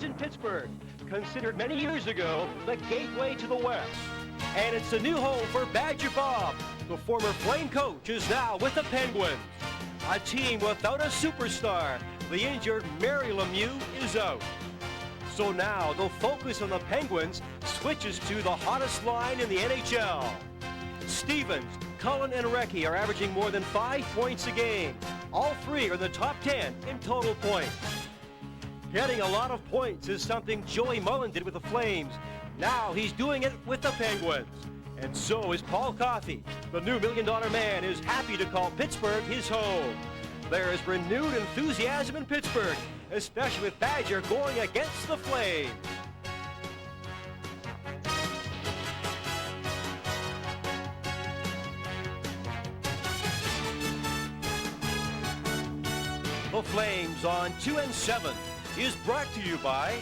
in Pittsburgh, considered many years ago the gateway to the West. And it's a new home for Badger Bob. The former Flame coach is now with the Penguins. A team without a superstar. The injured Mary Lemieux is out. So now the focus on the Penguins switches to the hottest line in the NHL. Stevens, Cullen, and Recchi are averaging more than 5 points a game. All three are in the top 10 in total points. Getting a lot of points is something Joey Mullen did with the Flames. Now he's doing it with the Penguins. And so is Paul Coffey. The new $1 million man is happy to call Pittsburgh his home. There is renewed enthusiasm in Pittsburgh, especially with Badger going against the Flames. The Flames on 2-7 is brought to you by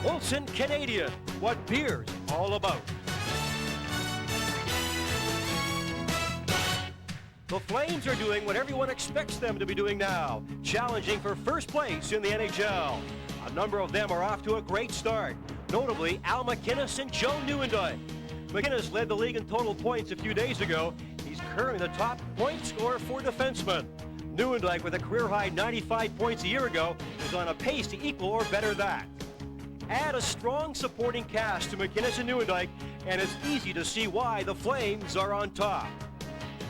Olsen Canadian, what beer's all about. The Flames are doing what everyone expects them to be doing now, challenging for first place in the NHL. A number of them are off to a great start, notably Al MacInnis and Joe Nieuwendyk. MacInnis led the league in total points a few days ago. He's currently the top point scorer for defensemen. Nieuwendyk, with a career-high 95 points a year ago, is on a pace to equal or better that. Add a strong supporting cast to MacInnis and Nieuwendyk, and it's easy to see why the Flames are on top.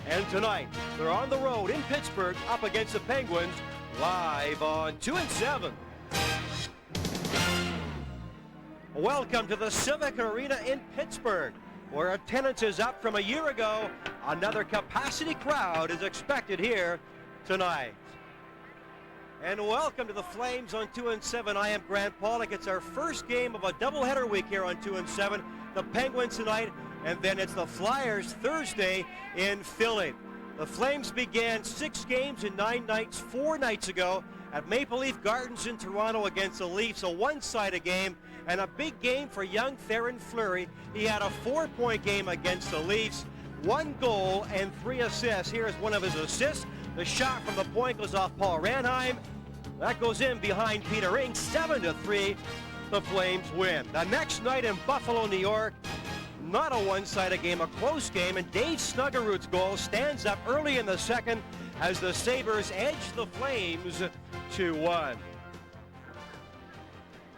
And tonight, they're on the road in Pittsburgh up against the Penguins, live on 2-7. Welcome to the Civic Arena in Pittsburgh, where attendance is up from a year ago. Another capacity crowd is expected here tonight. And welcome to the Flames on 2-7. I am Grant Pollock. It's our first game of a doubleheader week here on 2-7. The Penguins tonight, and then it's the Flyers Thursday in Philly. The Flames began 6 games in 9 nights 4 nights ago at Maple Leaf Gardens in Toronto against the Leafs, a one-sided game, and a big game for young Theoren Fleury. He had a 4-point game against the Leafs, 1 goal and 3 assists. Here is one of his assists. The shot from the point goes off Paul Ranheim. That goes in behind Peter Ing, 7-3. The Flames win. The next night in Buffalo, New York, not a one-sided game, a close game, and Dave Snuggerud's goal stands up early in the second as the Sabres edge the Flames 2-1.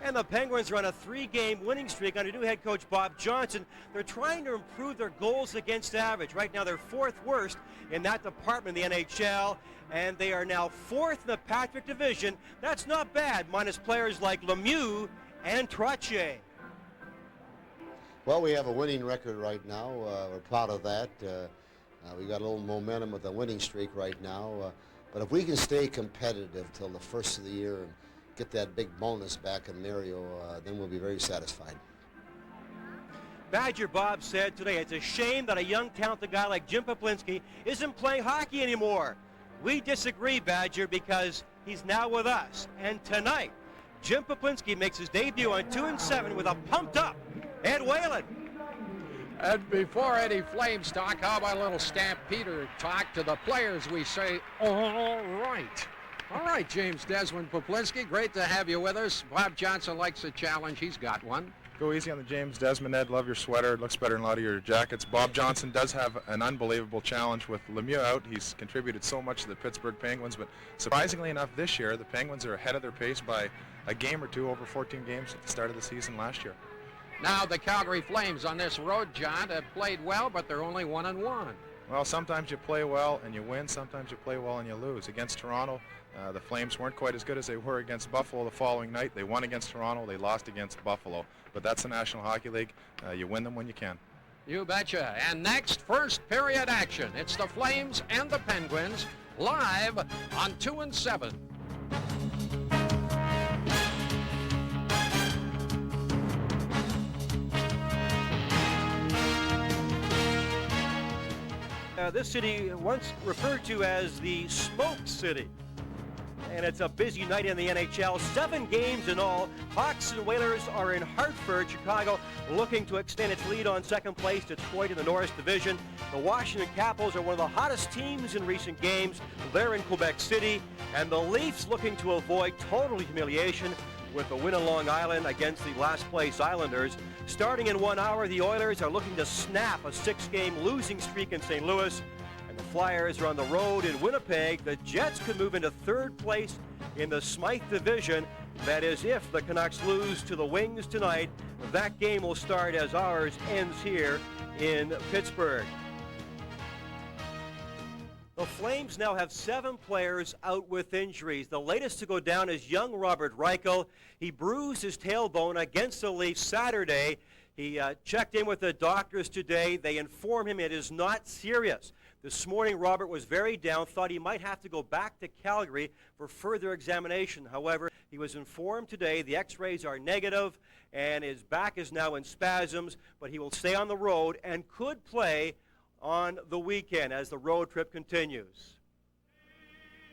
And the Penguins are on a 3-game winning streak under new head coach Bob Johnson. They're trying to improve their goals against average. Right now they're 4th worst in that department in the NHL, and they are now 4th in the Patrick Division. That's not bad, minus players like Lemieux and Trottier. Well, we have a winning record right now. We're proud of that. We got a little momentum with the winning streak right now. But if we can stay competitive till the first of the year and get that big bonus back in Mario, then we'll be very satisfied. Badger Bob said today, it's a shame that a young, talented guy like Jim Poplinski isn't playing hockey anymore. We disagree, Badger, because he's now with us. And tonight, Jim Poplinski makes his debut on 2-7 with a pumped-up Ed Whalen. And before any Flames talk, how about a little Stampeder talk to the players? We say, all right. All right, James Desmond Poplinski, great to have you with us. Bob Johnson likes a challenge. He's got one. Go easy on the James Desmond, Ed. Love your sweater. It looks better than a lot of your jackets. Bob Johnson does have an unbelievable challenge with Lemieux out. He's contributed so much to the Pittsburgh Penguins, but surprisingly enough this year, the Penguins are ahead of their pace by a game or two over 14 games at the start of the season last year. Now the Calgary Flames on this road, John, have played well, but they're only 1-1. Well, sometimes you play well and you win. Sometimes you play well and you lose. Against Toronto, the Flames weren't quite as good as they were against Buffalo the following night. They won against Toronto. They lost against Buffalo. But that's the National Hockey League. You win them when you can. You betcha. And next, first period action. It's the Flames and the Penguins live on 2-7. This city once referred to as the Smoke City. And it's a busy night in the NHL. 7 games in all. Hawks and Whalers are in Hartford. Chicago looking to extend its lead on second place. Detroit in the Norris Division. The Washington Capitals are one of the hottest teams in recent games. They're in Quebec City. And the Leafs looking to avoid total humiliation. with a win on Long Island against the last place Islanders. Starting in 1 hour, the Oilers are looking to snap a 6-game losing streak in St. Louis, and the Flyers are on the road in Winnipeg. The Jets could move into 3rd place in the Smythe division. That is, if the Canucks lose to the Wings tonight. That game will start as ours ends here in Pittsburgh. The Flames now have 7 players out with injuries. The latest to go down is young Robert Reichel. He bruised his tailbone against the Leafs Saturday. He checked in with the doctors today. They informed him it is not serious. This morning, Robert was very down, thought he might have to go back to Calgary for further examination. However, he was informed today the x-rays are negative and his back is now in spasms, but he will stay on the road and could play on the weekend as the road trip continues.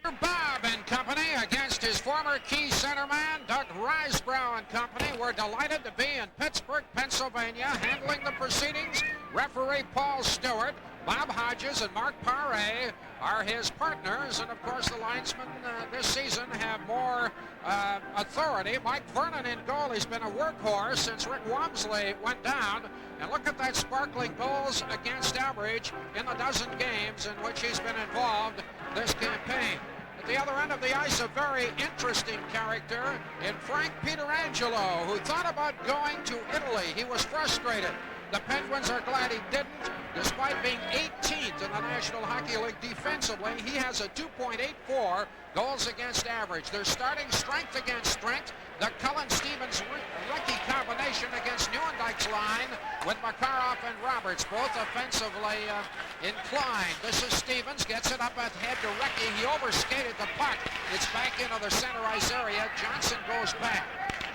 Bob and company against his former key centerman, Doug Risebrough and company. We're delighted to be in Pittsburgh, Pennsylvania, handling the proceedings. Referee Paul Stewart, Bob Hodges, and Mark Paré are his partners, and of course the linesmen this season have more authority. Mike Vernon in goal. He's been a workhorse since Rick Wamsley went down. And look at that sparkling goals against average in the dozen games in which he's been involved this campaign. At the other end of the ice, a very interesting character in Frank Pietrangelo, who thought about going to Italy. He was frustrated. The Penguins are glad he didn't. Despite being 18th in the National Hockey League defensively, he has a 2.84 goals against average. They're starting strength against strength. The Cullen-Stevens-Recchi combination against Neuendijk's line with Makarov and Roberts, both offensively inclined. This is Stevens, gets it up ahead to Recchi. He overskated the puck. It's back into the center ice area. Johnson goes back.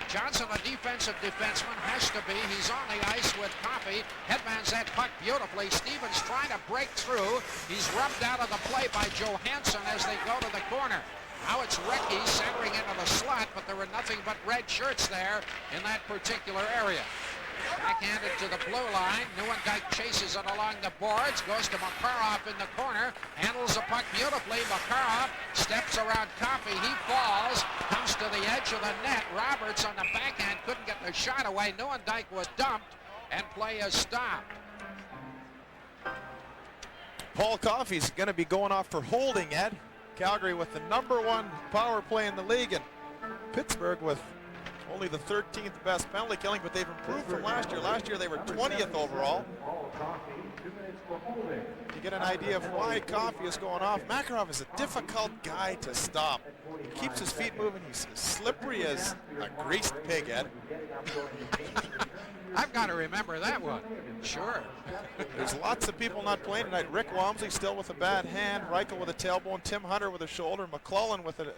Johnson, a defensive defenseman, has to be. He's on the ice with Coffey. Headmans that puck beautifully. Stevens trying to break through. He's rubbed out of the play by Johansson as they go to the corner. Now it's Recchi centering into the slot, but there were nothing but red shirts there in that particular area. Backhanded to the blue line. Neuendijk chases it along the boards, goes to Makarov in the corner, handles the puck beautifully. Makarov steps around Coffey. He falls, comes to the edge of the net. Roberts on the backhand couldn't get the shot away. Neuendijk was dumped, and play is stopped. Paul Coffey's going to be going off for holding, Ed. Calgary with the #1 power play in the league, and Pittsburgh with only the 13th best penalty killing, but they've improved from last year. Last year they were 20th overall. You get an idea of why Coffey is going off. Makarov is a difficult guy to stop. He keeps his feet moving. He's as slippery as a greased pig, Ed. I've got to remember that one. Sure. There's lots of people not playing tonight. Rick Wamsley still with a bad hand. Reichel with a tailbone. Tim Hunter with a shoulder. McClellan with a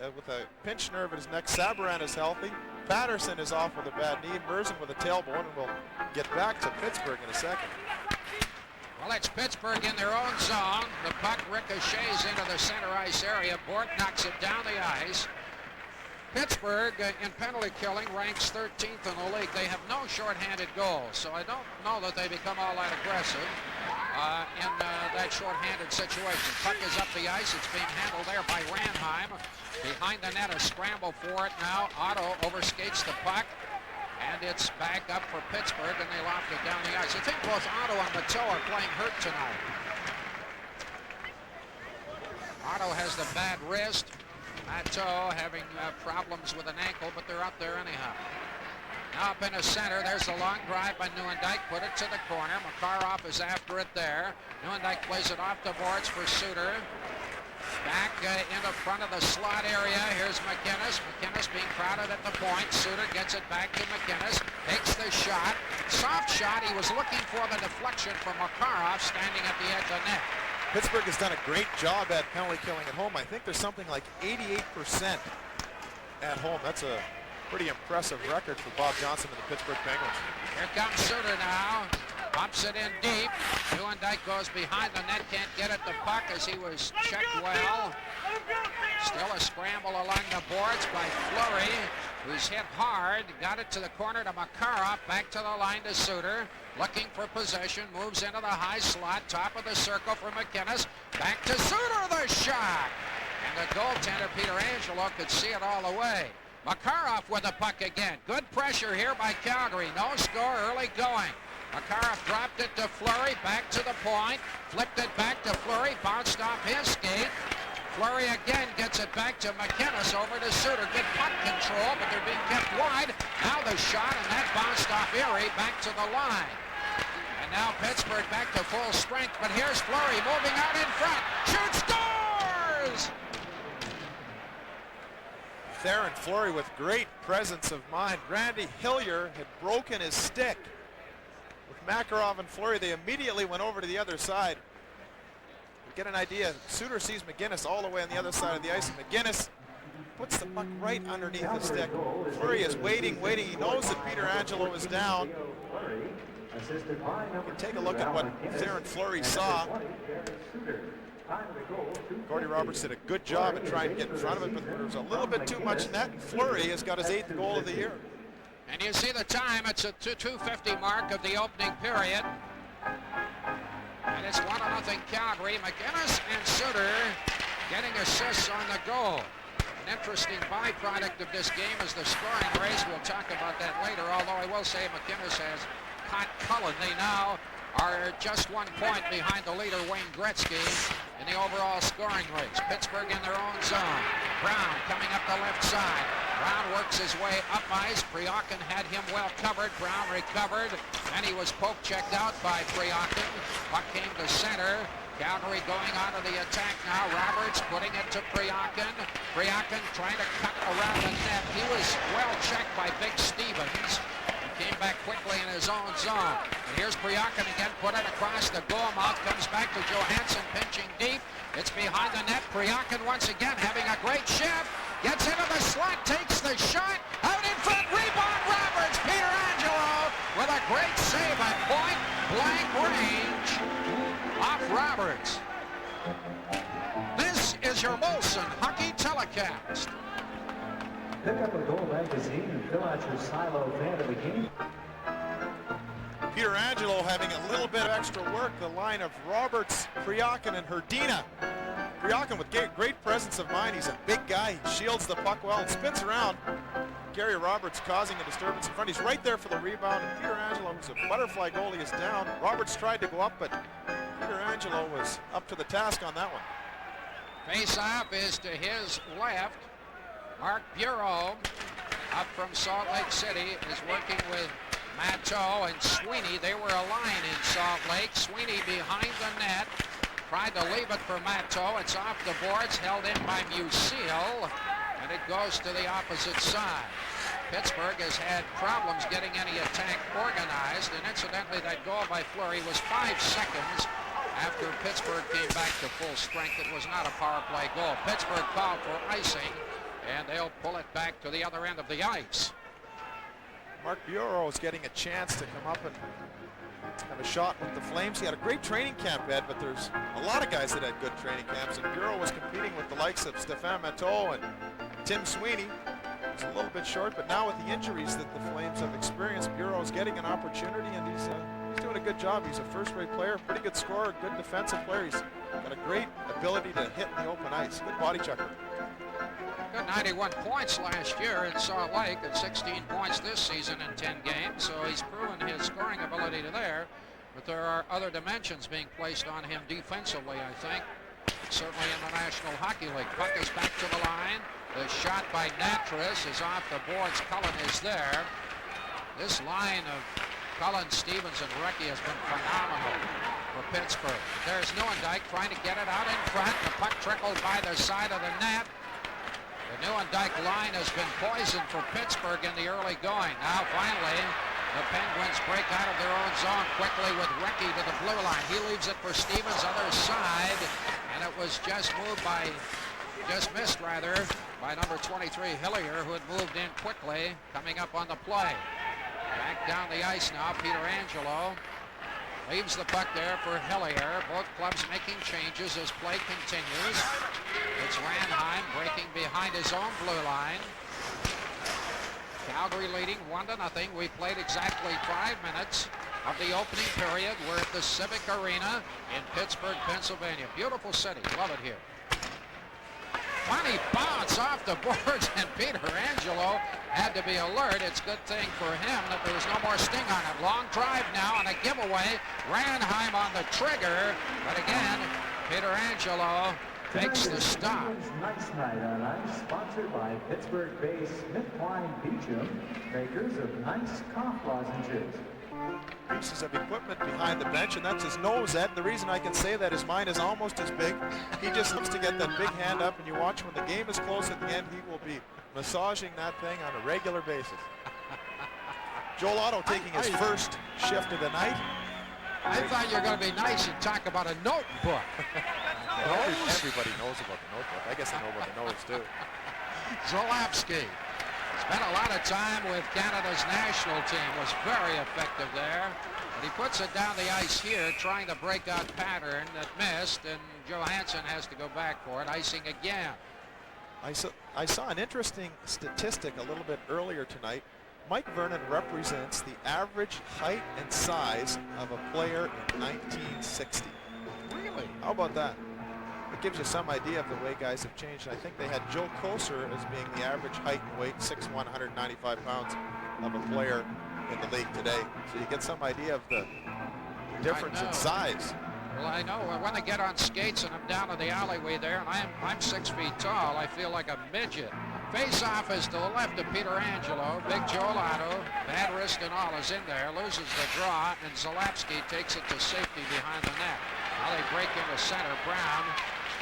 pinched nerve in his neck. Sabourin is healthy. Patterson is off with a bad knee. Merzen with a tailbone. And we'll get back to Pittsburgh in a second. Well, it's Pittsburgh in their own zone. The puck ricochets into the center ice area. Bork knocks it down the ice. Pittsburgh in penalty killing ranks 13th in the league. They have no shorthanded goals, so I don't know that they become all that aggressive in that shorthanded situation. Puck is up the ice. It's being handled there by Ranheim. Behind the net, a scramble for it now. Otto overskates the puck, and it's back up for Pittsburgh, and they loft it down the ice. I think both Otto and Matteau are playing hurt tonight. Otto has the bad wrist. Matteau having problems with an ankle, but they're up there anyhow. Now up in the center, there's the long drive by Neuendijk. Put it to the corner. Makarov is after it there. Neuendijk plays it off the boards for Suter. Back into front of the slot area. Here's McInnes. McInnes being crowded at the point. Suter gets it back to McInnes. Takes the shot. Soft shot. He was looking for the deflection from Makarov standing at the edge of the net. Pittsburgh has done a great job at penalty killing at home. I think there's something like 88% at home. That's a pretty impressive record for Bob Johnson and the Pittsburgh Penguins. Here comes Suter now. Pumps it in deep. Neuendijk goes behind the net. Can't get at the puck as he was checked well. Still a scramble along the boards by Fleury, who's hit hard. Got it to the corner to Makarov. Back to the line to Suter. Looking for possession. Moves into the high slot. Top of the circle for McInnes. Back to Suter. The shot. And the goaltender, Pietrangelo, could see it all the way. Makarov with the puck again. Good pressure here by Calgary. No score early going. Makarov dropped it to Fleury, back to the point, flipped it back to Fleury, bounced off his skate. Fleury again gets it back to McInnes, over to Suter. Good puck control, but they're being kept wide. Now the shot, and that bounced off Erie back to the line. And now Pittsburgh back to full strength, but here's Fleury moving out in front. Shoots, scores! Theron Fleury with great presence of mind. Randy Hillier had broken his stick. With Makarov and Fleury, they immediately went over to the other side. You get an idea. Suter sees McInnes all the way on the other side of the ice. McInnes puts the puck right underneath the stick. Fleury is waiting. He knows that Peter Angelo is down. You can take a look at what Theron Fleury saw. Gordy Roberts did a good job at trying to get in front of it, but there was a little bit too much net, and Fleury has got his 8th goal of the year. And you see the time, it's at 2:50 mark of the opening period. And it's 1-0 Calgary. McInnes and Suter getting assists on the goal. An interesting byproduct of this game is the scoring race. We'll talk about that later, although I will say McInnes has caught Cullen. They now are just 1 point behind the leader, Wayne Gretzky, in the overall scoring race. Pittsburgh in their own zone. Brown coming up the left side. Brown works his way up ice. Priakin had him well covered. Brown recovered, and he was poke checked out by Priakin. Puck came to center. Calgary going on to the attack now. Roberts putting it to Priakin. Priakin trying to cut around the net. He was well checked by Big Stevens. Came back quickly in his own zone. And here's Priakin again, put it across the goal mouth, comes back to Johansson pinching deep. It's behind the net. Priakin once again having a great shift. Gets into the slot, takes the shot. Out in front, rebound Roberts. Peter Angelo with a great save at point blank range off Roberts. This is your Molson Hockey Telecast. Pick up a Goal magazine and fill out your silo fan of the game. Peter Angelo having a little bit of extra work. The line of Roberts, Priakin, and Herdina. Priakin with great presence of mind. He's a big guy. He shields the puck well and spins around. Gary Roberts causing a disturbance in front. He's right there for the rebound. And Peter Angelo, who's a butterfly goalie, is down. Roberts tried to go up, but Peter Angelo was up to the task on that one. Face-off is to his left. Mark Bureau, up from Salt Lake City, is working with Matteau and Sweeney. They were aligned in Salt Lake. Sweeney behind the net. Tried to leave it for Matteau. It's off the boards, held in by Musil, and it goes to the opposite side. Pittsburgh has had problems getting any attack organized, and incidentally, that goal by Fleury was 5 seconds after Pittsburgh came back to full strength. It was not a power play goal. Pittsburgh called for icing, and they'll pull it back to the other end of the ice. Mark Bureau is getting a chance to come up and have a shot with the Flames. He had a great training camp, Ed, but there's a lot of guys that had good training camps, and Bureau was competing with the likes of Stéphane Matteau and Tim Sweeney. He's a little bit short, but now with the injuries that the Flames have experienced, Bureau is getting an opportunity, and he's doing a good job. He's a first-rate player, pretty good scorer, good defensive player. He's got a great ability to hit in the open ice. Good body checker. Got 91 points last year in Salt Lake and 16 points this season in 10 games, so he's proven his scoring ability to there. But there are other dimensions being placed on him defensively, I think, certainly in the National Hockey League. Puck is back to the line. The shot by Natras is off the boards. Cullen is there. This line of Cullen, Stevens, and Recchi has been phenomenal for Pittsburgh. There's Nieuwendyk trying to get it out in front. The puck trickled by the side of the net. The Nieuwendyk line has been poisoned for Pittsburgh in the early going. Now finally, the Penguins break out of their own zone quickly with Recchi to the blue line. He leaves it for Stevens, other side, and it was just missed by number 23, Hillier, who had moved in quickly, coming up on the play. Back down the ice now, Peter Angelo leaves the puck there for Hillier. Both clubs making changes as play continues. It's Ranheim breaking behind his own blue line. Calgary leading 1-0. We played exactly 5 minutes of the opening period. We're at the Civic Arena in Pittsburgh, Pennsylvania. Beautiful city. Love it here. Funny bounce off the boards, and Peter Angelo had to be alert. It's a good thing for him that there was no more sting on it. Long drive now and a giveaway. Ranheim on the trigger, but again, Peter Angelo makes the stop. Nice Night on Ice, sponsored by Pittsburgh-based SmithKline Beecham, makers of nice cough lozenges. Pieces of equipment behind the bench, and that's his nose, Ed. The reason I can say that is mine is almost as big. He just looks to get that big hand up, and you watch when the game is close at the end, he will be massaging that thing on a regular basis. Joel Otto taking his first shift of the night. I thought you were going to be nice and talk about a notebook. Everybody knows about the notebook. I guess I know about the nose, too. Zalapski spent a lot of time with Canada's national team, was very effective there. But he puts it down the ice here, trying to break out pattern that missed, and Johansson has to go back for it, icing again. I saw an interesting statistic a little bit earlier tonight. Mike Vernon represents the average height and size of a player in 1960. Really? How about that? It gives you some idea of the way guys have changed. I think they had Joe Kosar as being the average height and weight, 6'1", 195 pounds of a player in the league today. So you get some idea of the difference in size. Well, I know. When I get on skates and I'm down in the alleyway there, and I'm 6 feet tall, I feel like a midget. Face-off is to the left of Peter Angelo. Big Joel Otto, bad wrist and all, is in there, loses the draw, and Zalapski takes it to safety behind the net. Now they break into center. Brown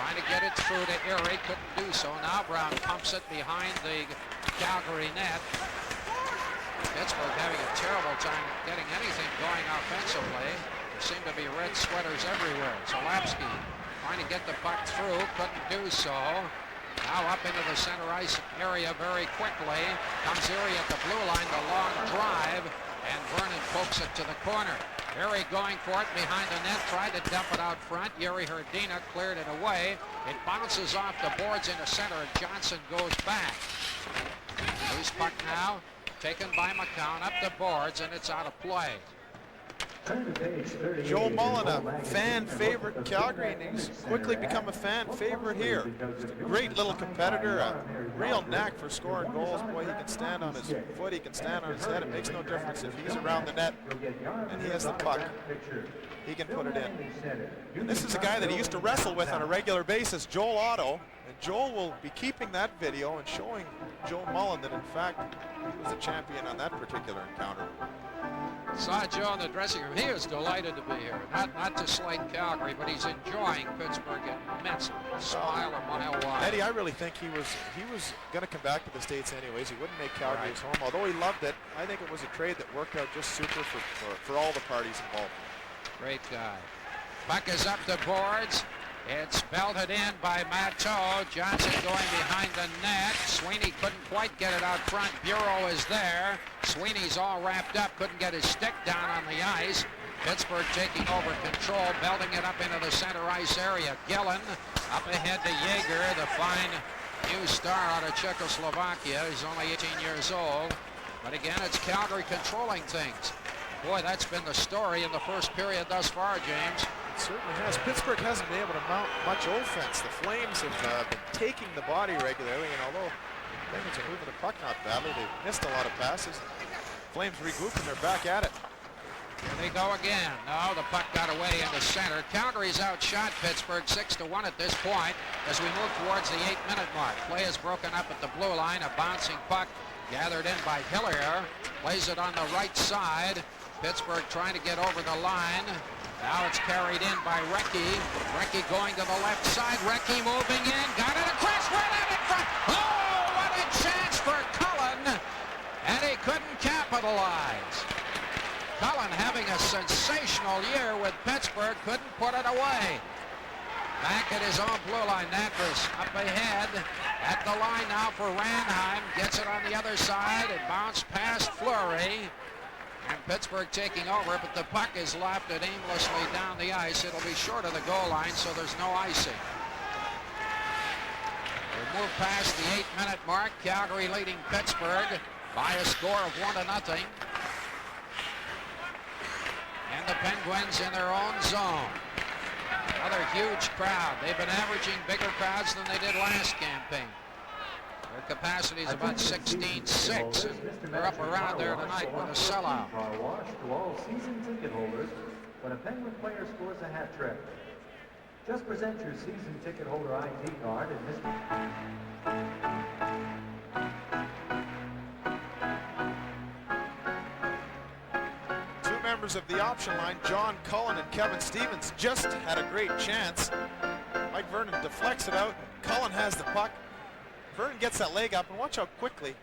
trying to get it through to Erie, couldn't do so. Now Brown pumps it behind the Calgary net. Pittsburgh having a terrible time getting anything going offensively. There seem to be red sweaters everywhere. Zalapski trying to get the puck through, couldn't do so. Now up into the center ice area very quickly. Comes Erie at the blue line, the long drive, and Vernon pokes it to the corner. Erie going for it behind the net, tried to dump it out front. Yuri Hrdina cleared it away. It bounces off the boards into center, and Johnson goes back. Loose puck now, taken by McCown up the boards, and it's out of play. Joe Mullen, a fan favorite in Calgary, and he's quickly become a fan favorite here. Just a great little competitor, a real knack for scoring goals. Boy, he can stand on his foot, he can stand on his head. It makes no difference if he's around the net and he has the puck. He can put it in. And this is a guy that he used to wrestle with on a regular basis, Joel Otto. And Joel will be keeping that video and showing Joe Mullen that, in fact, he was a champion on that particular encounter. Saw Joe in the dressing room. He is delighted to be here. Not to slight Calgary, but he's enjoying Pittsburgh immensely. Smile a mile wide. Eddie, I really think he was going to come back to the States anyways. He wouldn't make Calgary his home. Although he loved it, I think it was a trade that worked out just super for all the parties involved. Great guy. Puck is up the boards. It's belted in by Matteau. Johnson going behind the net. Sweeney couldn't quite get it out front. Bureau is there. Sweeney's all wrapped up. Couldn't get his stick down on the ice. Pittsburgh taking over control, belting it up into the center ice area. Gillen up ahead to Jaeger, the fine new star out of Czechoslovakia. He's only 18 years old. But again, it's Calgary controlling things. Boy, that's been the story in the first period thus far, James. It certainly has. Pittsburgh hasn't been able to mount much offense. The Flames have been taking the body regularly, and although Penguins are moving the puck not badly, they've missed a lot of passes. Flames regroup and they're back at it. Here they go again. No, the puck got away into center. Calgary's outshot Pittsburgh 6-1 at this point as we move towards the 8-minute mark. Play is broken up at the blue line. A bouncing puck gathered in by Hillier. Plays it on the right side. Pittsburgh trying to get over the line. Now it's carried in by Recchi. Recchi going to the left side. Recchi moving in. Got it across. Right out in front. Oh, what a chance for Cullen. And he couldn't capitalize. Cullen having a sensational year with Pittsburgh. Couldn't put it away. Back at his own blue line. That was up ahead. At the line now for Ranheim. Gets it on the other side. It bounced past Fleury. And Pittsburgh taking over, but the puck is lofted aimlessly down the ice. It'll be short of the goal line, so there's no icing. We move past the 8-minute mark. Calgary leading Pittsburgh by a score of 1-0. And the Penguins in their own zone. Another huge crowd. They've been averaging bigger crowds than they did last campaign. Their capacity is about 16,600, and they're up around there tonight with a sellout. Car wash to all season ticket holders when a Penguin player scores a hat trick. Just present your season ticket holder ID card and Two members of the option line, John Cullen and Kevin Stevens, just had a great chance. Mike Vernon deflects it out. Cullen has the puck. Vernon gets that leg up, and watch how quickly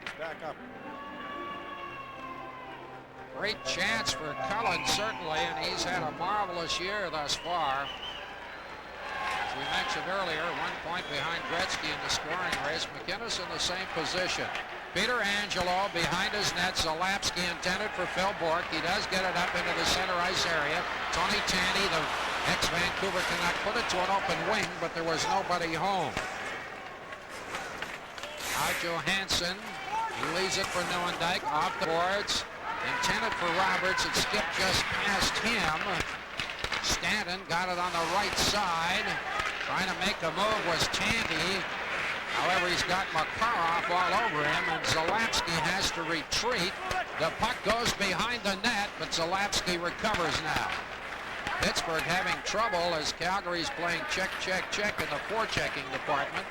he's back up. Great chance for Cullen, certainly, and he's had a marvelous year thus far. As we mentioned earlier, 1 point behind Gretzky in the scoring race. McInnes in the same position. Peter Angelo behind his net. Zalapski intended for Phil Bourque. He does get it up into the center ice area. Tony Tandy, the ex-Vancouver Canuck, put it to an open wing, but there was nobody home. Now Johansson, he leaves it for Neuendijk, off the boards. Intended for Roberts, it skipped just past him. Stanton got it on the right side. Trying to make a move was Tandy. However, he's got Makarov all over him, and Zalapski has to retreat. The puck goes behind the net, but Zalapski recovers now. Pittsburgh having trouble as Calgary's playing check, check, check in the forechecking department.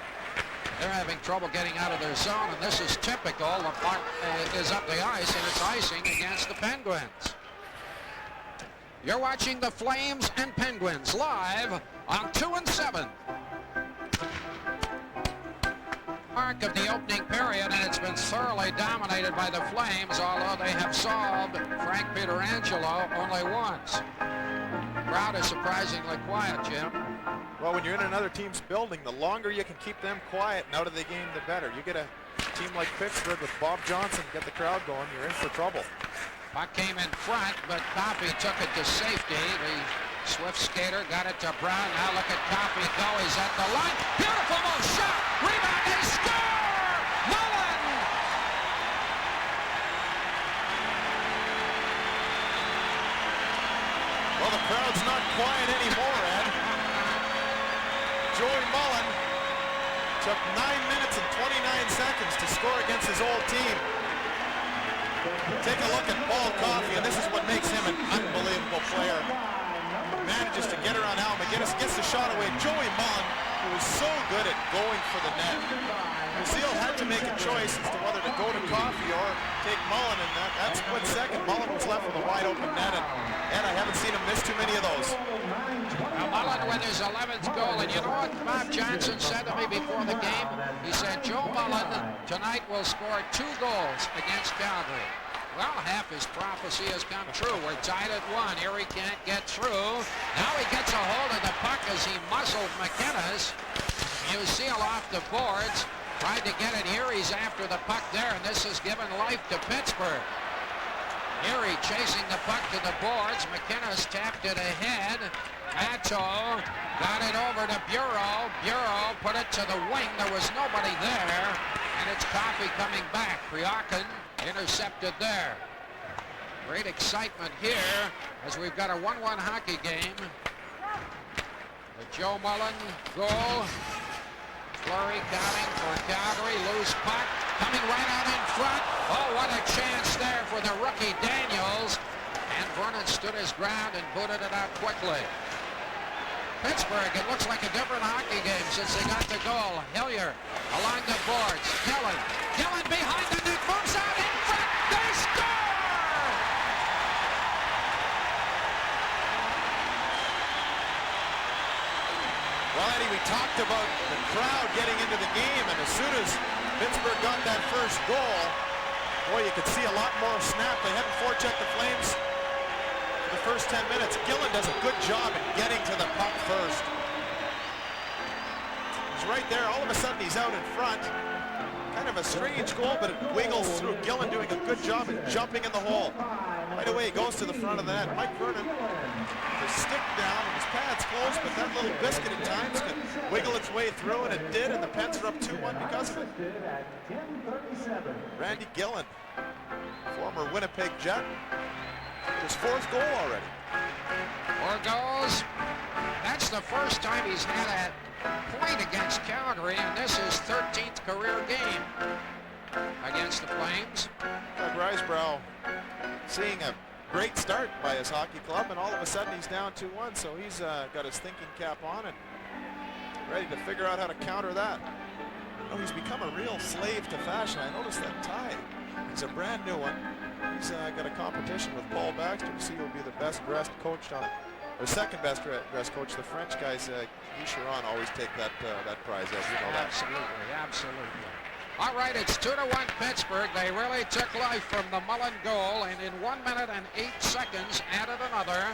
They're having trouble getting out of their zone, and this is typical. The puck is up the ice, and it's icing against the Penguins. You're watching the Flames and Penguins live on 2 and 7. Mark of the opening period, and it's been thoroughly dominated by the Flames, although they have solved Frank Pietrangelo only once. Crowd is surprisingly quiet, Jim. Well, when you're in another team's building, the longer you can keep them quiet and out of the game, the better. You get a team like Pittsburgh with Bob Johnson, get the crowd going, you're in for trouble. Puck came in front, but Coffey took it to safety. The swift skater got it to Brown. Now look at Coffey go. He's at the line. Beautiful move, shot, rebound, they score! Mullen! Well, the crowd's not quiet anymore, Ed. Joey Mullen took 9 minutes and 29 seconds to score against his old team. Take a look at Paul Coffey, and this is what makes him an unbelievable player. Manages to get around Al McGinnis, gets the shot away. Joey Mullen, who is so good at going for the net. Musil had to make a choice as to whether to go to Coffey or take Mullen, and that split second, Mullen was left with a wide open net, and I haven't seen him miss too many of those. Now Mullen with his 11th goal, and you know what Bob Johnson said to me before the game? He said, Joe Mullen tonight will score 2 goals against Calgary. Well, half his prophecy has come true. We're tied at 1. Here he can't get through. Now he gets a hold of the puck as he muscled McInnes. Musil off the boards. Tried to get it. Erie's after the puck there, and this has given life to Pittsburgh. Erie chasing the puck to the boards. McInnes tapped it ahead. Atto got it over to Bureau. Bureau put it to the wing. There was nobody there, and it's Coffey coming back. Priakin intercepted there. Great excitement here as we've got a 1-1 hockey game. The Joe Mullen goal. Flurry counting for Calgary. Loose puck coming right out in front. Oh, what a chance there for the rookie Daniels. And Vernon stood his ground and booted it out quickly. Pittsburgh, it looks like a different hockey game since they got the goal. Hillier along the boards. Killen behind the net, moves out in front. They score! Well, Eddie, we talked about the crowd getting into the game, and as soon as Pittsburgh got that first goal, boy, you could see a lot more snap. They hadn't forechecked the Flames for the first 10 minutes. Gillen does a good job in getting to the puck first. He's right there. All of a sudden, he's out in front. Kind of a strange goal, but it wiggles through. Gillen doing a good job at jumping in the hole. Right away, he goes to the front of the net. Mike Vernon, his stick down, and his pad's closed, but that little biscuit at times can wiggle its way through, and it did, and the Pens are up 2-1 because of it. Randy Gillen, former Winnipeg Jet. His 4th goal already. 4 goals. That's the first time he's had a point against Calgary, and this is 13th career game against the Flames. Doug Risebrough seeing a great start by his hockey club, and all of a sudden he's down 2-1, so he's got his thinking cap on and ready to figure out how to counter that. Oh, he's become a real slave to fashion. I noticed that tie. It's a brand new one. He's got a competition with Paul Baxter to see who will be the best dressed coach on, or second best dressed coach. The French guys, Guy Chiron, always take that prize. As you know that. Absolutely, absolutely. All right, it's 2-1 Pittsburgh. They really took life from the Mullen goal, and in 1 minute and 8 seconds added another.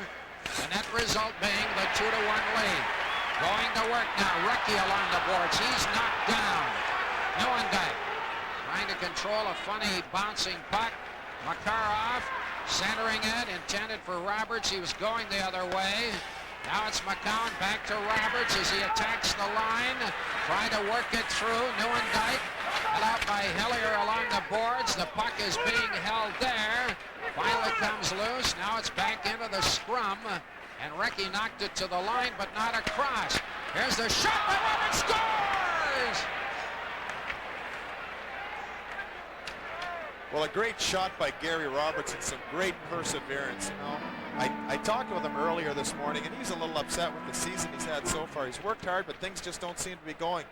The net result being the 2-1 lead. Going to work now. Recchi along the boards. He's knocked down. Nieuwendyk trying to control a funny bouncing puck. Makarov centering it, intended for Roberts. He was going the other way. Now it's McCown back to Roberts as he attacks the line, trying to work it through. Nieuwendyk held out by Hillier along the boards. The puck is being held there. Finally comes loose. Now it's back into the scrum, and Recchi knocked it to the line, but not across. Here's the shot by Roberts. Scores! Well, a great shot by Gary Roberts and some great perseverance. You know, I talked with him earlier this morning, and he's a little upset with the season he's had so far. He's worked hard, but things just don't seem to be going.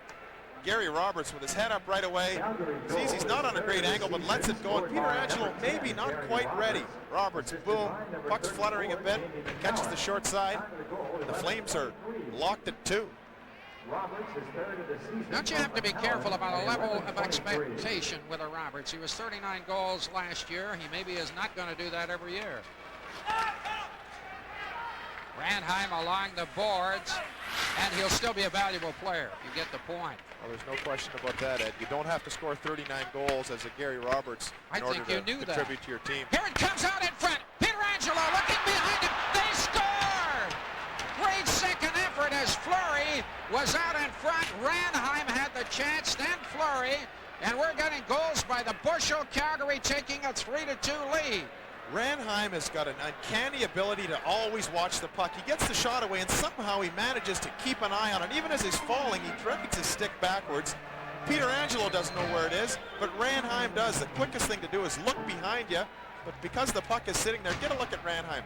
Gary Roberts with his head up right away. Sees he's not on a great angle, but lets it go. And Peter Angelo maybe not quite ready. Roberts, boom, puck's fluttering a bit, catches the short side. The Flames are locked at 2. Don't you have to be careful about a level of expectation with a Roberts? He was 39 goals last year. He maybe is not going to do that every year. Randheim along the boards, and he'll still be a valuable player. You get the point. Well, there's no question about that, Ed. You don't have to score 39 goals as a Gary Roberts in order to contribute to your team. Here it comes out in front. Peter Angelo looking behind him. They score! Great second effort as Fleury was out in front. Randheim had the chance, then Fleury, and we're getting goals by the bushel. Calgary taking a 3-2 lead. Randheim has got an uncanny ability to always watch the puck. He gets the shot away, and somehow he manages to keep an eye on it. Even as he's falling, he drags his stick backwards. Peter Angelo doesn't know where it is, but Randheim does. The quickest thing to do is look behind you, but because the puck is sitting there, get a look at Randheim.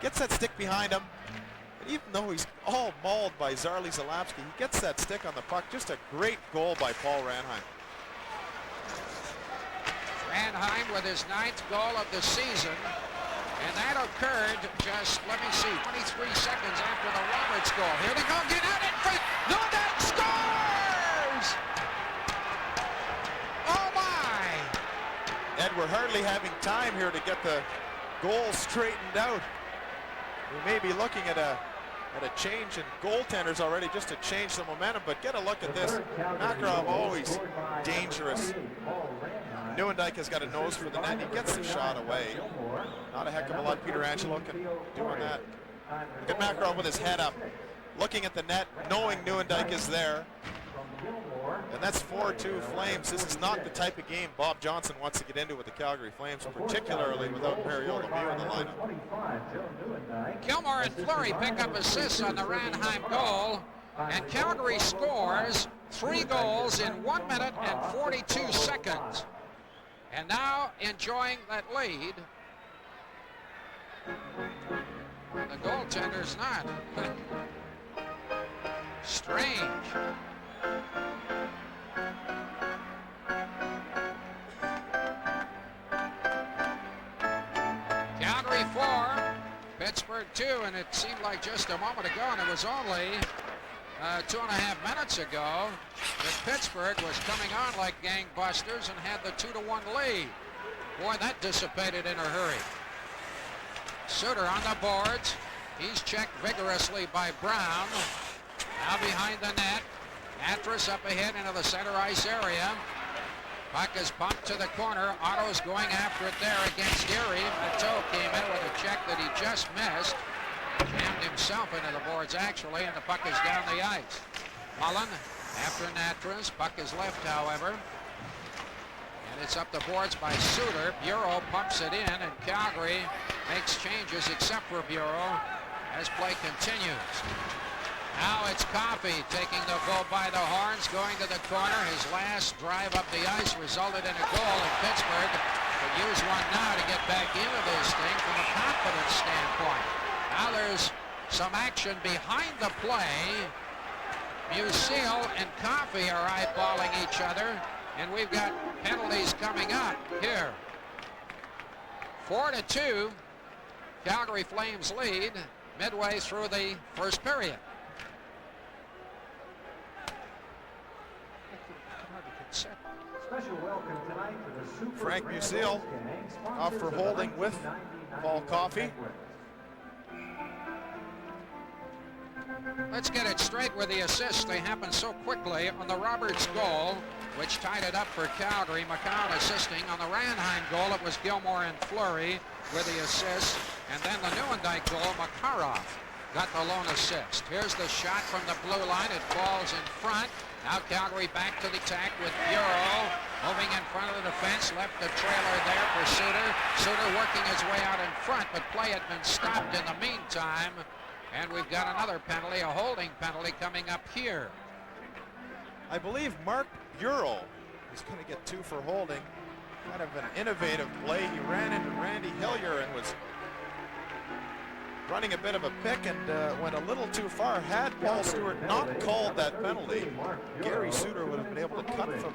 Gets that stick behind him, and even though he's all mauled by Zarli Zalapski, he gets that stick on the puck. Just a great goal by Paul Randheim. Randheim with his 9th goal of the season, and that occurred just, 23 seconds after the Roberts goal. Here they go, get out in front. Nieuwendyk scores! Oh my! Ed, we're hardly having time here to get the goal straightened out. We may be looking at a change in goaltenders already just to change the momentum, but get a look at this. Makarov always dangerous. Nieuwendyk has got a nose for the net. He gets the shot away. Not a heck of a lot Peter Angelo can do on that. Look at Makarov with his head up, looking at the net, knowing Nieuwendyk is there. And that's 4-2 Flames. This is not the type of game Bob Johnson wants to get into with the Calgary Flames, particularly without Mario Lemieux in the lineup. Gilmore and Fleury pick up assists on the Randheim goal, and Calgary scores 3 goals in 1 minute and 42 seconds. And now enjoying that lead. The goaltender's not. Strange. Calgary 4, Pittsburgh 2, and it seemed like just a moment ago, and it was only 2.5 minutes ago that Pittsburgh was coming on like gangbusters and had the 2-1 lead. Boy, that dissipated in a hurry. Suter on the boards. He's checked vigorously by Brown. Now behind the net. Mattress up ahead into the center ice area. Puck is pumped to the corner. Otto's going after it there against Erie. Matteau came in with a check that he just missed. Jammed himself into the boards, actually, and the puck is down the ice. Mullen after Natras. Puck is left, however. And It's up the boards by Suter. Bureau pumps it in, and Calgary makes changes except for Bureau as play continues. Now it's Coffey taking the bull by the horns, going to the corner. His last drive up the ice resulted in a goal, and Pittsburgh could use one now to get back into this thing from a confidence standpoint. Now there's some action behind the play. Musil and Coffey are eyeballing each other, and we've got penalties coming up here. 4-2, Calgary Flames lead midway through the first period. Special welcome tonight to the Super Frank Grand Musil Gang, off for sponsors of holding with 1999 Paul Coffey. Let's get it straight with the assists. They happened so quickly on the Roberts goal, which tied it up for Calgary. McCown assisting. On the Ranheim goal, it was Gilmore and Fleury with the assist. And then the Neuendijk goal, Makarov got the lone assist. Here's the shot from the blue line. It falls in front. Now Calgary back to the attack with Bureau. Moving in front of the defense. Left the trailer there for Suter. Suter working his way out in front, but play had been stopped in the meantime. And we've got another penalty, a holding penalty coming up here. I believe Mark Bureau is going to get 2 for holding. Kind of an innovative play. He ran into Randy Hillier and was running a bit of a pick and went a little too far. Had Paul Stewart not called that penalty, Gary Suter would have been able to cut from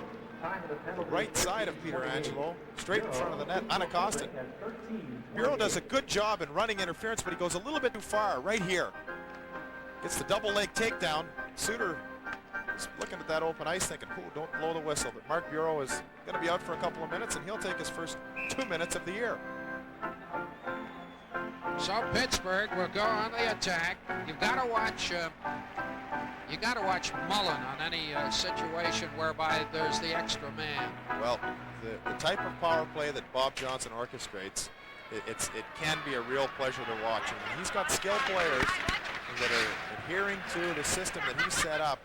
the right side of Peter Angelo, straight in front of the net, unaccosted. Bureau does a good job in running interference, but he goes a little bit too far right here. Gets the double leg takedown. Suter is looking at that open ice thinking, "Ooh, don't blow the whistle." But Mark Bureau is going to be out for a couple of minutes, and he'll take his first 2 minutes of the year. So Pittsburgh will go on the attack. You've got to watch. You got to watch Mullen on any situation whereby there's the extra man. Well, the type of power play that Bob Johnson orchestrates, it can be a real pleasure to watch. And he's got skilled players that are adhering to the system that he set up.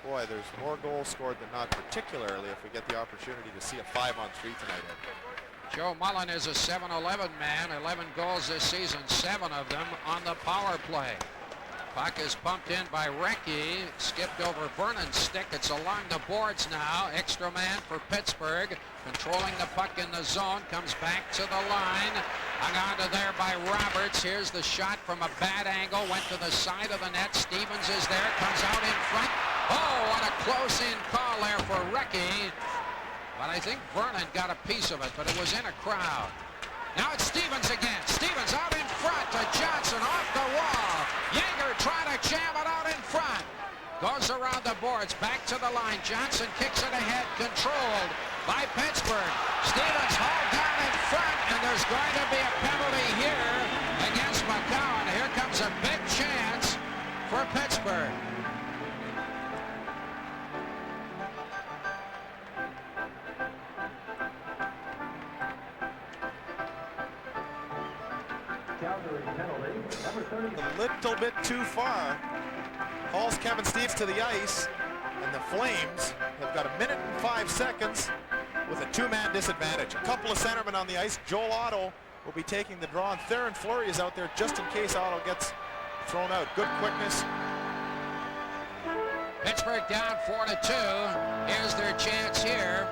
Boy, there's more goals scored than not, particularly if we get the opportunity to see a 5-on-3 tonight. Joe Mullen is a 7-11 man, 11 goals this season, 7 of them on the power play. Puck is pumped in by Recchi, skipped over Vernon's stick. It's along the boards now. Extra man for Pittsburgh, controlling the puck in the zone, comes back to the line. Hung onto there by Roberts. Here's the shot from a bad angle, went to the side of the net. Stevens is there, comes out in front. Oh, what a close-in call there for Recchi. But I think Vernon got a piece of it, but it was in a crowd. Now it's Stevens again. Stevens out in front to Johnson off the wall. Yeager trying to jam it out in front. Goes around the boards, back to the line. Johnson kicks it ahead, controlled by Pittsburgh. Stevens hauled down in front, and there's going to be a penalty here against McCown. Here comes a big chance for Pittsburgh. A little bit too far. Hauls Kevin Steeves to the ice, and the Flames have got 1 minute and 5 seconds with a 2-man disadvantage. A couple of centermen on the ice. Joel Otto will be taking the draw, and Theron Fleury is out there just in case Otto gets thrown out. Good quickness. Pittsburgh down 4-2. Here's their chance here.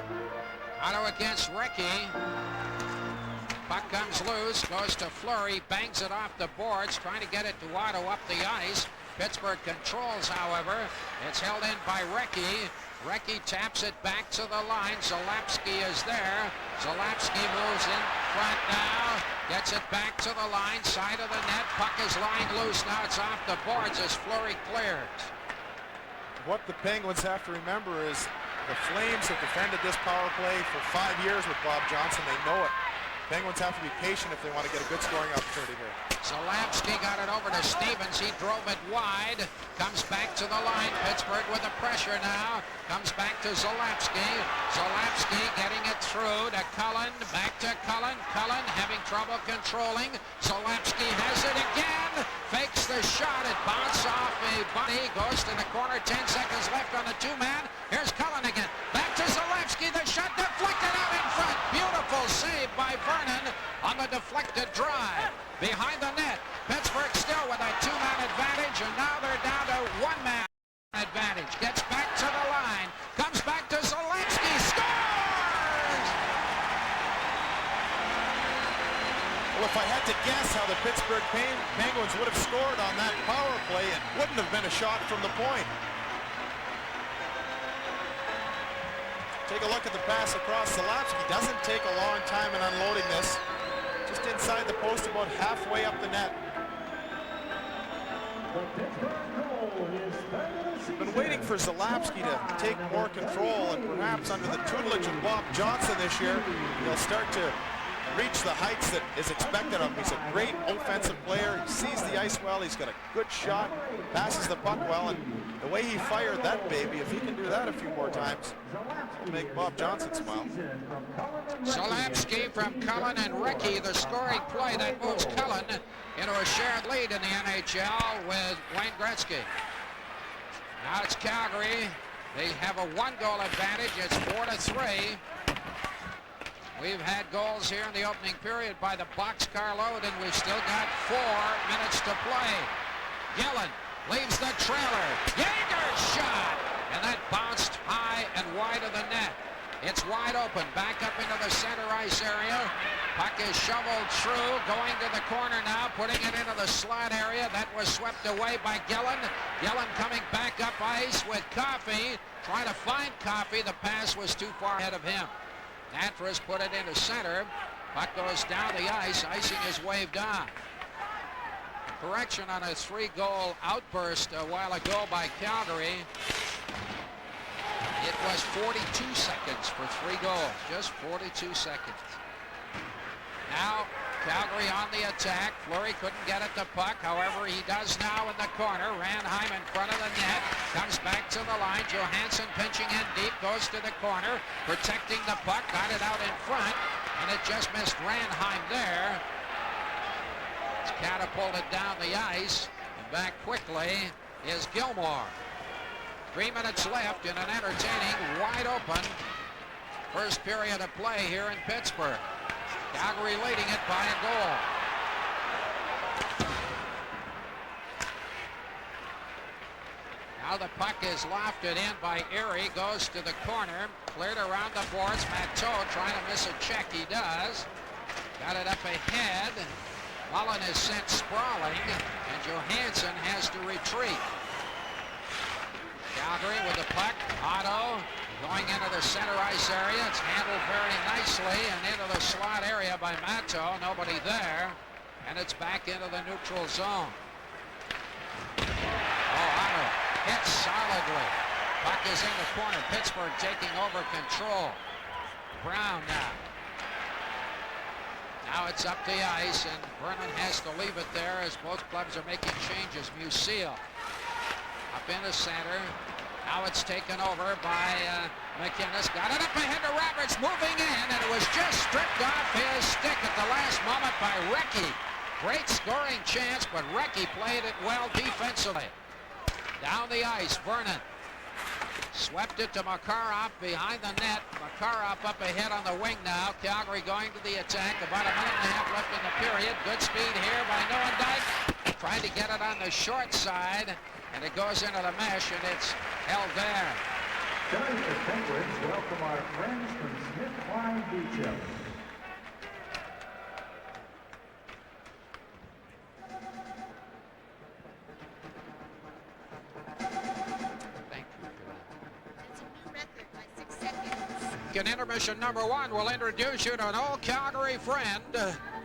Otto against Recchi. Puck comes loose, goes to Fleury, bangs it off the boards, trying to get it to Otto up the ice. Pittsburgh controls, however. It's held in by Recchi. Recchi taps it back to the line. Zalapski is there. Zalapski moves in front now. Gets it back to the line, side of the net. Puck is lying loose now. It's off the boards as Fleury clears. What the Penguins have to remember is the Flames have defended this power play for 5 years with Bob Johnson. They know it. Penguins have to be patient if they want to get a good scoring opportunity here. Zalapski got it over to Stevens. He drove it wide. Comes back to the line. Pittsburgh with the pressure now. Comes back to Zalapski. Zalapski getting it through to Cullen. Back to Cullen. Cullen having trouble controlling. Zalapski has it again. Fakes the shot. It bounced off a buddy. Goes to the corner. 10 seconds left on the 2-man. Here's Cullen again. Back to Zalapski. The shot deflected out in front. Vernon on the deflected drive. Behind the net, Pittsburgh still with a 2-man advantage, and now they're down to 1-man advantage. Gets back to the line, comes back to Zalewski, scores! Well, if I had to guess how the Pittsburgh Penguins would have scored on that power play, it wouldn't have been a shot from the point. Take a look at the pass across. Zalewski doesn't take a long time in unloading this. Just inside the post, about halfway up the net. Been waiting for Zalewski to take more control, and perhaps under the tutelage of Bob Johnson this year, he'll start to reach the heights that is expected of him. He's a great offensive player. He sees the ice well. He's got a good shot, passes the puck well, and the way he fired that baby, if he can do that a few more times, it'll make Bob Johnson smile. Zalewski from Cullen and Recchi, the scoring play that moves Cullen into a shared lead in the NHL with Wayne Gretzky. Now it's Calgary. They have a 1-goal advantage. It's 4-3. We've had goals here in the opening period by the boxcar load, and we've still got 4 minutes to play. Gillen leaves the trailer. Yeager's shot! And that bounced high and wide of the net. It's wide open. Back up into the center ice area. Puck is shoveled through. Going to the corner now. Putting it into the slot area. That was swept away by Gillen. Gillen coming back up ice with Coffey. Trying to find Coffey. The pass was too far ahead of him. Natras put it into center. Puck goes down the ice. Icing is waved on. Correction on a 3-goal outburst a while ago by Calgary. It was 42 seconds for 3 goals. Just 42 seconds. Now Calgary on the attack. Fleury couldn't get at the puck. However, he does now in the corner. Ranheim in front of the net. Comes back to the line. Johansson pinching in deep. Goes to the corner. Protecting the puck. Got it out in front. And it just missed Ranheim there. It's catapulted down the ice. And back quickly is Gilmore. 3 minutes left in an entertaining, wide open first period of play here in Pittsburgh. Calgary leading it by a goal. Now the puck is lofted in by Erie, goes to the corner, cleared around the boards. Matteau trying to miss a check. He does. Got it up ahead. Mullen is sent sprawling, and Johansson has to retreat. Calgary with the puck. Otto going into the center ice area. It's handled very nicely and into the slot area by Matteau. Nobody there. And it's back into the neutral zone. Oh, Otto hits solidly. Puck is in the corner. Pittsburgh taking over control. Brown now. Now it's up the ice, and Vernon has to leave it there as both clubs are making changes. Musil up in the center. Now it's taken over by McInnes. Got it up ahead to Roberts, moving in, and it was just stripped off his stick at the last moment by Recchi. Great scoring chance, but Recchi played it well defensively. Down the ice, Vernon swept it to Makarov behind the net. Makarov up ahead on the wing now. Calgary going to the attack. About a minute and a half left in the period. Good speed here by Neuendijk. Tried to get it on the short side. And it goes into the mesh, and it's held there. Tonight, the Penguins welcome our friends from Smith Klein Beach House. Thank you for that. It's a new record by 6 seconds. In intermission number 1, we'll introduce you to an old Calgary friend,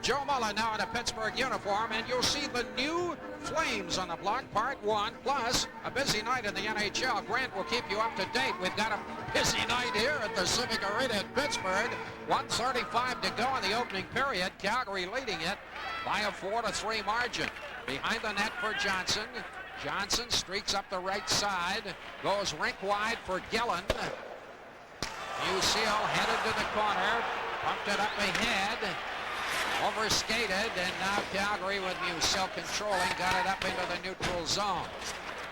Joe Mullen, now in a Pittsburgh uniform, and you'll see the new Flames on the block, part 1, plus a busy night in the NHL. Grant will keep you up to date. We've got a busy night here at the Civic Arena in Pittsburgh. 1:35 to go in the opening period. Calgary leading it by a 4-3 margin. Behind the net for Johnson. Johnson streaks up the right side, goes rink wide for Gillen. Musil headed to the corner, pumped it up ahead. Overskated, and now Calgary with Musil controlling, got it up into the neutral zone.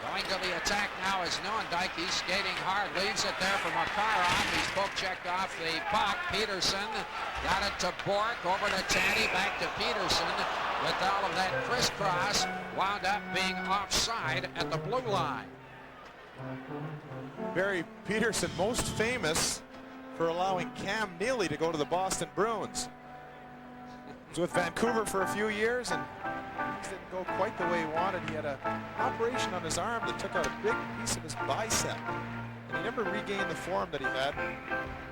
Going to the attack now is Neuendijk. He's skating hard, leaves it there for Makarov. He's poke-checked off the puck. Peterson got it to Bork, over to Tanny, back to Peterson. With all of that crisscross, wound up being offside at the blue line. Barry Peterson, most famous for allowing Cam Neely to go to the Boston Bruins. He was with Vancouver for a few years and things didn't go quite the way he wanted. He had an operation on his arm that took out a big piece of his bicep. And he never regained the form that he had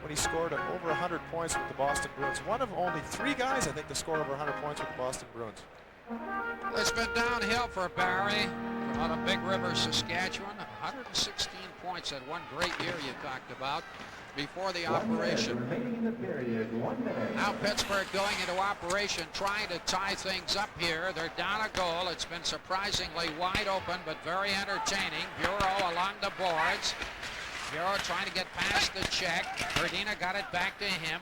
when he scored over 100 points with the Boston Bruins. One of only 3 guys, I think, to score over 100 points with the Boston Bruins. It's been downhill for Barry out of Big River, Saskatchewan. 116 points that one great year you talked about before the operation. Now Pittsburgh going into operation, trying to tie things up here. They're down a goal. It's been surprisingly wide open, but very entertaining. Bureau along the boards. Bureau trying to get past the check. Verdina got it back to him.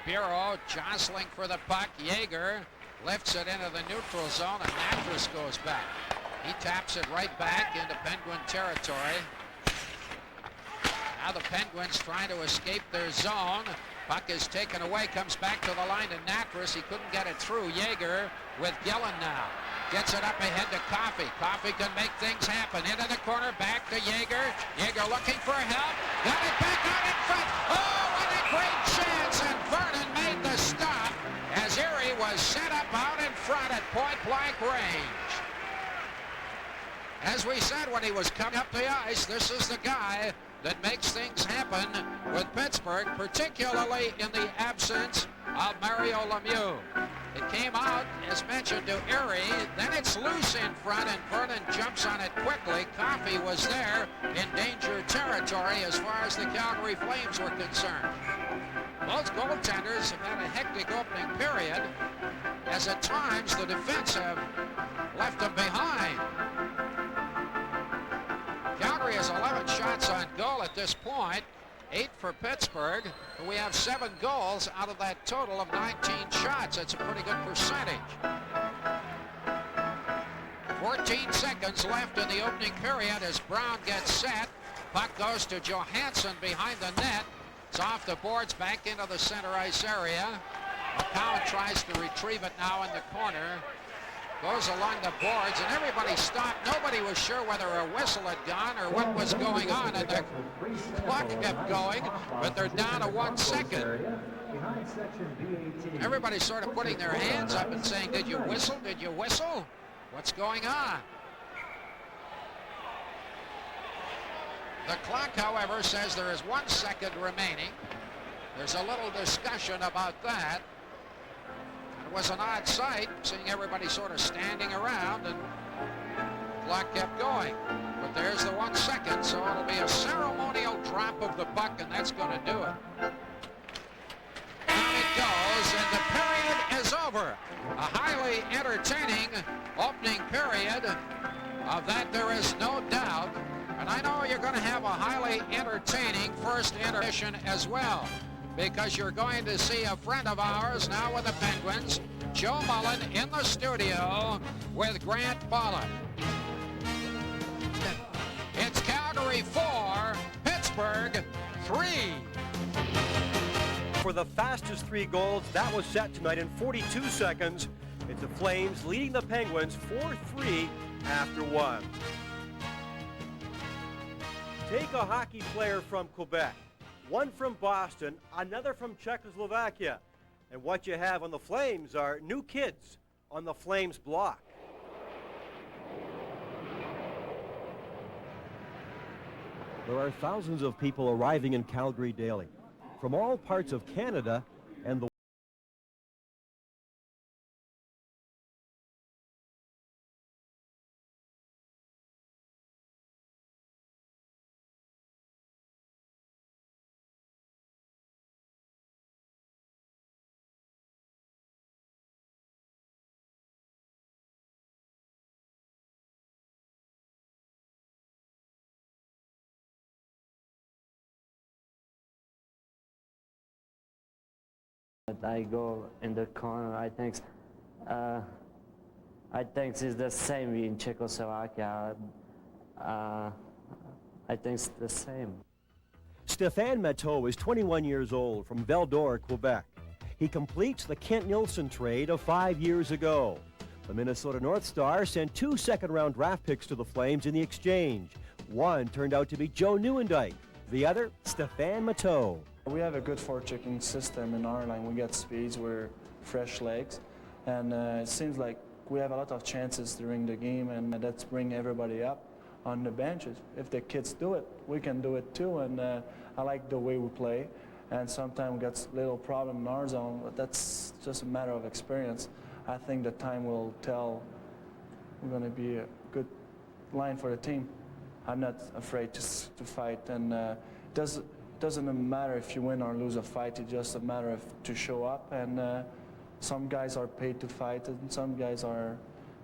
Bureau jostling for the puck. Yeager lifts it into the neutral zone, and Natras goes back. He taps it right back into Penguin territory. Now the Penguins trying to escape their zone. Puck is taken away, comes back to the line to Natras. He couldn't get it through. Yeager with Gillen now. Gets it up ahead to Coffey. Coffey can make things happen. Into the corner, back to Yeager. Yeager looking for help. Got it back out in front. Oh, what a great chance! And Vernon made the stop as Erie was set up out in front at point-blank range. As we said when he was coming up the ice, this is the guy that makes things happen with Pittsburgh, particularly in the absence of Mario Lemieux. It came out, as mentioned, to Erie. Then it's loose in front, and Vernon jumps on it quickly. Coffey was there in danger territory as far as the Calgary Flames were concerned. Both goaltenders have had a hectic opening period, as at times the defense have left them behind. Calgary has 11 shots on goal at this point, 8 for Pittsburgh. We have 7 goals out of that total of 19 shots. That's a pretty good percentage. 14 seconds left in the opening period as Brown gets set. Puck goes to Johansson behind the net. It's off the boards back into the center ice area. McCowan tries to retrieve it now in the corner. Goes along the boards, and everybody stopped. Nobody was sure whether a whistle had gone or what was going on, and the clock kept going, but they're down to 1 second. Everybody's sort of putting their hands up and saying, did you whistle? Did you whistle? What's going on? The clock, however, says there is 1 second remaining. There's a little discussion about that. It was an odd sight, seeing everybody sort of standing around, and the clock kept going. But there's the 1 second, so it'll be a ceremonial drop of the puck, and that's going to do it. Down it goes, and the period is over. A highly entertaining opening period. Of that there is no doubt. And I know you're going to have a highly entertaining first intermission as well, because you're going to see a friend of ours now with the Penguins, Joe Mullen, in the studio with Grant Bolland. It's Calgary 4, Pittsburgh 3. For the fastest 3 goals, that was set tonight in 42 seconds. It's the Flames leading the Penguins 4-3 after 1. Take a hockey player from Quebec, one from Boston, another from Czechoslovakia. And what you have on the Flames are new kids on the Flames block. There are thousands of people arriving in Calgary daily, from all parts of Canada and the I go in the corner. I think it's the same in Czechoslovakia. I think it's the same. Stéphane Matteau is 21 years old from Val-d'Or, Quebec. He completes the Kent Nilsson trade of 5 years ago. The Minnesota North Star sent 2 second-round draft picks to the Flames in the exchange. One turned out to be Joe Nieuwendyk, the other, Stéphane Matteau. We have a good forechecking system in our line. We get speeds, we're fresh legs, and it seems like we have a lot of chances during the game, and that's bring everybody up on the benches. If the kids do it, we can do it too, and I like the way we play. And sometimes we get a little problem in our zone, but that's just a matter of experience. I think the time will tell we're going to be a good line for the team. I'm not afraid to fight, and doesn't matter if you win or lose a fight. It's just a matter of to show up, and some guys are paid to fight, and some guys are,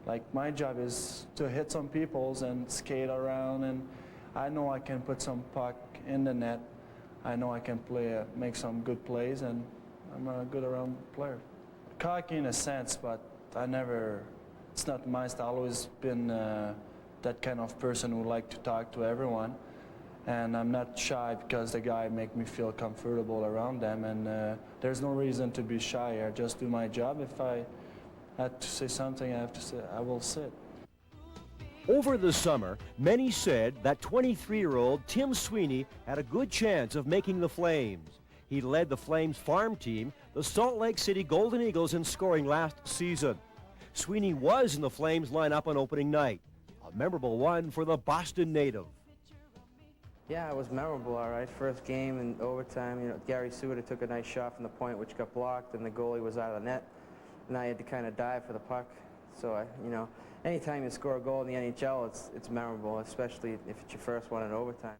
like my job is to hit some peoples and skate around, and I know I can put some puck in the net. I know I can play, make some good plays, and I'm a good around player. Cocky in a sense, but it's not my style. I've always been that kind of person who like to talk to everyone. And I'm not shy because the guy make me feel comfortable around them, and there's no reason to be shy. I just do my job. If I had to say something, I will say it. Over the summer, many said that 23-year-old Tim Sweeney had a good chance of making the Flames. He led the Flames farm team, the Salt Lake City Golden Eagles, in scoring last season. Sweeney was in the Flames lineup on opening night, a memorable one for the Boston native. Yeah, it was memorable, all right. First game in overtime, Gary Suter took a nice shot from the point which got blocked, and the goalie was out of the net. And I had to kind of dive for the puck. So, anytime you score a goal in the NHL, it's memorable, especially if it's your first one in overtime.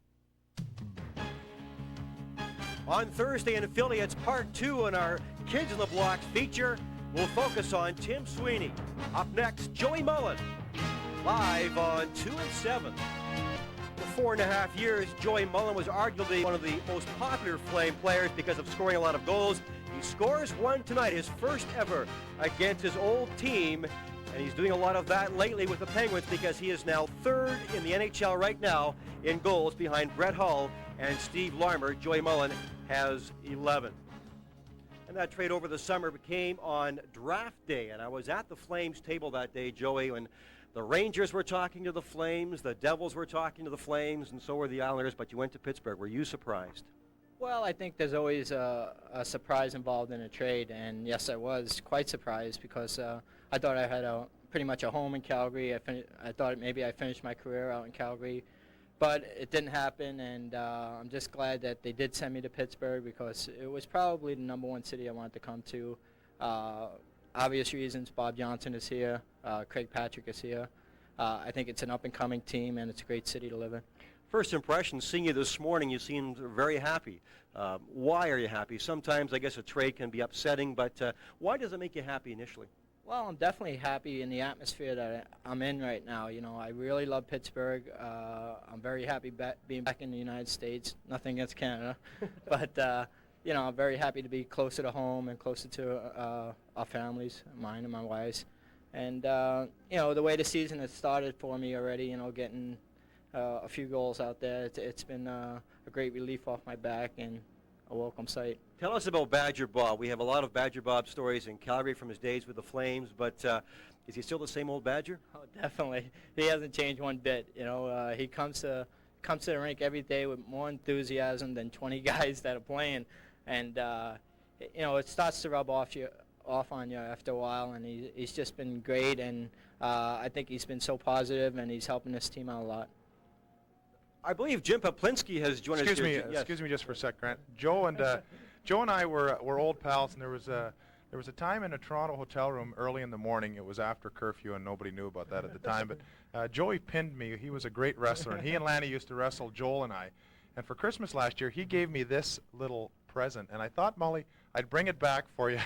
On Thursday in Philly, it's part 2 in our Kids in the Blocks feature. We'll focus on Tim Sweeney. Up next, Joey Mullen, live on 2 and 7. For 4.5 years, Joey Mullen was arguably one of the most popular Flame players because of scoring a lot of goals. He scores one tonight, his first ever against his old team, and he's doing a lot of that lately with the Penguins because he is now 3rd in the NHL right now in goals behind Brett Hull and Steve Larmer. Joey Mullen has 11. And that trade over the summer came on draft day, and I was at the Flames table that day, Joey, when the Rangers were talking to the Flames, the Devils were talking to the Flames, and so were the Islanders, but you went to Pittsburgh. Were you surprised? Well, I think there's always a surprise involved in a trade, and yes, I was quite surprised because I thought I had pretty much a home in Calgary. I thought maybe I finished my career out in Calgary, but it didn't happen, and I'm just glad that they did send me to Pittsburgh because it was probably the #1 city I wanted to come to. Obvious reasons, Bob Johnson is here, Craig Patrick is here. I think it's an up-and-coming team, and it's a great city to live in. First impression, seeing you this morning, you seemed very happy. Why are you happy? Sometimes I guess a trade can be upsetting, but why does it make you happy initially? Well, I'm definitely happy in the atmosphere that I'm in right now. I really love Pittsburgh. I'm very happy being back in the United States. Nothing against Canada, but I'm very happy to be closer to home and closer to our families, mine and my wife's. And the way the season has started for me already, getting a few goals out there, it's been a great relief off my back and a welcome sight. Tell us about Badger Bob. We have a lot of Badger Bob stories in Calgary from his days with the Flames, but is he still the same old Badger? Oh, definitely. He hasn't changed one bit. He comes to the rink every day with more enthusiasm than 20 guys that are playing, and it starts to rub off on you after a while, and he's just been great, and I think he's been so positive, and he's helping this team out a lot. I believe Jim Poplinski has joined us here. Excuse me just for a sec, Grant. Joe and I were old pals, and there was a time in a Toronto hotel room early in the morning. It was after curfew, and nobody knew about that at the time. But Joey pinned me. He was a great wrestler, and he and Lanny used to wrestle Joel and I. And for Christmas last year, he gave me this little present, and I thought, Molly, I'd bring it back for you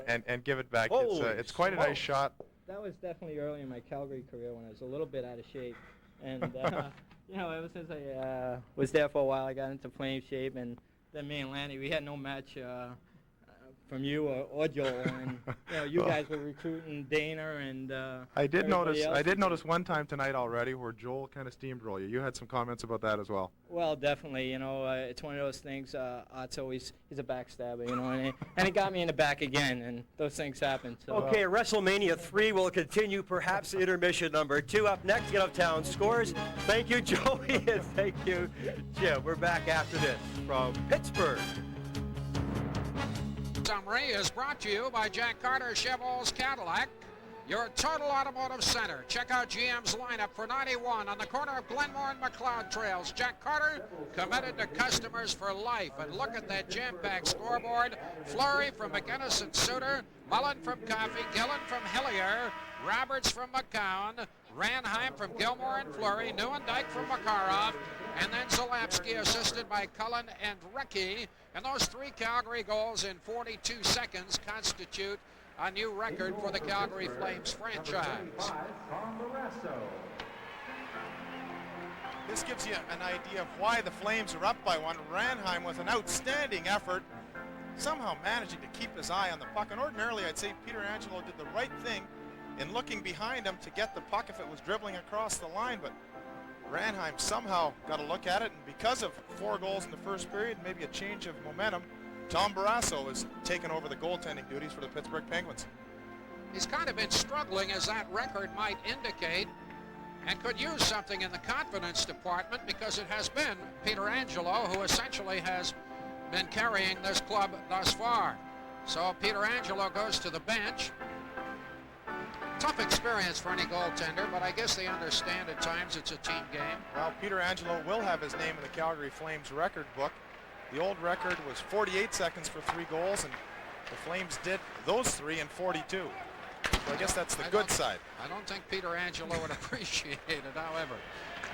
and give it back. It's quite a nice shot. That was definitely early in my Calgary career when I was a little bit out of shape, and ever since I was there for a while, I got into flame shape, and then me and Lanny, we had no match from you or Joel, and you guys were recruiting Dana and I did everybody else. notice one time tonight already where Joel kind of steamrolled you. You had some comments about that as well. Well, definitely. It's one of those things. Ott's always he's a backstabber, and he got me in the back again, and those things happen. So. Okay, WrestleMania 3 will continue, perhaps intermission number 2. Up next, Get Uptown Scores. Thank you, Joey, and thank you, Jim. We're back after this from Pittsburgh. Summary is brought to you by Jack Carter Chevrolet's Cadillac, your total automotive center. Check out GM's lineup for 91 on the corner of Glenmore and McLeod Trails. Jack Carter, committed to customers for life. And look at that jam-packed scoreboard. Fleury from McInnes and Suter, Mullen from Coffey, Gillen from Hillier, Roberts from McCown, Ranheim from Gilmore and Fleury, Neuendijk from Makarov, and then Zalapsky assisted by Cullen and Recchi. And those 3 Calgary goals in 42 seconds constitute a new record for the Calgary Flames franchise. This gives you an idea of why the Flames are up by 1. Ranheim with an outstanding effort, somehow managing to keep his eye on the puck. And ordinarily, I'd say Peter Angelo did the right thing in looking behind him to get the puck if it was dribbling across the line. But Ranheim somehow got a look at it, and because of 4 goals in the first period, maybe a change of momentum, Tom Barrasso has taken over the goaltending duties for the Pittsburgh Penguins. He's kind of been struggling, as that record might indicate, and could use something in the confidence department, because it has been Peter Angelo who essentially has been carrying this club thus far. So Peter Angelo goes to the bench. Tough experience for any goaltender, but I guess they understand at times it's a team game. Well, Peter Angelo will have his name in the Calgary Flames record book. The old record was 48 seconds for 3 goals, and the Flames did those 3 in 42. So I guess that's the good side. I don't think Peter Angelo would appreciate it, however.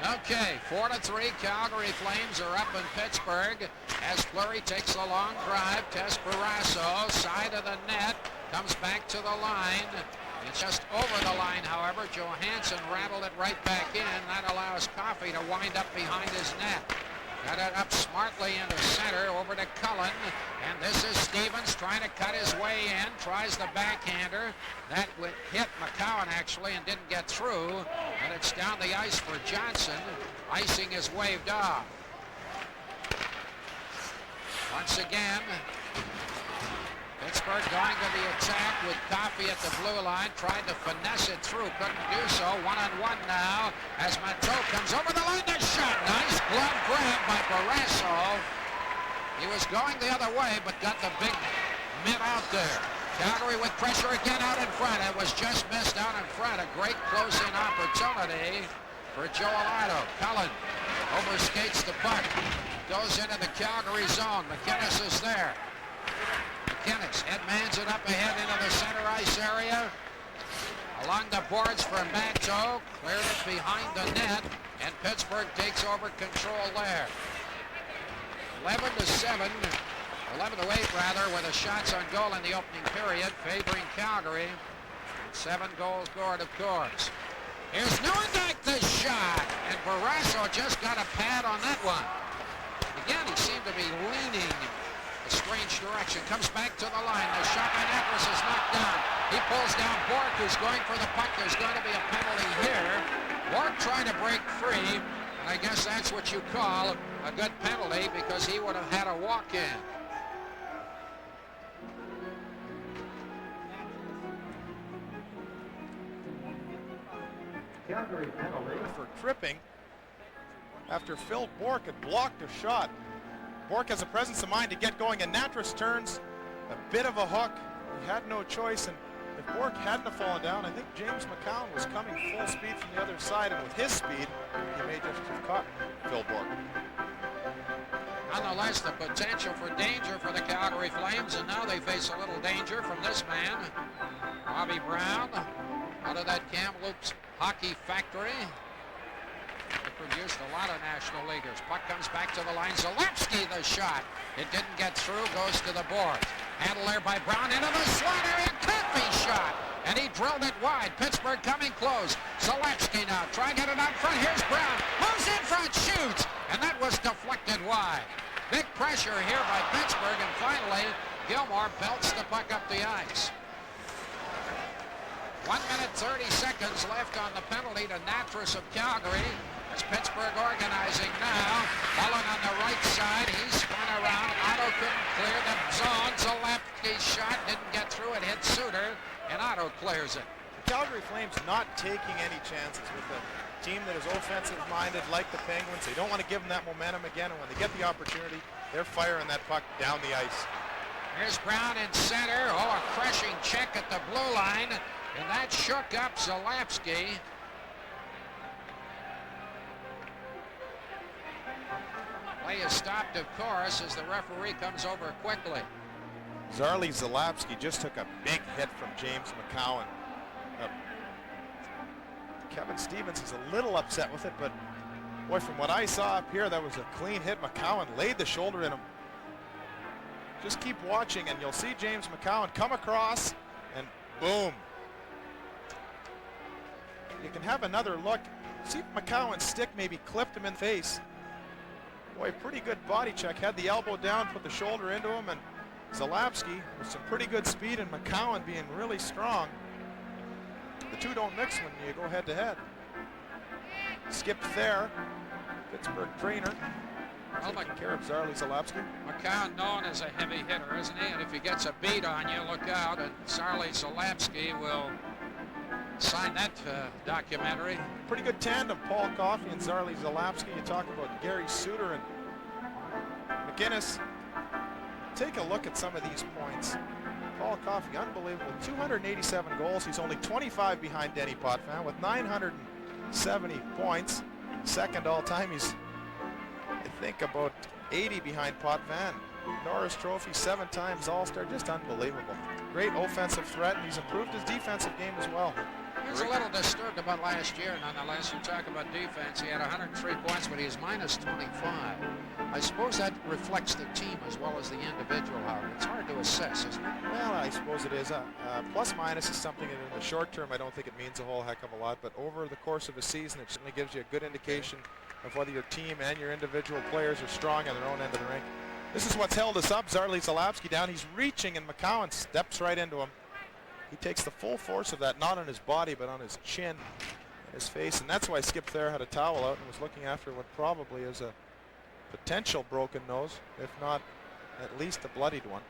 Okay, 4-3, Calgary Flames are up in Pittsburgh as Fleury takes a long drive. Tess Barrasso, side of the net, comes back to the line. It's just over the line, however. Johansson rattled it right back in. That allows Coffey to wind up behind his net. Got it up smartly into center, over to Cullen. And this is Stevens trying to cut his way in. Tries the backhander. That hit McCowan, actually, and didn't get through. And it's down the ice for Johnson. Icing is waved off. Once again, Pittsburgh going to the attack with Coffey at the blue line. Tried to finesse it through. Couldn't do so. 1-on-1 now as Matteau comes over the line. The shot. Nice glove grab by Barrasso. He was going the other way, but got the big mitt out there. Calgary with pressure again out in front. It was just missed out in front. A great close-in opportunity for Joel Otto. Cullen overskates the puck. Goes into the Calgary zone. McInnes is there. McInnes headmans it up ahead into the center ice area. Along the boards for Matteau. Cleared it behind the net. And Pittsburgh takes over control there. 11-7. 11-8 rather, with the shots on goal in the opening period favoring Calgary. 7 goals scored, of course. Here's Neuendijk, the shot. And Barrasso just got a pad on that one. Again, he seemed to be leaning a strange direction. Comes back to the line. The shot by Necklace is knocked down. He pulls down Bork, who's going for the puck. There's going to be a penalty here. Bork trying to break free. And I guess that's what you call a good penalty, because he would have had a walk-in. Calgary penalty for tripping after Phil Bork had blocked a shot. Bork has a presence of mind to get going, and Natras turns a bit of a hook. He had no choice, and if Bork hadn't have fallen down, I think James McCown was coming full speed from the other side, and with his speed, he may just have caught Phil Bork. Nonetheless, the potential for danger for the Calgary Flames, and now they face a little danger from this man, Bobby Brown, out of that Kamloops hockey factory. They produced a lot of national leaguers. Puck comes back to the line. Zalapsky, the shot. It didn't get through, goes to the board. Handled there by Brown into the slot area. Coffey shot. And he drilled it wide. Pittsburgh coming close. Zalapsky now. Try to get it out front. Here's Brown. Moves in front, shoots. And that was deflected wide. Big pressure here by Pittsburgh. And finally, Gilmore belts the puck up the ice. 1 minute 30 seconds left on the penalty to Natras of Calgary. As Pittsburgh organizing now. Mullen on the right side. He's spun around. Otto couldn't clear the zone. Zalewski's shot didn't get through. It hit Suter, and Otto clears it. The Calgary Flames not taking any chances with a team that is offensive-minded like the Penguins. They don't want to give them that momentum again, and when they get the opportunity, they're firing that puck down the ice. Here's Brown in center. Oh, a crushing check at the blue line, and that shook up Zalewski. Play is stopped, of course, as the referee comes over quickly. Zarley Zalewski just took a big hit from James McCowan. Kevin Stevens is a little upset with it, but boy, from what I saw up here, that was a clean hit. McCowan laid the shoulder in him. Just keep watching and you'll see James McCowan come across and boom. You can have another look. See if McCowan's stick maybe clipped him in the face. Boy, pretty good body check. Had the elbow down, put the shoulder into him, and Zalewski with some pretty good speed and McCowan being really strong. The two don't mix when you go head to head. Skip there. Pittsburgh trainer taking care of Zarley Zalewski. McCowan known as a heavy hitter, isn't he? And if he gets a beat on you, look out. And Zarley Zalewski will sign that documentary. Pretty good tandem, Paul Coffey and Zarley Zalewski. You talk about Gary Suter and McGinnis. Take a look at some of these points. Paul Coffey, unbelievable. 287 goals. He's only 25 behind Denny Potvin with 970 points. Second all time. He's, I think, about 80 behind Potvin. Norris Trophy, 7 times All-Star. Just unbelievable. Great offensive threat, and he's improved his defensive game as well. He was a little disturbed about last year. Nonetheless, you talk about defense. He had 103 points, but he's minus 25. I suppose that reflects the team as well as the individual, Howard. It's hard to assess, isn't it? Well, I suppose it is. Plus minus is something that in the short term I don't think it means a whole heck of a lot, but over the course of a season it certainly gives you a good indication of whether your team and your individual players are strong on their own end of the rink. This is what's held us up. Zarley Zalewski down. He's reaching, and McCowan steps right into him. He takes the full force of that, not on his body, but on his chin and his face, and that's why Skip Thayer had a towel out and was looking after what probably is a potential broken nose, if not at least a bloodied one.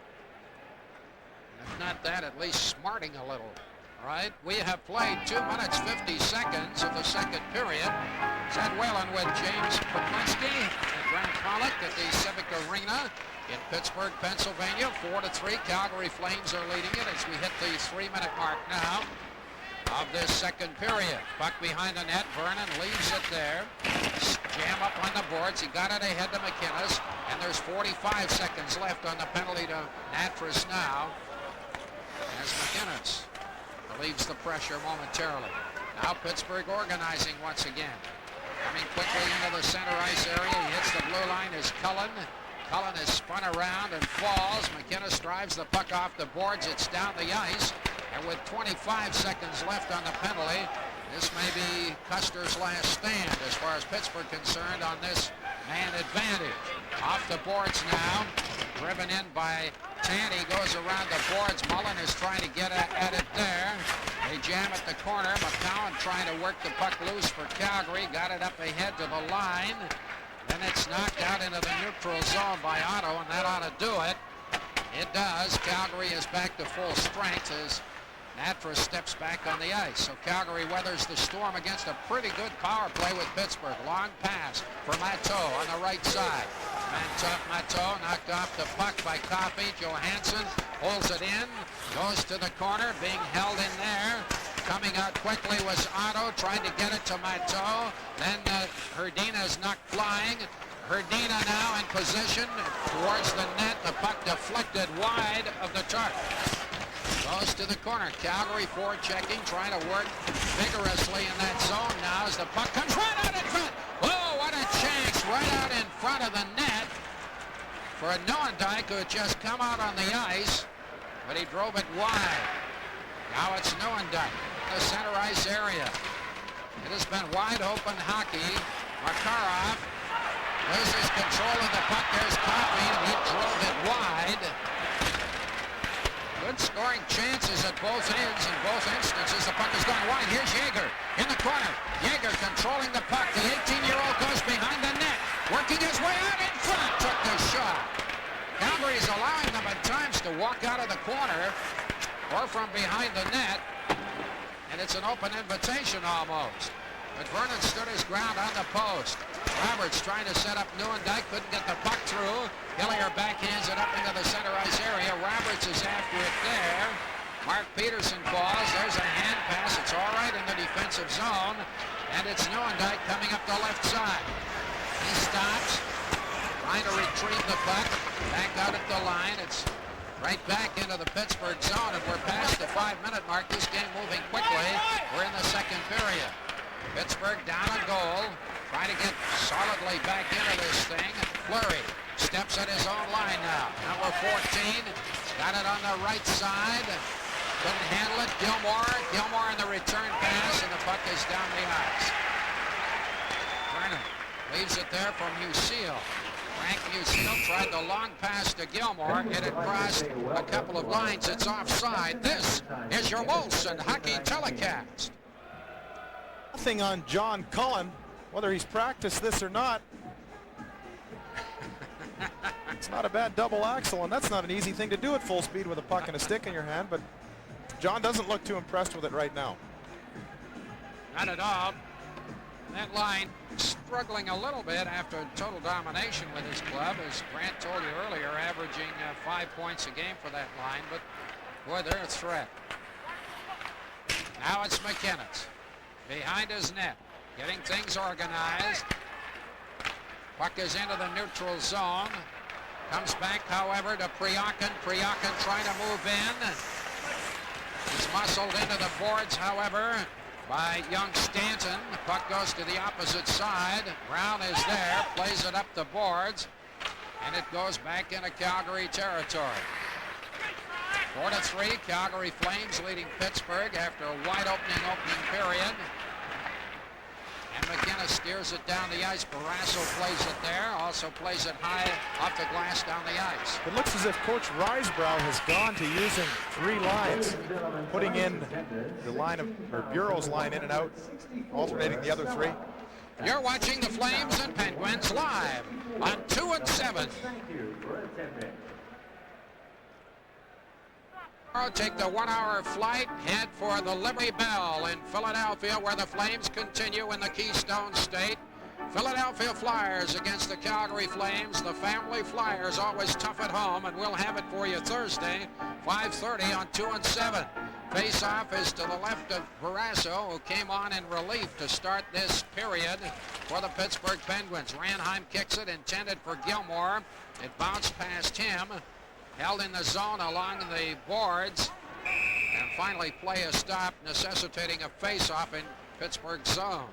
If not that, at least smarting a little. All right, we have played 2 minutes 50 seconds of the second period. Ted Whalen with James Poplinski and Grant Pollock at the Civic Arena in Pittsburgh, Pennsylvania. 4-3, Calgary Flames are leading it as we hit the 3-minute mark now of this second period. Puck behind the net, Vernon leaves it there. Jam up on the boards, he got it ahead to McInnes, and there's 45 seconds left on the penalty to Natras now as McInnes relieves the pressure momentarily. Now Pittsburgh organizing once again. Coming quickly into the center ice area, he hits the blue line is Cullen. Cullen is spun around and falls. McInnes drives the puck off the boards, it's down the ice. And with 25 seconds left on the penalty, this may be Custer's last stand as far as Pittsburgh concerned on this man advantage. Off the boards now, driven in by Tanny, goes around the boards. Mullen is trying to get at it there. They jam at the corner. McCowan trying to work the puck loose for Calgary. Got it up ahead to the line. Then it's knocked out into the neutral zone by Otto, and that ought to do it. It does. Calgary is back to full strength as Natras steps back on the ice. So Calgary weathers the storm against a pretty good power play with Pittsburgh. Long pass for Matteau on the right side. Matteau knocked off the puck by Coffey. Johansson holds it in, goes to the corner, being held in there. Coming out quickly was Otto, trying to get it to Matteau. Then Hrdina's knocked flying. Hrdina now in position towards the net. The puck deflected wide of the target. Goes to the corner. Calgary forward checking, trying to work vigorously in that zone now as the puck comes right out in front. Whoa, what a chance right out in front of the net for a Neuendijk who had just come out on the ice, but he drove it wide. Now it's Neuendijk, the center ice area. It has been wide open hockey. Makarov loses control of the puck. There's Coffey, and he drove it wide. Good scoring chances at both ends. In both instances, the puck has gone wide. Here's Yeager in the corner. Yeager controlling the puck. The 18-year-old goes behind the net, working his way out in front. Took the shot. Calgary is allowing them at times to walk out of the corner or from behind the net, and it's an open invitation almost. But Vernon stood his ground on the post. Roberts trying to set up Neuendijk, couldn't get the puck through. Hillier backhands it up into the center ice area. Roberts is after it there. Mark Peterson falls. There's a hand pass. It's all right in the defensive zone. And it's Neuendijk coming up the left side. He stops, trying to retrieve the puck. Back out at the line. It's right back into the Pittsburgh zone, and we're past the 5-minute mark. This game moving quickly. We're in the second period. Pittsburgh down a goal. Trying to get solidly back into this thing. Fleury steps at his own line now. Number 14 got it on the right side. Couldn't handle it. Gilmore in the return pass, and the puck is down the ice. Vernon leaves it there for Musil. Frank Musil tried the long pass to Gilmore. It had crossed a couple of lines. It's offside. This is your Molson Hockey Telecast. Nothing on John Cullen, whether he's practiced this or not. It's not a bad double axel, and that's not an easy thing to do at full speed with a puck and a stick in your hand, but John doesn't look too impressed with it right now. Not at all. That line struggling a little bit after total domination with his club, as Grant told you earlier, averaging 5 points a game for that line, but boy, they're a threat. Now it's McInnes behind his net, getting things organized. Puck is into the neutral zone. Comes back, however, to Priakin. Priakin trying to move in. He's muscled into the boards, however, by young Stanton. The puck goes to the opposite side. Brown is there, plays it up the boards, and it goes back into Calgary territory. 4-3, Calgary Flames leading Pittsburgh after a wide opening period. And McInnes steers it down the ice. Barrasso plays it there, also plays it high off the glass down the ice. It looks as if Coach Risebrough has gone to using 3 lines, putting in the line of, or Bureau's line in and out, alternating the other 3. You're watching the Flames and Penguins live on 2 and 7. Take the 1-hour flight, head for the Liberty Bell in Philadelphia, where the Flames continue in the Keystone State. Philadelphia Flyers against the Calgary Flames. The family Flyers always tough at home, and we'll have it for you Thursday, 5:30 on 2 and 7. Face-off is to the left of Barrasso, who came on in relief to start this period for the Pittsburgh Penguins. Ranheim kicks it, intended for Gilmore. It bounced past him. Held in the zone along the boards, and finally play a stop, necessitating a face-off in Pittsburgh's zone.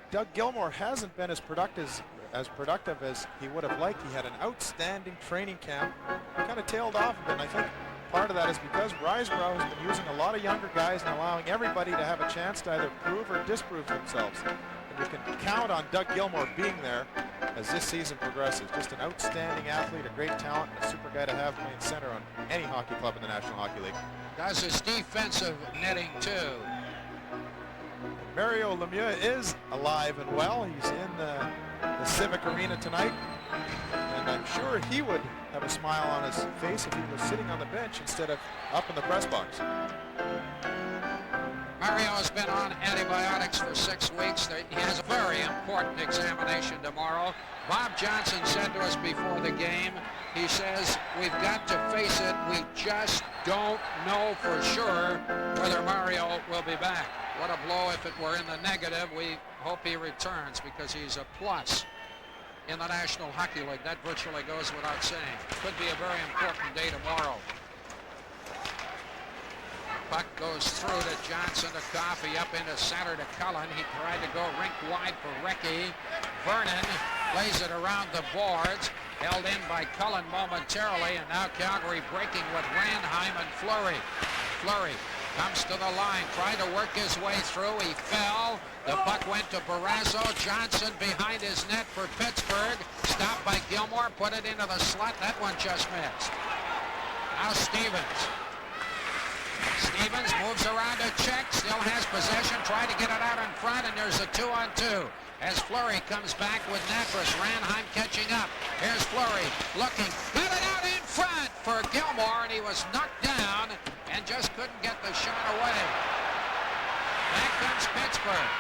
Doug Gilmore hasn't been as productive as he would have liked. He had an outstanding training camp. Kind of tailed off a bit, and I think part of that is because Risebrough has been using a lot of younger guys and allowing everybody to have a chance to either prove or disprove themselves. And you can count on Doug Gilmore being there as this season progresses. Just an outstanding athlete, a great talent, and a super guy to have playing center on any hockey club in the National Hockey League. Does his defensive netting too. Mario Lemieux is alive and well. He's in the Civic Arena tonight, and I'm sure he would have a smile on his face if he was sitting on the bench instead of up in the press box. Mario has been on antibiotics for 6 weeks. He has a very important examination tomorrow. Bob Johnson said to us before the game, he says, we've got to face it. We just don't know for sure whether Mario will be back. What a blow if it were in the negative. We hope he returns because he's a plus in the National Hockey League. That virtually goes without saying. Could be a very important day tomorrow. Puck goes through to Johnson, to Coffey, up into center to Cullen. He tried to go rink wide for Recchi. Vernon plays it around the boards, held in by Cullen momentarily, and now Calgary breaking with Ranheim and Fleury. Fleury comes to the line, trying to work his way through. He fell. The puck went to Barrasso. Johnson behind his net for Pittsburgh. Stopped by Gilmore, put it into the slot. That one just missed. Now Stevens. Stevens moves around to check, still has possession, trying to get it out in front, and there's a 2-on-2. As Fleury comes back with Netris, Ranheim catching up. Here's Fleury looking, got it out in front for Gilmore, and he was knocked down and just couldn't get the shot away. Back comes Pittsburgh.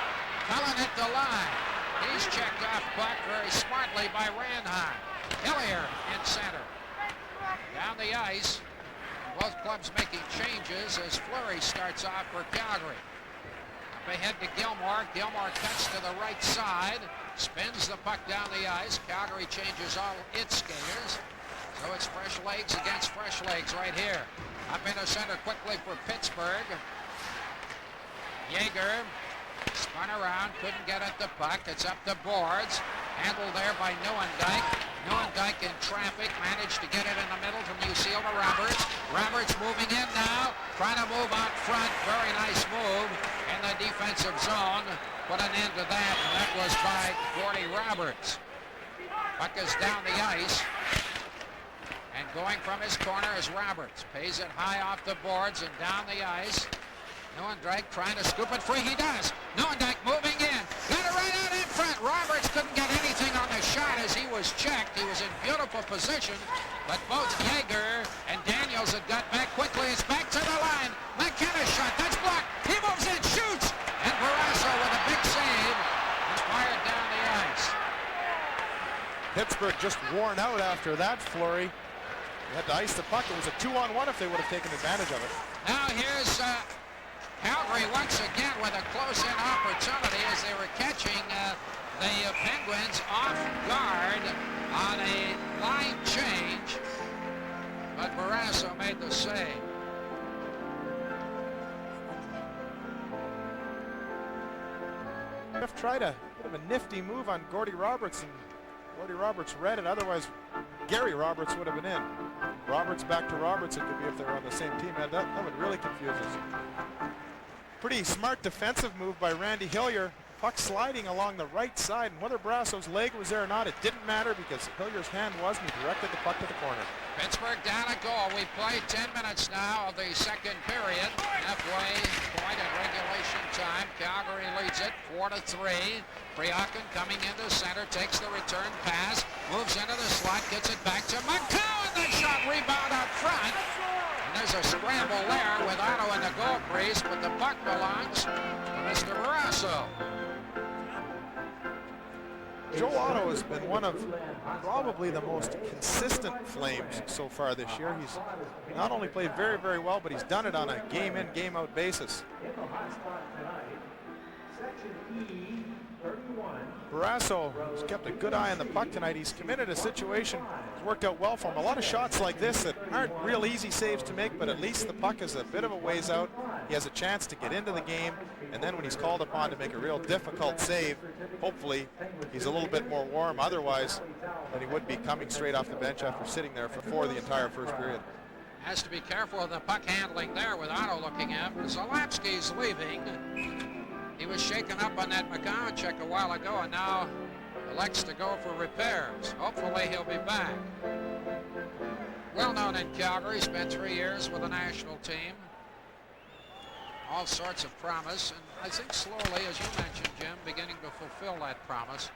Cullen at the line. He's checked off puck very smartly by Ranheim. Hillier in center. Down the ice. Both clubs making changes as Fleury starts off for Calgary. Up ahead to Gilmore. Gilmore cuts to the right side. Spins the puck down the ice. Calgary changes all its skaters. So it's fresh legs against fresh legs right here. Up into center quickly for Pittsburgh. Yeager spun around, couldn't get at the puck. It's up the boards. Handled there by Neuendijk. Neuendijk in traffic, managed to get it in the middle from Musil to Roberts. Roberts moving in now, trying to move out front. Very nice move in the defensive zone. Put an end to that, and that was by Gordy Roberts. Puck is down the ice. And going from his corner is Roberts. Pays it high off the boards and down the ice. Neuendijk trying to scoop it free. He does. Neuendijk moving in. Got it right out in front. Roberts couldn't get anything on the shot as he was checked. He was in beautiful position. But both Yeager and Daniels had got back quickly. It's back to the line. McKenna's shot. That's blocked. He moves in. Shoots. And Barrasso with a big save. Is fired down the ice. Pittsburgh just worn out after that flurry. They had to ice the puck. It was a 2-on-1 if they would have taken advantage of it. Now here's Calgary once again with a close-in opportunity as they were catching the Penguins off guard on a line change. But Barrasso made the save. Jeff tried a bit of a nifty move on Gordy Roberts, and Gordy Roberts read it. Otherwise, Gary Roberts would have been in. Roberts back to Roberts, it could be if they were on the same team. That would really confuse us. Pretty smart defensive move by Randy Hillier. Puck sliding along the right side, and whether Barrasso's leg was there or not, it didn't matter because Hillier's hand was, and he directed the puck to the corner. Pittsburgh down a goal. We played 10 minutes now of the second period. Halfway point at regulation time. Calgary leads it 4-3. Priakin coming into center, takes the return pass, moves into the slot, gets it back to McCowan. The shot rebound up front. And there's a scramble there with Otto in the goal crease, but the puck belongs to Mr. Barrasso. Joe Otto has been one of probably the most consistent Flames so far this year. He's not only played very, very well, but he's done it on a game-in, game-out basis. Barrasso has kept a good eye on the puck tonight. He's committed a situation that's worked out well for him. A lot of shots like this that aren't real easy saves to make, but at least the puck is a bit of a ways out. He has a chance to get into the game, and then when he's called upon to make a real difficult save, hopefully he's a little bit more warm otherwise than he would be coming straight off the bench after sitting there for the entire first period. Has to be careful of the puck handling there with Otto looking at. Zalapski's leaving. He was shaken up on that McCowan check a while ago and now elects to go for repairs. Hopefully he'll be back. Well known in Calgary, spent 3 years with the national team. All sorts of promise, and I think slowly, as you mentioned, Jim, beginning to fulfill that promise.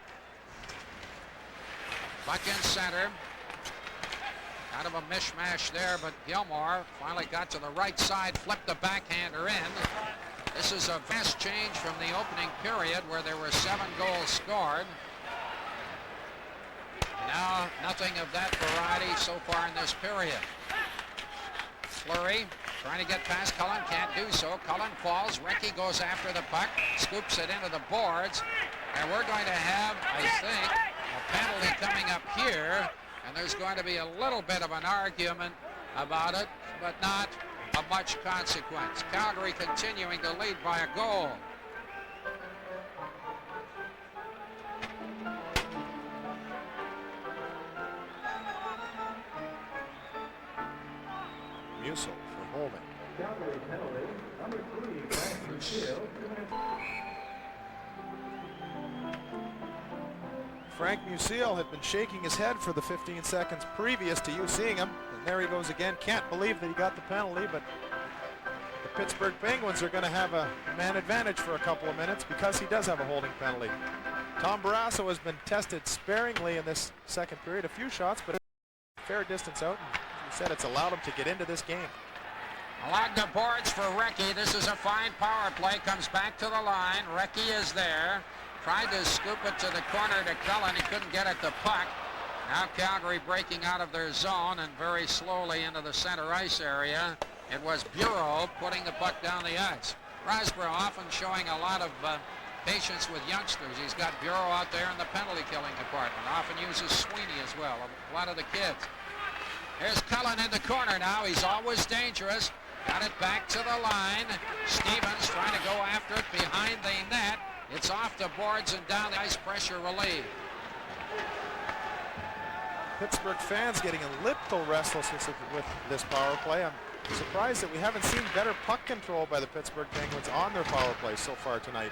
Puck in center. Kind of a mishmash there, but Gilmore finally got to the right side, flipped the backhander in. This is a vast change from the opening period where there were 7 goals scored. Now, nothing of that variety so far in this period. Fleury trying to get past Cullen, can't do so. Cullen falls, Recchi goes after the puck, scoops it into the boards, and we're going to have, I think, a penalty coming up here, and there's going to be a little bit of an argument about it, but not of much consequence. Calgary continuing to lead by a goal. Musil for holding. Calgary penalty, number 3, Frank Musil. Frank Musil had been shaking his head for the 15 seconds previous to you seeing him. there he goes again. Can't believe that he got the penalty, but the Pittsburgh Penguins are going to have a man advantage for a couple of minutes because he does have a holding penalty. Tom Barrasso has been tested sparingly in this second period. A few shots, but a fair distance out. And he said it's allowed him to get into this game. Along the boards for Recchi. This is a fine power play. Comes back to the line. Recchi is there. Tried to scoop it to the corner to Cullen. He couldn't get at the puck. Now Calgary breaking out of their zone and very slowly into the center ice area. It was Bureau putting the puck down the ice. Riseborough often showing a lot of patience with youngsters. He's got Bureau out there in the penalty killing department. Often uses Sweeney as well, a lot of the kids. Here's Cullen in the corner now. He's always dangerous. Got it back to the line. Stevens trying to go after it behind the net. It's off the boards and down the ice. Pressure relieved. Pittsburgh fans getting a little restless with this power play. I'm surprised that we haven't seen better puck control by the Pittsburgh Penguins on their power play so far tonight.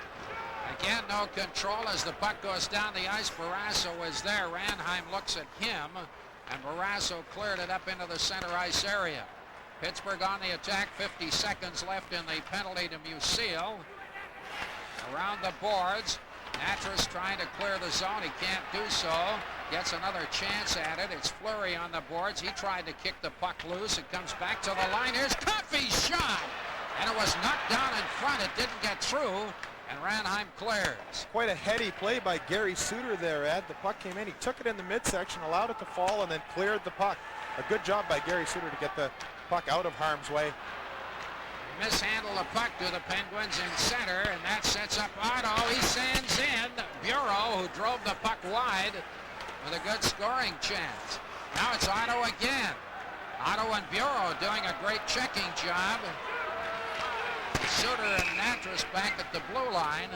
Again, no control as the puck goes down the ice. Barrasso is there. Ranheim looks at him, and Barrasso cleared it up into the center ice area. Pittsburgh on the attack, 50 seconds left in the penalty to Musil. Around the boards, Natras trying to clear the zone. He can't do so. Gets another chance at it. It's Fleury on the boards. He tried to kick the puck loose. It comes back to the line. Here's Coffey's shot. And it was knocked down in front. It didn't get through. And Ranheim clears. Quite a heady play by Gary Suter there, Ed. The puck came in. He took it in the midsection, allowed it to fall, and then cleared the puck. A good job by Gary Suter to get the puck out of harm's way. Mishandle the puck to the Penguins in center, and that sets up Otto. He sends in Bureau, who drove the puck wide with a good scoring chance. Now it's Otto again. Otto and Bureau doing a great checking job. Suter and Natras back at the blue line.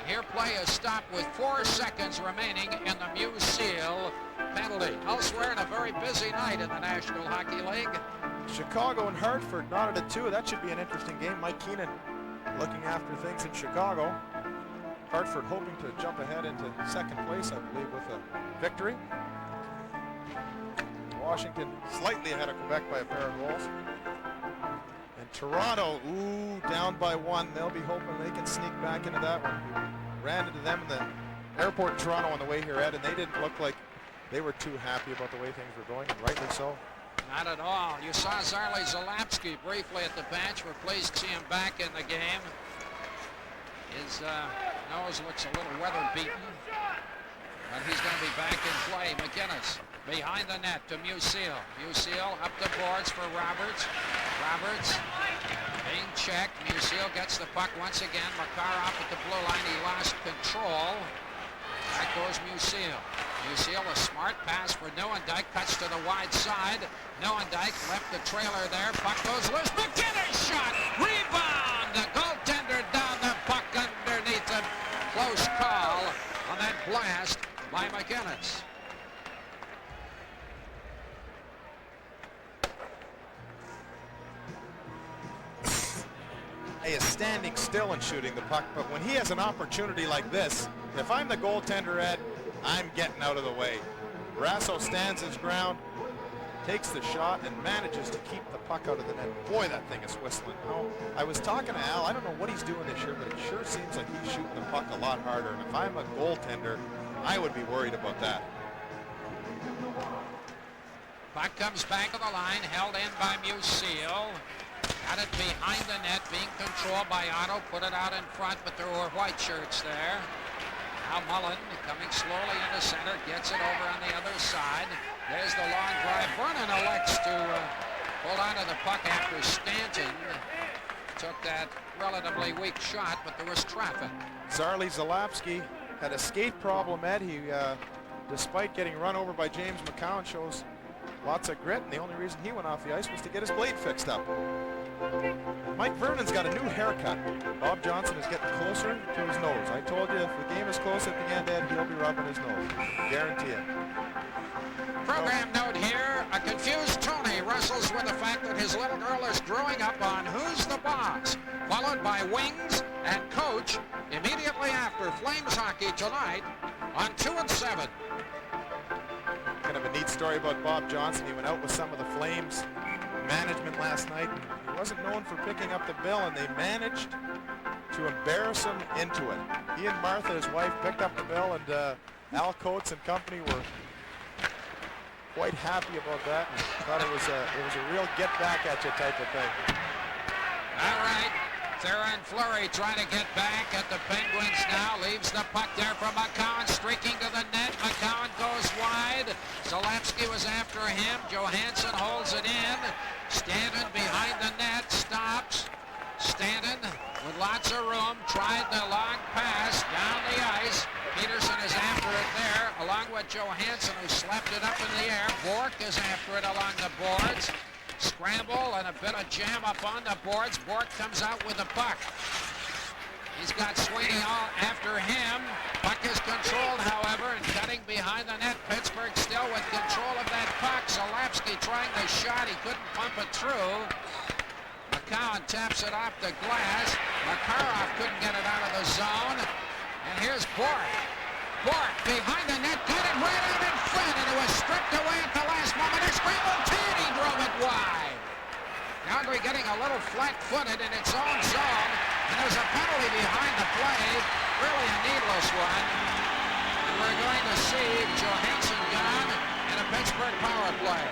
Here play is stopped with 4 seconds remaining in the Musil penalty. Elsewhere in a very busy night in the National Hockey League. Chicago and Hartford knotted at 2. That should be an interesting game. Mike Keenan looking after things in Chicago. Hartford hoping to jump ahead into second place, I believe, with a victory. Washington slightly ahead of Quebec by a pair of goals. And Toronto, down by 1. They'll be hoping they can sneak back into that one. We ran into them in the airport in Toronto on the way here, Ed, and they didn't look like they were too happy about the way things were going, and rightly so. Not at all. You saw Zarley Zalapski briefly at the bench. We're pleased to see him back in the game. His nose looks a little weather beaten, but he's going to be back in play. McInnes behind the net to Musil. Musil up the boards for Roberts. Roberts being checked. Musil gets the puck once again. Makarov at the blue line. He lost control. Back goes Musil. Musil, a smart pass for Neuendijk, cuts to the wide side. Neuendijk left the trailer there. Puck goes loose. McInnes shot. Rebound. The goaltender down the puck underneath him. Close call on that blast by McInnes. He is standing still and shooting the puck, but when he has an opportunity like this, if I'm the goaltender, Ed, I'm getting out of the way. Barrasso stands his ground, takes the shot, and manages to keep the puck out of the net. Boy, that thing is whistling. No, I was talking to Al. I don't know what he's doing this year, but it sure seems like he's shooting the puck a lot harder. And if I'm a goaltender, I would be worried about that. Puck comes back to the line, held in by Musil. Got it behind the net, being controlled by Otto. Put it out in front, but there were white shirts there. Now Mullen coming slowly into center, gets it over on the other side. There's the long drive. Vernon elects to hold on to the puck after Stanton took that relatively weak shot, but there was traffic. Zarley Zalapski had a skate problem, Ed. He, despite getting run over by James McCown, shows lots of grit, and the only reason he went off the ice was to get his blade fixed up. Mike Vernon's got a new haircut. Bob Johnson is getting closer to his nose. I told you if the game is close at the end, Ed, he'll be rubbing his nose. Guarantee it. Program note here, a confused Tony wrestles with the fact that his little girl is growing up on Who's the Boss, followed by Wings and Coach immediately after Flames hockey tonight on 2 and 7. Going to of a neat story about Bob Johnson. He went out with some of the Flames management last night. He wasn't known for picking up the bill, and they managed to embarrass him into it. He and Martha, his wife, picked up the bill, and Al Coates and company were quite happy about that. And thought it was a real get back at you type of thing. All right. Theron Fleury trying to get back at the Penguins now. Leaves the puck there for McCown, streaking to the net. McCown goes wide. Zalewski was after him. Johansson holds it in. Stanton behind the net, stops. Stanton with lots of room, tried the long pass down the ice. Peterson is after it there, along with Johansson, who slapped it up in the air. Bork is after it along the boards. Scramble and a bit of jam up on the boards. Bork comes out with the puck. He's got Sweeney all after him. Puck is controlled, however, and cutting behind the net. Pittsburgh still with control of that puck. Zalewski trying the shot. He couldn't pump it through. McCown taps it off the glass. Makarov couldn't get it out of the zone. And here's Bork. Bork behind the net, got it right out in front, and it was stripped away at the last moment. A scramble, Tanny drove it wide. Calgary getting a little flat-footed in its own zone, and there's a penalty behind the play, really a needless one. And we're going to see Johansson gone in a Pittsburgh power play.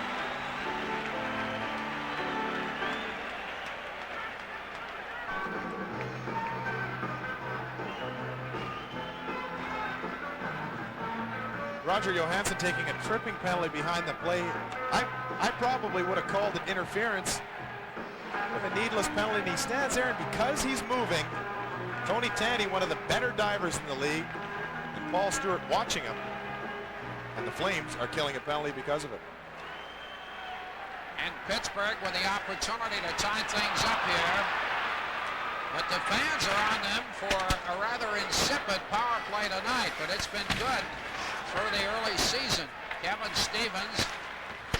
Roger Johansson taking a tripping penalty behind the play. I probably would have called it interference with a needless penalty, and he stands there, and because he's moving, Tony Tanny, one of the better divers in the league, and Paul Stewart watching him, and the Flames are killing a penalty because of it. And Pittsburgh with the opportunity to tie things up here, but the fans are on them for a rather insipid power play tonight, but it's been good through the early season. Kevin Stevens,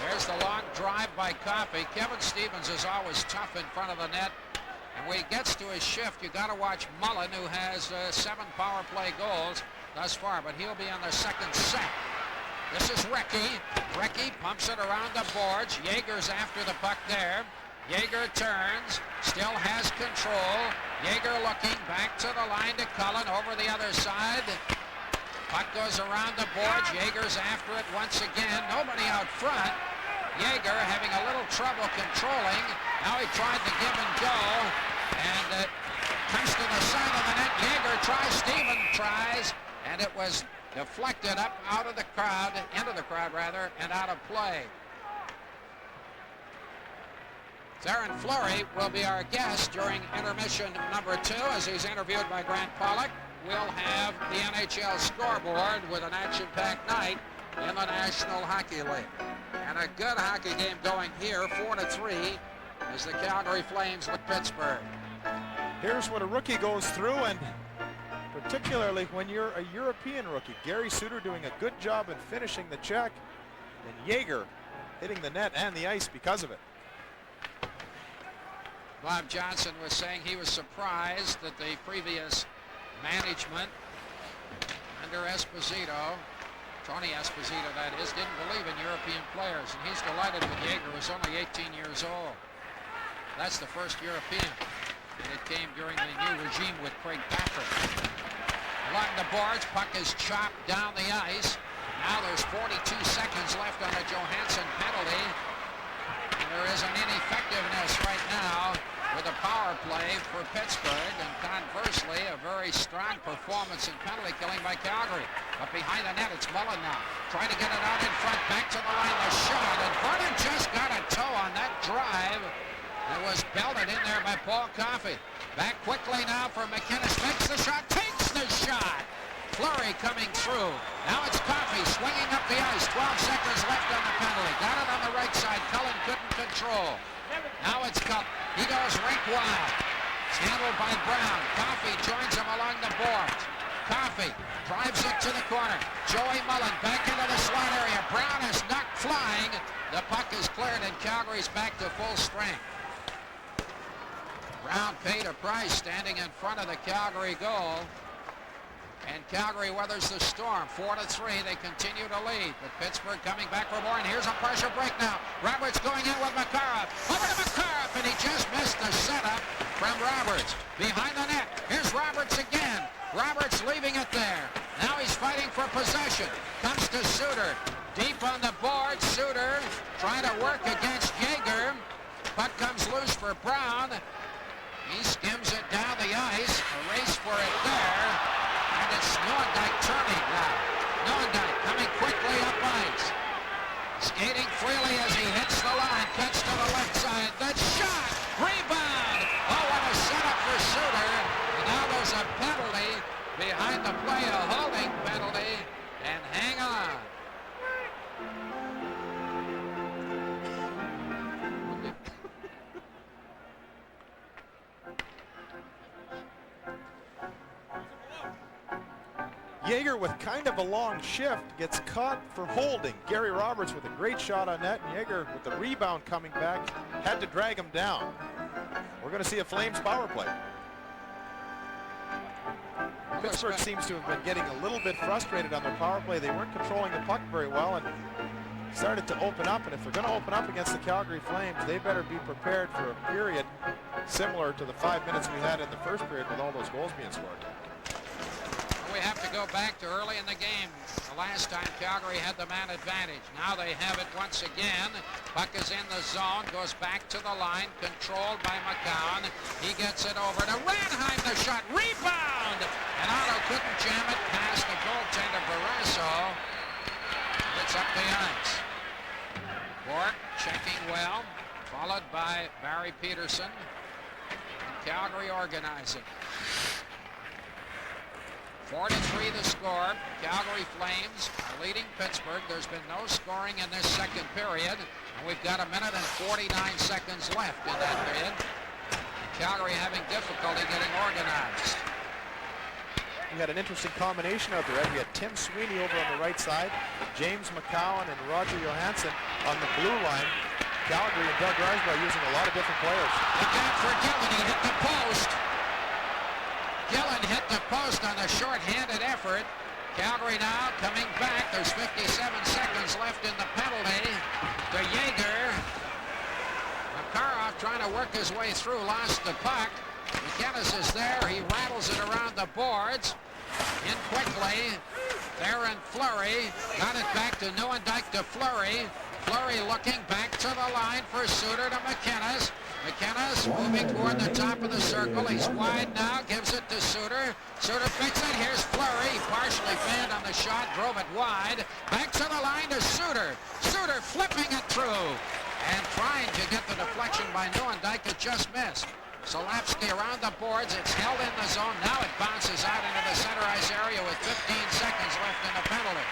there's the long drive by Coffey. Kevin Stevens is always tough in front of the net, and when he gets to his shift, you got to watch Mullen, who has 7 power play goals thus far, but he'll be on the second set. This is Recchi. Recchi pumps it around the boards. Yeager's after the puck there. Yeager turns, still has control. Yeager looking back to the line to Cullen over the other side. Puck goes around the boards. Yeager's after it once again. Nobody out front. Yeager having a little trouble controlling. Now he tried to give and go, and it comes to the side of the net. Yeager tries, Steven tries, and it was deflected up out of the crowd, into the crowd rather, and out of play. Theron Fleury will be our guest during intermission number 2 as he's interviewed by Grant Pollock. We'll have the NHL scoreboard with an action-packed night in the National Hockey League. And a good hockey game going here, 4-3, as the Calgary Flames with Pittsburgh. Here's what a rookie goes through, and particularly when you're a European rookie. Gary Suter doing a good job in finishing the check, and Yeager hitting the net and the ice because of it. Bob Johnson was saying he was surprised that the previous management under Esposito, Tony Esposito that is, didn't believe in European players, and he's delighted with Yeager, who's only 18 years old. That's the first European, and it came during the new regime with Craig Patrick. Along the boards, puck is chopped down the ice. Now there's 42 seconds left on the Johansson penalty, and there is an ineffectiveness right now with a power play for Pittsburgh, and conversely, a very strong performance in penalty killing by Calgary. But behind the net, it's Mullen now, trying to get it out in front, back to the line, the shot, and Vernon just got a toe on that drive. It was belted in there by Paul Coffey. Back quickly now for McInnes, makes the shot, takes the shot. Fleury coming through. Now it's Coffey swinging up the ice, 12 seconds left on the penalty. Got it on the right side, Cullen couldn't control. Now it's Cullen. He goes rink wild. It's handled by Brown. Coffey joins him along the boards. Coffey drives it to the corner. Joey Mullen back into the slot area. Brown is knocked flying. The puck is cleared and Calgary's back to full strength. Brown paid a price standing in front of the Calgary goal. And Calgary weathers the storm. 4-3. They continue to lead. But Pittsburgh coming back for more. And here's a pressure break now. Roberts going in with Makarov. Over to Makarov. And he just missed the setup from Roberts. Behind the net. Here's Roberts again. Roberts leaving it there. Now he's fighting for possession. Comes to Suter. Deep on the board. Suter trying to work against Yeager. Puck comes loose for Brown. He skims it down the ice. A race for it there. And it's Neuendijk turning now. Neuendijk coming quickly up ice. Skating freely as he hits the line. Cuts to the left side. The shot! Rebound! Oh, what a setup for Suter. And now there's a penalty behind the play. A holding penalty. And hang on. Yeager with kind of a long shift gets caught for holding. Gary Roberts with a great shot on net, and Yeager with the rebound coming back had to drag him down. We're going to see a Flames power play. Pittsburgh seems to have been getting a little bit frustrated on their power play. They weren't controlling the puck very well and started to open up, and if they're going to open up against the Calgary Flames, they better be prepared for a period similar to the 5 minutes we had in the first period with all those goals being scored. We have to go back to early in the game. The last time Calgary had the man advantage. Now they have it once again. Puck is in the zone, goes back to the line, controlled by McCown. He gets it over to Ranheim, the shot, rebound! And Otto couldn't jam it past the goaltender Barrasso. It's up the ice. Bork checking well, followed by Barry Peterson. And Calgary organizing. 4-3 the score. Calgary Flames are leading Pittsburgh. There's been no scoring in this second period. And we've got 1 minute and 49 seconds left in that period. Calgary having difficulty getting organized. We had an interesting combination out there. We had Tim Sweeney over on the right side, James McCowan and Roger Johansson on the blue line. Calgary and Doug Riseborough using a lot of different players. Look out for Gillen. He hit the post. Gillen hit the post on a short-handed effort. Calgary now coming back. There's 57 seconds left in the penalty to Yeager. Makarov trying to work his way through, lost the puck. McInnes is there. He rattles it around the boards. In quickly. Theron Fleury got it back to Neuendijk to Fleury. Fleury looking back to the line for Suter to McInnes. McInnes moving toward the top of the circle. He's wide now, gives it to Suter. Suter picks it. Here's Fleury. He partially fanned on the shot, drove it wide. Back to the line to Suter. Suter flipping it through. And trying to get the deflection by Neuendijk. It just missed. Solapsky around the boards. It's held in the zone. Now it bounces out into the center ice area with 15 seconds left in the penalty.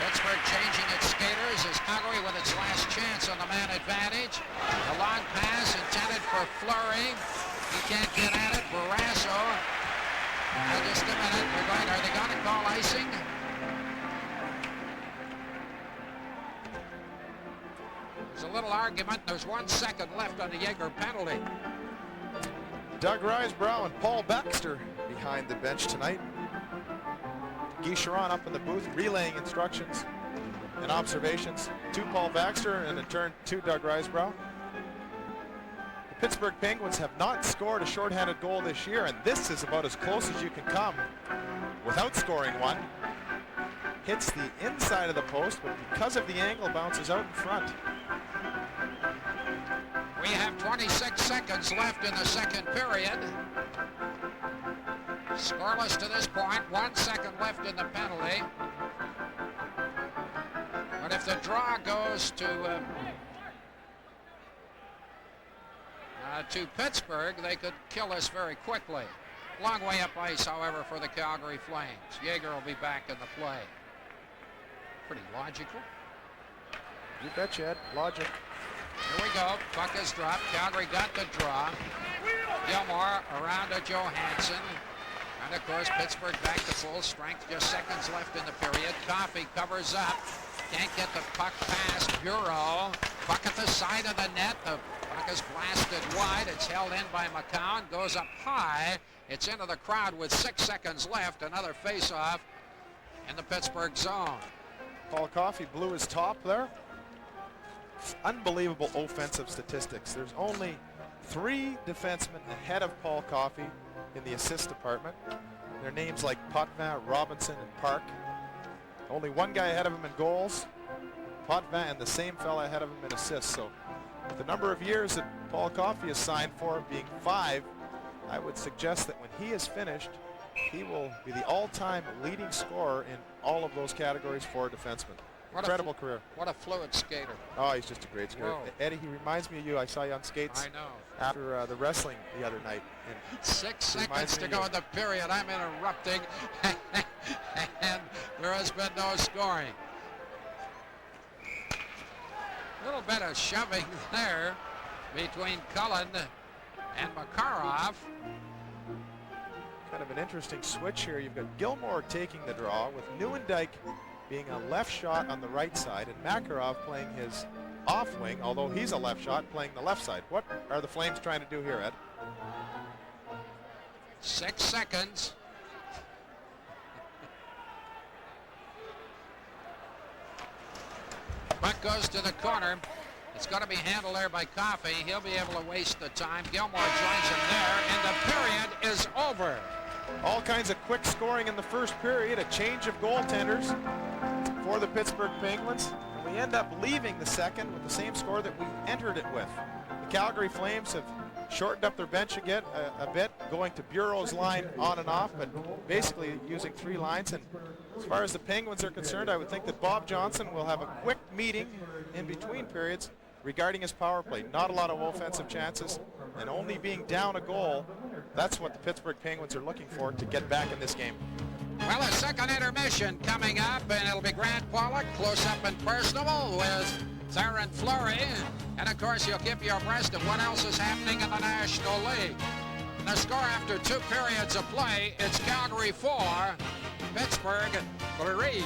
Pittsburgh changing its skaters as Calgary with its last chance on the man advantage. A long pass intended for Fleury. He can't get at it. Barrasso. Now just a minute. Are they going to call icing? There's a little argument. There's 1 second left on the Yeager penalty. Doug Riseborough and Paul Baxter behind the bench tonight. Guy Charon up in the booth relaying instructions and observations to Paul Baxter and in turn to Doug Riseborough. The Pittsburgh Penguins have not scored a shorthanded goal this year, and this is about as close as you can come without scoring one. Hits the inside of the post, but because of the angle, bounces out in front. We have 26 seconds left in the second period. Scoreless to this point. 1 second left in the penalty. But if the draw goes to Pittsburgh, they could kill us very quickly. Long way up ice, however, for the Calgary Flames. Yeager will be back in the play. Pretty logical. You bet, Ed. Logic. Here we go. Puck is dropped. Calgary got the draw. Gilmore around to Johansson. And, of course, Pittsburgh back to full strength. Just seconds left in the period. Coffey covers up. Can't get the puck past Bureau. Puck at the side of the net. The Puck is blasted wide. It's held in by McCown. Goes up high. It's into the crowd with 6 seconds left. Another face-off in the Pittsburgh zone. Paul Coffey blew his top there. Unbelievable offensive statistics. There's only 3 defensemen ahead of Paul Coffey in the assist department. Their names like Potvin, Robinson, and Park. Only 1 guy ahead of him in goals, Potvin, and the same fella ahead of him in assists. So with the number of years that Paul Coffey is signed for, being 5, I would suggest that when he is finished, he will be the all-time leading scorer in all of those categories for a defenseman. Incredible career. What a fluid skater. Oh, he's just a great skater. Whoa. Eddie, he reminds me of you. I saw you on skates. I know. After the wrestling the other night. 6 seconds to go in the period. I'm interrupting, and there has been no scoring. A little bit of shoving there between Cullen and Makarov. Kind of an interesting switch here. You've got Gilmore taking the draw with Neuendijk being a left shot on the right side and Makarov playing his off wing, although he's a left shot, playing the left side. What are the Flames trying to do here, Ed? 6 seconds. Puck goes to the corner. It's going to be handled there by Coffey. He'll be able to waste the time. Gilmore joins him there, and the period is over. All kinds of quick scoring in the first period, a change of goaltenders for the Pittsburgh Penguins, and we end up leaving the second with the same score that we entered it with. The Calgary Flames have shortened up their bench again a bit, going to Bureau's line on and off, but basically using 3 lines. And as far as the Penguins are concerned, I would think that Bob Johnson will have a quick meeting in between periods regarding his power play. Not a lot of offensive chances, and only being down a goal. That's what the Pittsburgh Penguins are looking for to get back in this game. Well, a second intermission coming up, and it'll be Grant Pollock, close up and personable with Theron Fleury. And of course, he'll keep you abreast of what else is happening in the National League. And the score after 2 periods of play, it's Calgary 4, Pittsburgh 3.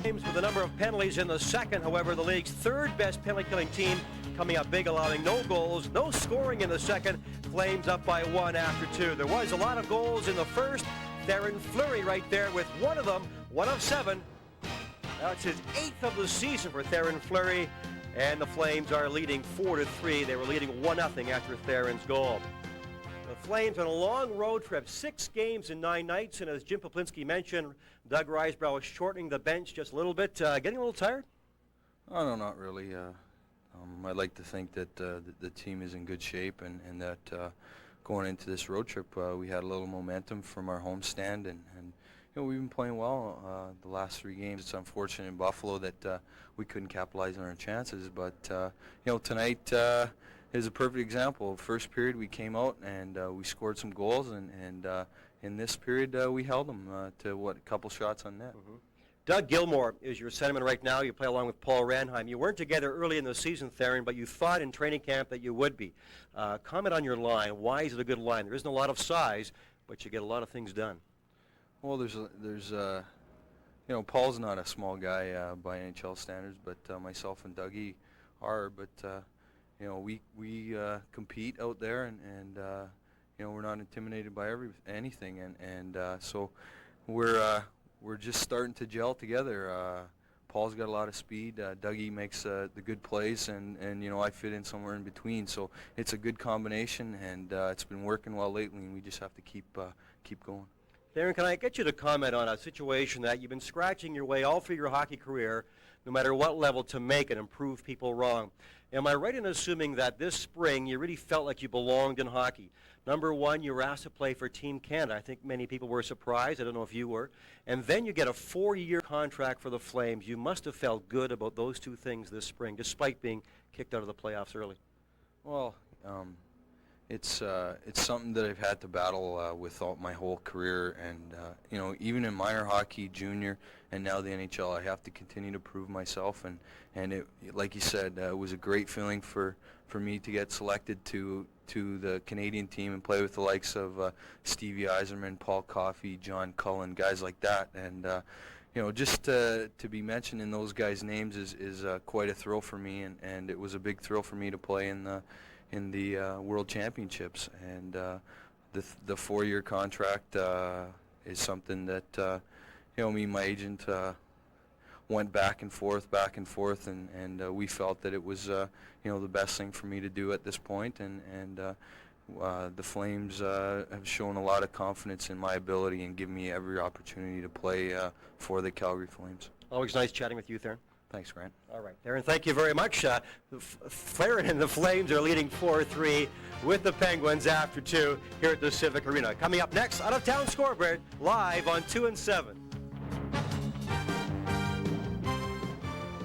With a number of penalties in the second, however, the league's 3rd best penalty-killing team coming up big, allowing no goals, no scoring in the second. Flames up by 1 after 2. There was a lot of goals in the first. Theron Fleury right there with one of them, 1 of 7. That's his 8th of the season for Theron Fleury, and the Flames are leading 4-3. They were leading 1-0 after Theron's goal. The Flames on a long road trip, 6 games in 9 nights, and as Jim Poplinski mentioned, Doug Risebrough is shortening the bench just a little bit. Getting a little tired? Oh, no, not really. I'd like to think that the team is in good shape, and that going into this road trip, we had a little momentum from our homestand, and you know, we've been playing well the last 3 games. It's unfortunate in Buffalo that we couldn't capitalize on our chances, but you know, tonight is a perfect example. First period we came out and we scored some goals, and in this period we held them to a couple shots on net. Mm-hmm. Doug Gilmore is your centerman right now. You play along with Paul Ranheim. You weren't together early in the season, Theron, but you thought in training camp that you would be. Comment on your line. Why is it a good line? There isn't a lot of size, but you get a lot of things done. Well, there's you know, Paul's not a small guy by NHL standards, but myself and Dougie are. But you know, we compete out there, and you know, we're not intimidated by anything, and so we're just starting to gel together. Paul's got a lot of speed. Dougie makes the good plays, and you know, I fit in somewhere in between. So it's a good combination, and it's been working well lately, and we just have to keep going. Theron, can I get you to comment on a situation that you've been scratching your way all through your hockey career, no matter what level, to make and improve people wrong? Am I right in assuming that this spring you really felt like you belonged in hockey? Number one, you were asked to play for Team Canada. I think many people were surprised. I don't know if you were. And then you get a 4-year contract for the Flames. You must have felt good about those 2 things this spring, despite being kicked out of the playoffs early. Well, it's something that I've had to battle with all my whole career, and you know, even in minor hockey, junior, and now the NHL, I have to continue to prove myself. And it, like you said, it was a great feeling for me to get selected to the Canadian team and play with the likes of Stevie Yzerman, Paul Coffey, John Cullen, guys like that. And just to be mentioned in those guys' names is quite a thrill for me, and it was a big thrill for me to play in the World Championships. And the 4-year contract is something that me and my agent went back and forth, and we felt that it was the best thing for me to do at this point, and the Flames have shown a lot of confidence in my ability and given me every opportunity to play for the Calgary Flames. Always nice chatting with you, Theron. Thanks, Grant. All right, Theron, thank you very much. Theron and the Flames are leading 4-3 with the Penguins after 2 here at the Civic Arena. Coming up next, Out of Town Scoreboard, live on 2 and 7.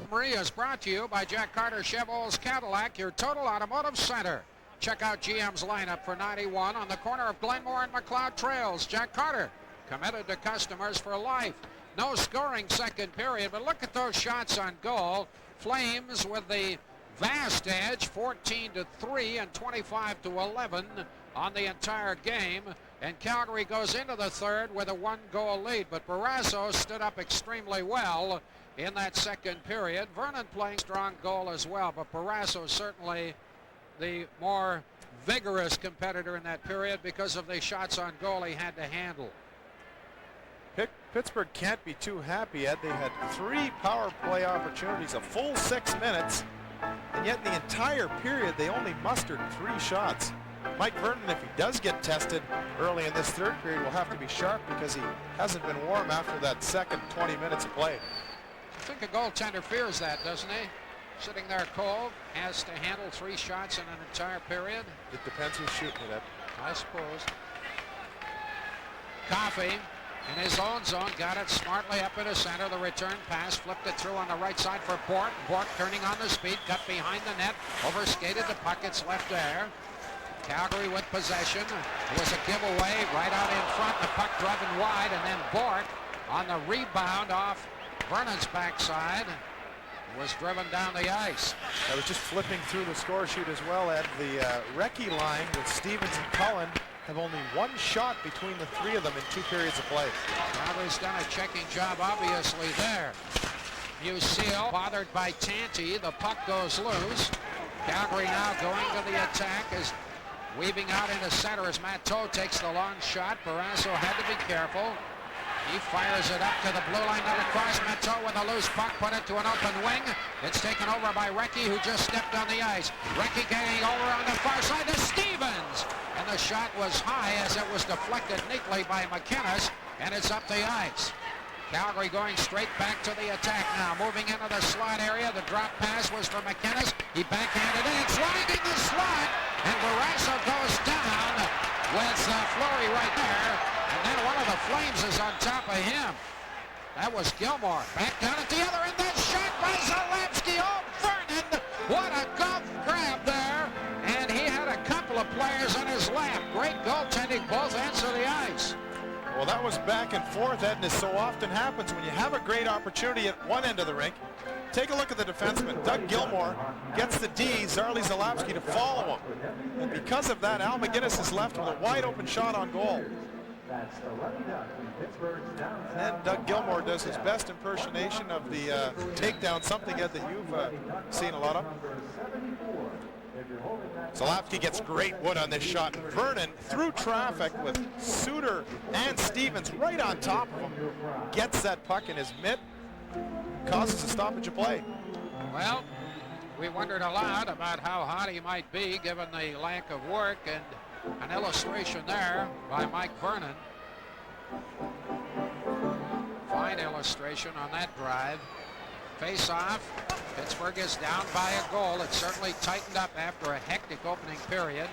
Maria is brought to you by Jack Carter Chevrolet's Cadillac, your total automotive center. Check out GM's lineup for 91 on the corner of Glenmore and McLeod Trails. Jack Carter, committed to customers for life. No scoring second period, but look at those shots on goal. Flames with the vast edge, 14-3 and 25-11 on the entire game. And Calgary goes into the third with a 1-goal lead, but Barrasso stood up extremely well in that second period. Vernon playing strong goal as well, but Barrasso certainly the more vigorous competitor in that period because of the shots on goal he had to handle. Pittsburgh can't be too happy, Ed. They had 3 power play opportunities, a full 6 minutes, and yet in the entire period they only mustered 3 shots. Mike Vernon, if he does get tested early in this third period, will have to be sharp because he hasn't been warm after that second 20 minutes of play. I think a goaltender fears that, doesn't he? Sitting there cold, has to handle 3 shots in an entire period. It depends who's shooting it at. I suppose. Coffey in his own zone got it smartly up into center. The return pass flipped it through on the right side for Bork. Bork turning on the speed, cut behind the net, overskated the puck. It's left there. Calgary with possession. It was a giveaway right out in front. The puck driven wide, and then Bork on the rebound off Vernon's backside was driven down the ice. I was just flipping through the score sheet as well, Ed. The Recce line with Stevens and Cullen have only 1 shot between the 3 of them in 2 periods of play. Calgary's done a checking job, obviously, there. Musil bothered by Tanti. The puck goes loose. Calgary now going to the attack as weaving out into center as Matteau takes the long shot. Barrasso had to be careful. He fires it up to the blue line, not across. Matteau with a loose puck, put it to an open wing. It's taken over by Recce, who just stepped on the ice. Recce getting over on the far side to Stevens. And the shot was high as it was deflected neatly by McInnes, and it's up the ice. Calgary going straight back to the attack now. Moving into the slot area. The drop pass was for McInnes. He backhanded it. It's sliding the slot. And Barrasso goes down with Fleury right there. And then one of the Flames is on top of him. That was Gilmore. Back down at the other end. That shot by Zalewski. Oh, Vernon. What a golf grab there. And he had a couple of players on his lap. Great goaltending both ends of the ice. Well, that was back and forth, Ed, and as so often happens when you have a great opportunity at one end of the rink. Take a look at the defenseman. Doug Gilmore gets the D, Zarli Zalewski, to follow him. And because of that, Al McInnes is left with a wide open shot on goal. And then Doug Gilmore does his best impersonation of the takedown, something, Ed, that you've seen a lot of. Zalewski gets great wood on this shot. Vernon, through traffic with Suter and Stevens right on top of him, gets that puck in his mitt, causes a stoppage of play. Well, we wondered a lot about how hot he might be given the lack of work, and an illustration there by Mike Vernon. Fine illustration on that drive. Face-off. Pittsburgh is down by a goal. It certainly tightened up after a hectic opening period.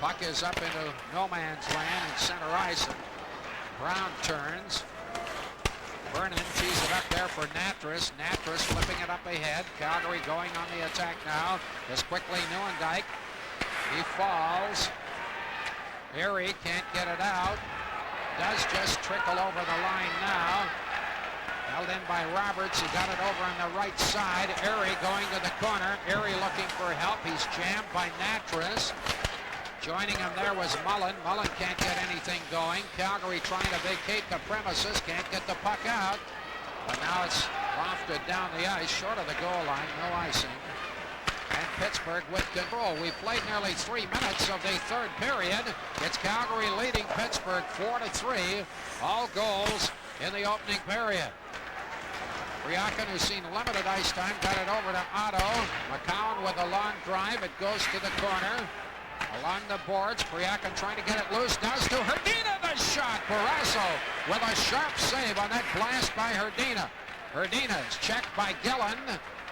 Puck is up into no man's land in center ice. Brown turns. Vernon tees it up there for Natras. Natras flipping it up ahead. Calgary going on the attack now. As quickly Neuendijk. He falls. Erie can't get it out. Does just trickle over the line now. Held in by Roberts. He got it over on the right side. Erie going to the corner. Erie looking for help. He's jammed by Natras. Joining him there was Mullen. Mullen can't get anything going. Calgary trying to vacate the premises. Can't get the puck out. But now it's lofted down the ice, short of the goal line, no icing. And Pittsburgh with control. We played nearly 3 minutes of the third period. It's Calgary leading Pittsburgh 4-3. All goals in the opening period. Priakin, who's seen limited ice time, got it over to Otto. McCowan with a long drive. It goes to the corner. Along the boards, Priakin trying to get it loose. Does to Hrdina, the shot. Barrasso with a sharp save on that blast by Hrdina. Hrdina is checked by Gillen.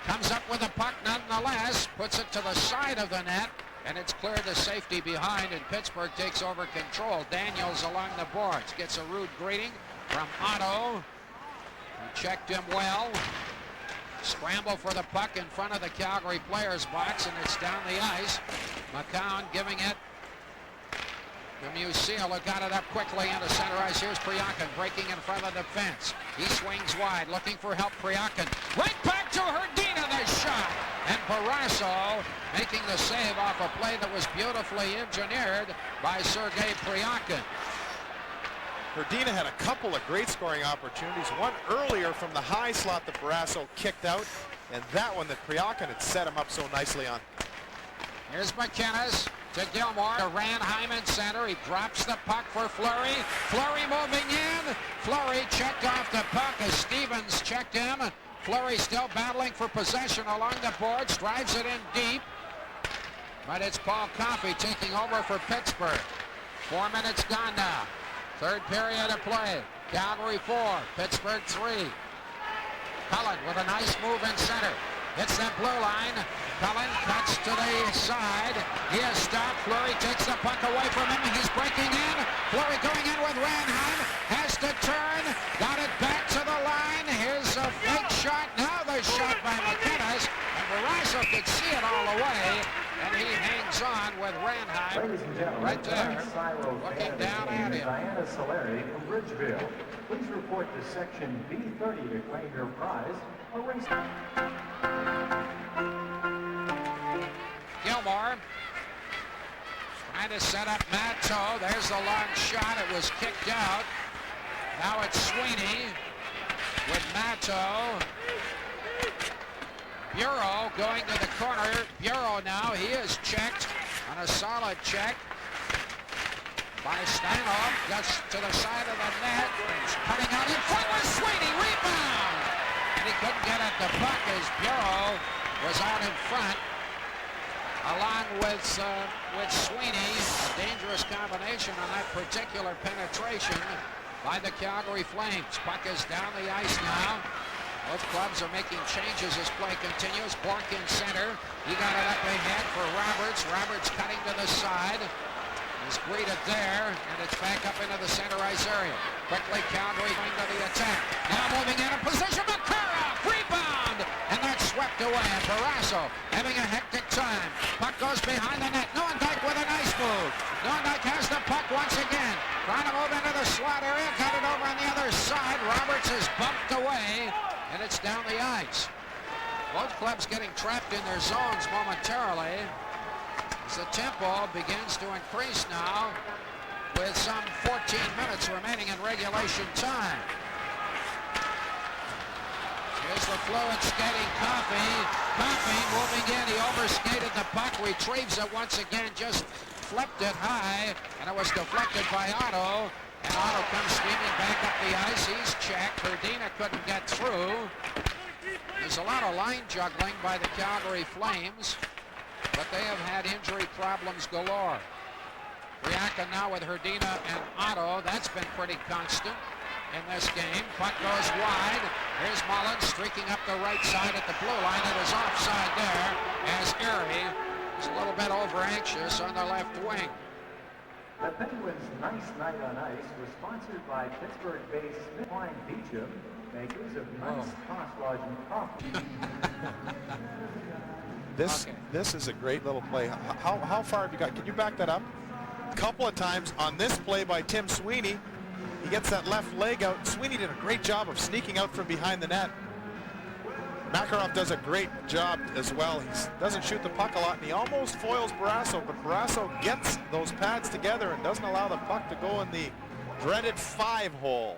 Comes up with the puck nonetheless. Puts it to the side of the net. And it's cleared to safety behind, and Pittsburgh takes over control. Daniels along the boards. Gets a rude greeting from Otto. He checked him well. Scramble for the puck in front of the Calgary players' box, and it's down the ice. McCown giving it to Musial, who got it up quickly into center ice. Here's Priakin breaking in front of the defense. He swings wide, looking for help. Priakin right back to Hrdina, the shot. And Barrasso making the save off a play that was beautifully engineered by Sergei Priakin. Hrdina had a couple of great scoring opportunities. One earlier from the high slot that Barrasso kicked out, and that one that Priakin had set him up so nicely on. Here's McInnes to Gilmore. To Ranheim center. He drops the puck for Fleury. Fleury moving in. Fleury checked off the puck as Stevens checked him. Fleury still battling for possession along the boards. Drives it in deep. But it's Paul Coffey taking over for Pittsburgh. 4 minutes gone now. Third period of play. Calgary 4, Pittsburgh 3. Cullen with a nice move in center. Hits that blue line. Cullen cuts to the side. He is stopped. Fleury takes the puck away from him. He's breaking in. Fleury going in with Ranheim. Has to turn. Got it back to the line. Here's a fake shot. Now the shot by McInnes. And Barrasso could see it all the way. And he hangs on with Ranheim right there, looking down at him. Diana Soleri from Bridgeville. Please report to section B30 to claim your prize. Gilmore trying to set up Matto. There's the long shot. It was kicked out. Now it's Sweeney with Matto. Bureau going to the corner. Bureau now, he is checked on a solid check by Stanov. Gets to the side of the net. He's cutting out in front with Sweeney. Rebound! And he couldn't get at the puck as Bureau was out in front. Along with Sweeney, a dangerous combination on that particular penetration by the Calgary Flames. Puck is down the ice now. Both clubs are making changes as play continues. Bork in center. He got it up ahead for Roberts. Roberts cutting to the side. He's greeted there, and it's back up into the center ice area. Quickly, Calgary going to the attack. Now moving in position. McCarroll, rebound, and that's swept away. And Barrasso having a hectic time. Puck goes behind the net. Neuendijk with a nice move. Neuendijk has the puck once again. Trying to move into the slot area. Got it over on the other side. Roberts is bumped away. And it's down the ice. Both clubs getting trapped in their zones momentarily as the tempo begins to increase now with some 14 minutes remaining in regulation time. Here's the fluid skating Coffey. Coffey moving in. He overskated the puck. Retrieves it once again. Just flipped it high. And it was deflected by Otto. And Otto comes steaming back up the ice. He's checked. Hrdina couldn't get through. There's a lot of line juggling by the Calgary Flames, but they have had injury problems galore. Priakin now with Hrdina and Otto. That's been pretty constant in this game. Puck goes wide. Here's Mullins streaking up the right side at the blue line. It is offside there as Erie is a little bit over-anxious on the left wing. The Penguins' Nice Night on Ice was sponsored by Pittsburgh-based Smith Wine Beecham, makers of nice cross-lodging coffee. This is a great little play. How far have you got? Can you back that up? A couple of times on this play by Tim Sweeney. He gets that left leg out. Sweeney did a great job of sneaking out from behind the net. Makarov does a great job as well. He doesn't shoot the puck a lot, and he almost foils Barrasso, but Barrasso gets those pads together and doesn't allow the puck to go in the dreaded 5-hole.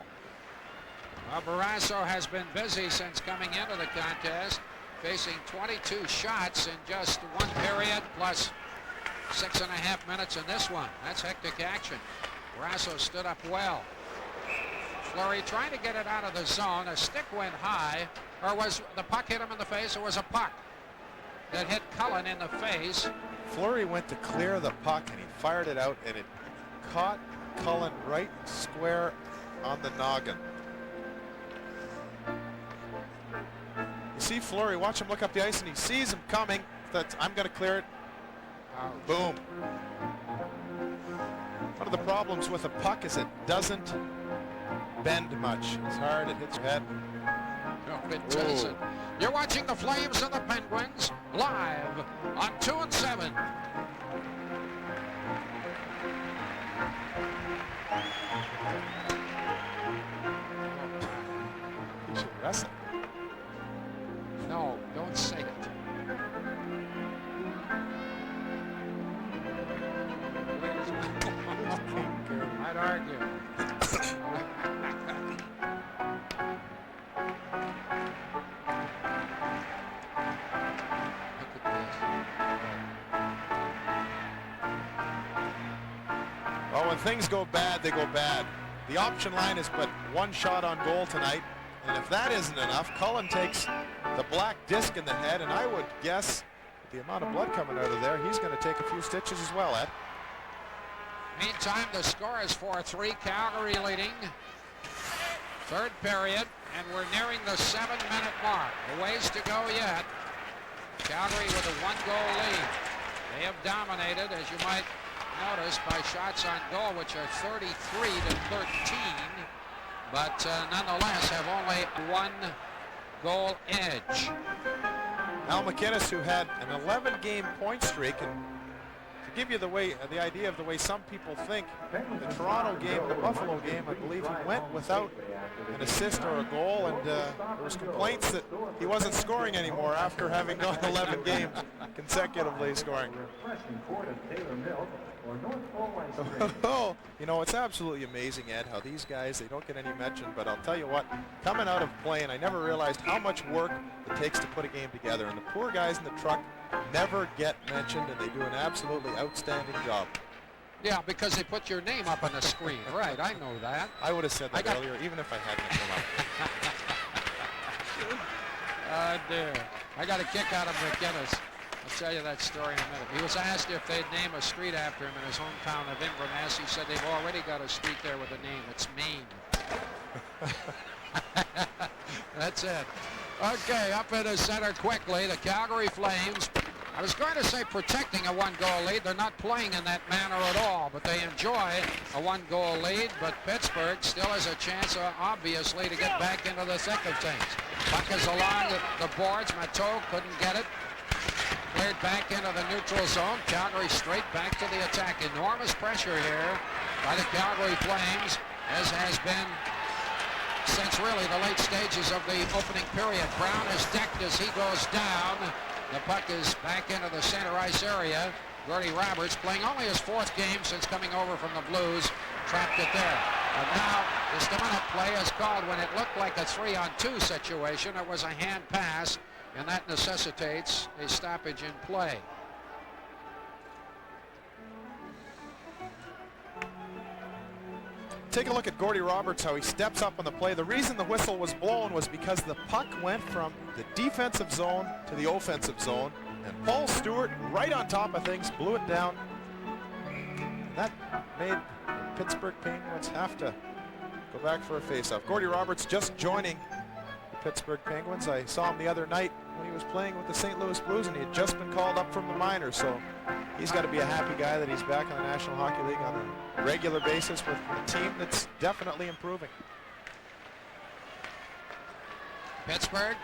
Barrasso has been busy since coming into the contest, facing 22 shots in just one period, plus 6.5 minutes in this one. That's hectic action. Barrasso stood up well. Fleury trying to get it out of the zone. A stick went high, or was the puck hit him in the face, or was a puck that hit Cullen in the face? Fleury went to clear the puck, and he fired it out, and it caught Cullen right square on the noggin. You see Fleury, watch him look up the ice, and he sees him coming. That's, I'm going to clear it. Boom. One of the problems with a puck is it doesn't bend much. It's hard, it hits your head. No, it doesn't. You're watching the Flames and the Penguins live on 2 and 7. You should wrestle. No, don't say it. I'd argue. Well, when things go bad, they go bad. The option line is but one shot on goal tonight, and if that isn't enough, Cullen takes the black disc in the head, and I would guess with the amount of blood coming out of there, he's going to take a few stitches as well, Ed. Meantime, the score is 4-3. Calgary leading. Third period, and we're nearing the 7-minute mark. A ways to go yet. Calgary with a 1-goal lead. They have dominated, as you might notice, by shots on goal, which are 33 to 13, but nonetheless have only 1-goal edge. Al McInnes, who had an 11-game point streak, and to give you the idea of the way some people think, the Toronto game, the Buffalo game, I believe he went without an assist or a goal, and there was complaints that he wasn't scoring anymore after having gone 11 games consecutively scoring. Oh, you know, it's absolutely amazing, Ed, how these guys, they don't get any mention, but I'll tell you what, coming out of playing, I never realized how much work it takes to put a game together, and the poor guys in the truck never get mentioned, and they do an absolutely outstanding job. Yeah, because they put your name up on the screen. Right, I know that. I would have said that earlier, even if I hadn't come up. Oh, dear. I got a kick out of McInnes. I'll tell you that story in a minute. He was asked if they'd name a street after him in his hometown of Inverness. He said they've already got a street there with a name. It's Maine. That's it. Okay, up in the center quickly, the Calgary Flames. I was going to say protecting a 1-goal lead. They're not playing in that manner at all, but they enjoy a 1-goal lead. But Pittsburgh still has a chance, obviously, to get back into the thick of things. Puck is along the boards. Matteau couldn't get it. Cleared back into the neutral zone. Calgary straight back to the attack. Enormous pressure here by the Calgary Flames, as has been since really the late stages of the opening period. Brown is decked as he goes down. The puck is back into the center ice area. Gordy Roberts, playing only his 4th game since coming over from the Blues, trapped it there. And now this minute play is called when it looked like a 3-on-2 situation. It was a hand pass, and that necessitates a stoppage in play. Take a look at Gordy Roberts, how he steps up on the play. The reason the whistle was blown was because the puck went from the defensive zone to the offensive zone, and Paul Stewart, right on top of things, blew it down. And that made Pittsburgh Penguins have to go back for a faceoff. Gordy Roberts just joining the Pittsburgh Penguins. I saw him the other night when he was playing with the St. Louis Blues, and he had just been called up from the minors, so he's got to be a happy guy that he's back in the National Hockey League on a regular basis with a team that's definitely improving. Pittsburgh,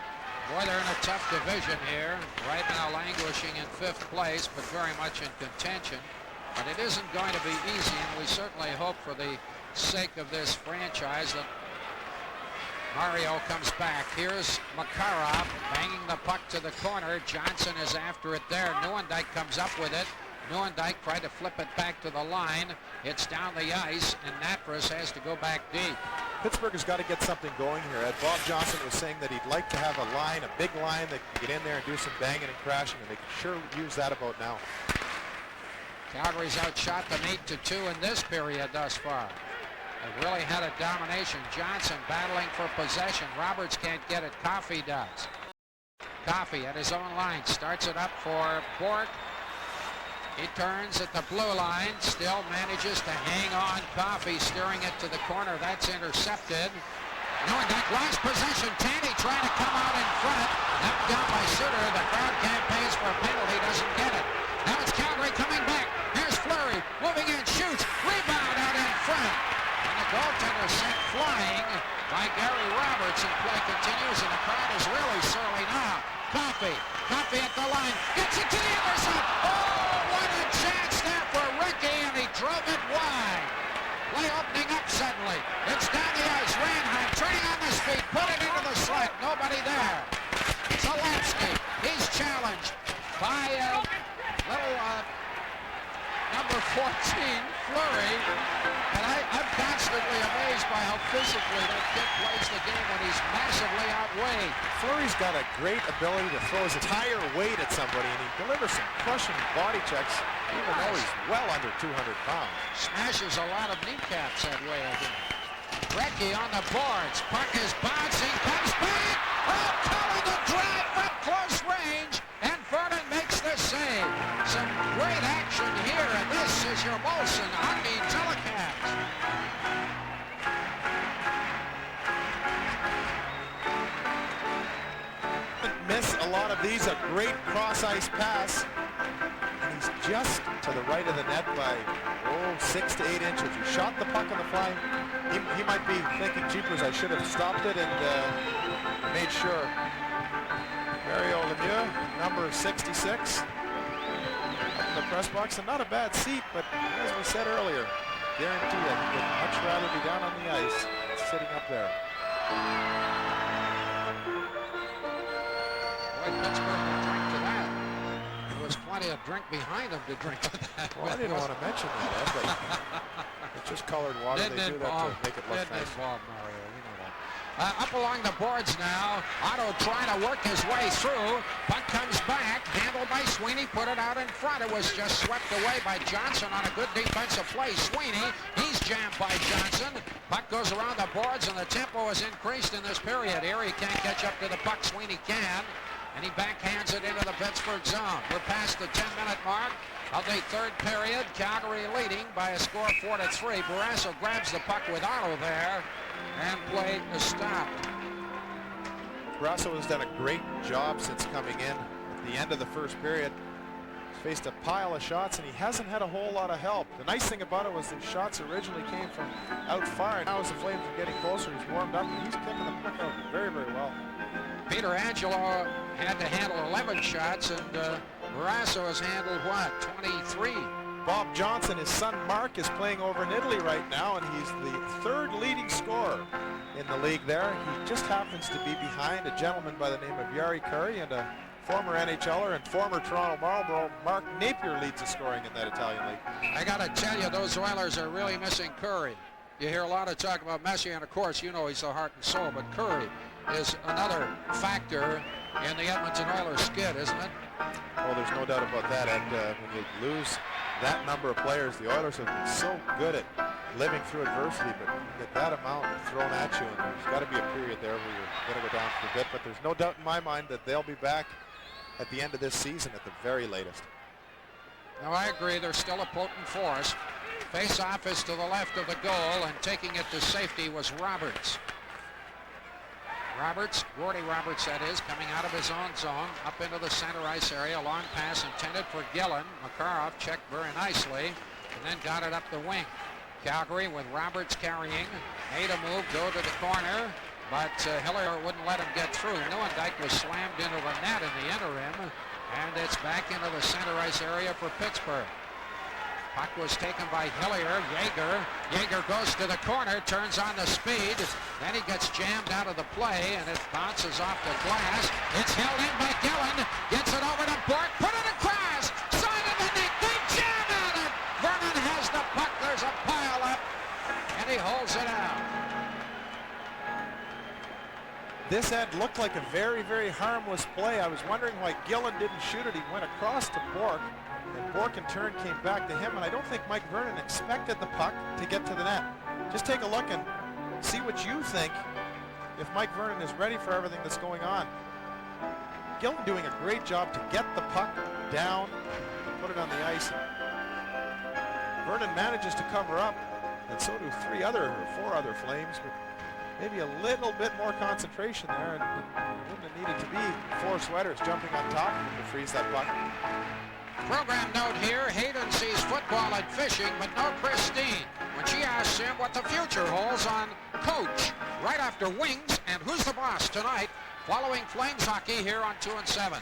boy, they're in a tough division here. Right now languishing in 5th place, but very much in contention. But it isn't going to be easy, and we certainly hope for the sake of this franchise that Mario comes back. Here's Makarov banging the puck to the corner. Johnson is after it there. Neuendijk comes up with it. Neuendijk tried to flip it back to the line. It's down the ice, and Natras has to go back deep. Pittsburgh has got to get something going here. Bob Johnson was saying that he'd like to have a line, a big line that can get in there and do some banging and crashing, and they can sure use that about now. Calgary's outshot them 8-2 in this period thus far. They really had a domination. Johnson battling for possession. Roberts can't get it. Coffey does. Coffey at his own line starts it up for Bork. He turns at the blue line, still manages to hang on. Coffey steering it to the corner. That's intercepted. Neuendijk lost possession. Tanny trying to come out in front. Knocked down by Suter. The crowd campaigns for a penalty. Doesn't get it. Now it's Calgary coming back. Here's Fleury. Moving in. Shoots. Rebound out in front. And the goaltender sent flying by Gary Roberts. And play continues. And the crowd is really surly now. Coffey. Coffey at the line. Gets it to the other side. Oh, what a chance there for Ricky. And he drove it wide. Play opening up suddenly. It's down the ice. Reinhardt turning on the speed. Put it into the slot. Nobody there. Zalewski. He's challenged by number 14, Fleury. And I'm constantly amazed by how physically that kid plays the game when he's massively outweighed. Fleury's got a great ability to throw his entire weight at somebody, and he delivers some crushing body checks, even though he's well under 200 pounds. Smashes a lot of kneecaps that way, I think. Recchi on the boards. Puck is bouncing. Comes back. Oh, Cullen the drive from close range. And Vernon makes the save. Some great action here, and this is your Molson Hockey telecast. Miss a lot of these. A great cross-ice pass. And he's just to the right of the net by 6 to 8 inches. He shot the puck on the fly. He might be thinking, jeepers, I should have stopped it and made sure. Mario Lemieux, number 66, up in the press box, and not a bad seat, but as we said earlier, guarantee that he would much rather be down on the ice than sitting up there. Boy, Pittsburgh will drink to that. There was plenty of drink behind him to drink to that. Well, I didn't want to mention that, Ed, but it's just colored water. They do that to make it look nice. Mario, we know that. Up along the boards now. Otto trying to work his way through. Puck comes back. Handled by Sweeney. Put it out in front. It was just swept away by Johnson on a good defensive play. Sweeney, he's jammed by Johnson. Puck goes around the boards, and the tempo is increased in this period. Erie can't catch up to the puck. Sweeney can. And he backhands it into the Pittsburgh zone. We're past the 10-minute mark of the third period. Calgary leading by a score of 4-3. Barrasso grabs the puck with Otto there, and play is stopped. Barrasso has done a great job since coming in at the end of the first period. He's faced a pile of shots, and he hasn't had a whole lot of help. The nice thing about it was the shots originally came from out far, and now as the Flames are getting closer, he's warmed up, and he's kicking the puck out very, very well. Peter Angelo had to handle 11 shots, and Barrasso has handled, what, 23? Bob Johnson, his son Mark, is playing over in Italy right now, and he's the third leading scorer in the league there. He just happens to be behind a gentleman by the name of Jari Kurri, and a former NHLer and former Toronto Marlboro, Mark Napier, leads the scoring in that Italian league. I got to tell you, those Oilers are really missing Kurri. You hear a lot of talk about Messi, and of course, you know he's the heart and soul, but Kurri is another factor in the Edmonton Oilers skid, isn't it? Oh, there's no doubt about that. And when you lose that number of players, the Oilers have been so good at living through adversity, but you get that amount thrown at you, and there's got to be a period there where you're going to go down for a bit. But there's no doubt in my mind that they'll be back at the end of this season at the very latest. Now, I agree, they're still a potent force. Face-off is to the left of the goal, and taking it to safety was Roberts. Gordy Roberts that is, coming out of his own zone, up into the center ice area. Long pass intended for Gillen. Makarov checked very nicely, and then got it up the wing. Calgary with Roberts carrying. Made a move, go to the corner, but Hillier wouldn't let him get through. Neuendijk was slammed into the net in the interim, and it's back into the center ice area for Pittsburgh. Puck was taken by Hillier. Yeager goes to the corner, turns on the speed. Then he gets jammed out of the play, and it bounces off the glass. It's held in by Gillen. Gets it over to Bork. Put it across. Side of the net. Big he holds it out. This Ed looked like a very, very harmless play. I was wondering why Gillen didn't shoot it. He went across to Bork, and Bork in turn came back to him, and I don't think Mike Vernon expected the puck to get to the net. Just take a look and see what you think if Mike Vernon is ready for everything that's going on. Gillen doing a great job to get the puck down and put it on the ice. Vernon manages to cover up, and so do four other Flames. Maybe a little bit more concentration there, and it wouldn't have needed to be four Sweaters jumping on top to freeze that puck. Program note here, Hayden sees football and fishing, but no Christine when she asks him what the future holds on Coach right after Wings and Who's the Boss tonight following Flames hockey here on 2 and 7.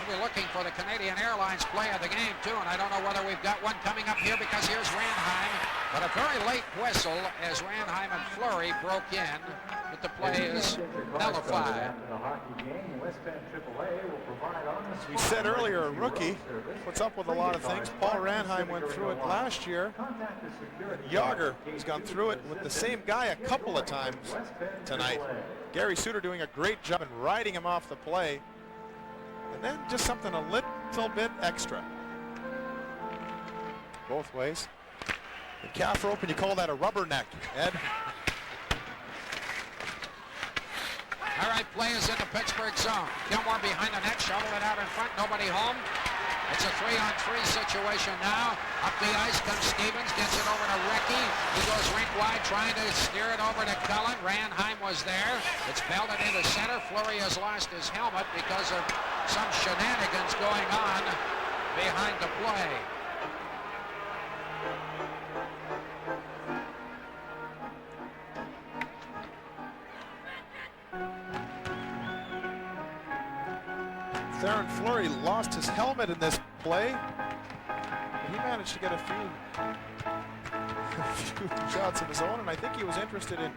We'll be looking for the Canadian Airlines play of the game too, and I don't know whether we've got one coming up here because here's Ranheim, but a very late whistle as Ranheim and Fleury broke in, but the play is nullified. As we said earlier, a rookie puts up with a lot of things. Paul Ranheim went through it last year. Yager has gone through it with the same guy a couple of times tonight. Gary Suter doing a great job in riding him off the play. And then just something a little bit extra. Both ways. In calf rope, and you call that a rubberneck, Ed. All right, play is in the Pittsburgh zone. Gilmore behind the net, shovel it out in front, nobody home. It's a 3-on-3 situation now. Up the ice comes Stevens, gets it over to Recchi. He goes rink wide, trying to steer it over to Cullen. Ranheim was there. It's belted into center. Fleury has lost his helmet because of some shenanigans going on behind the play. Theron Fleury lost his helmet in this play. He managed to get a few shots of his own, and I think he was interested in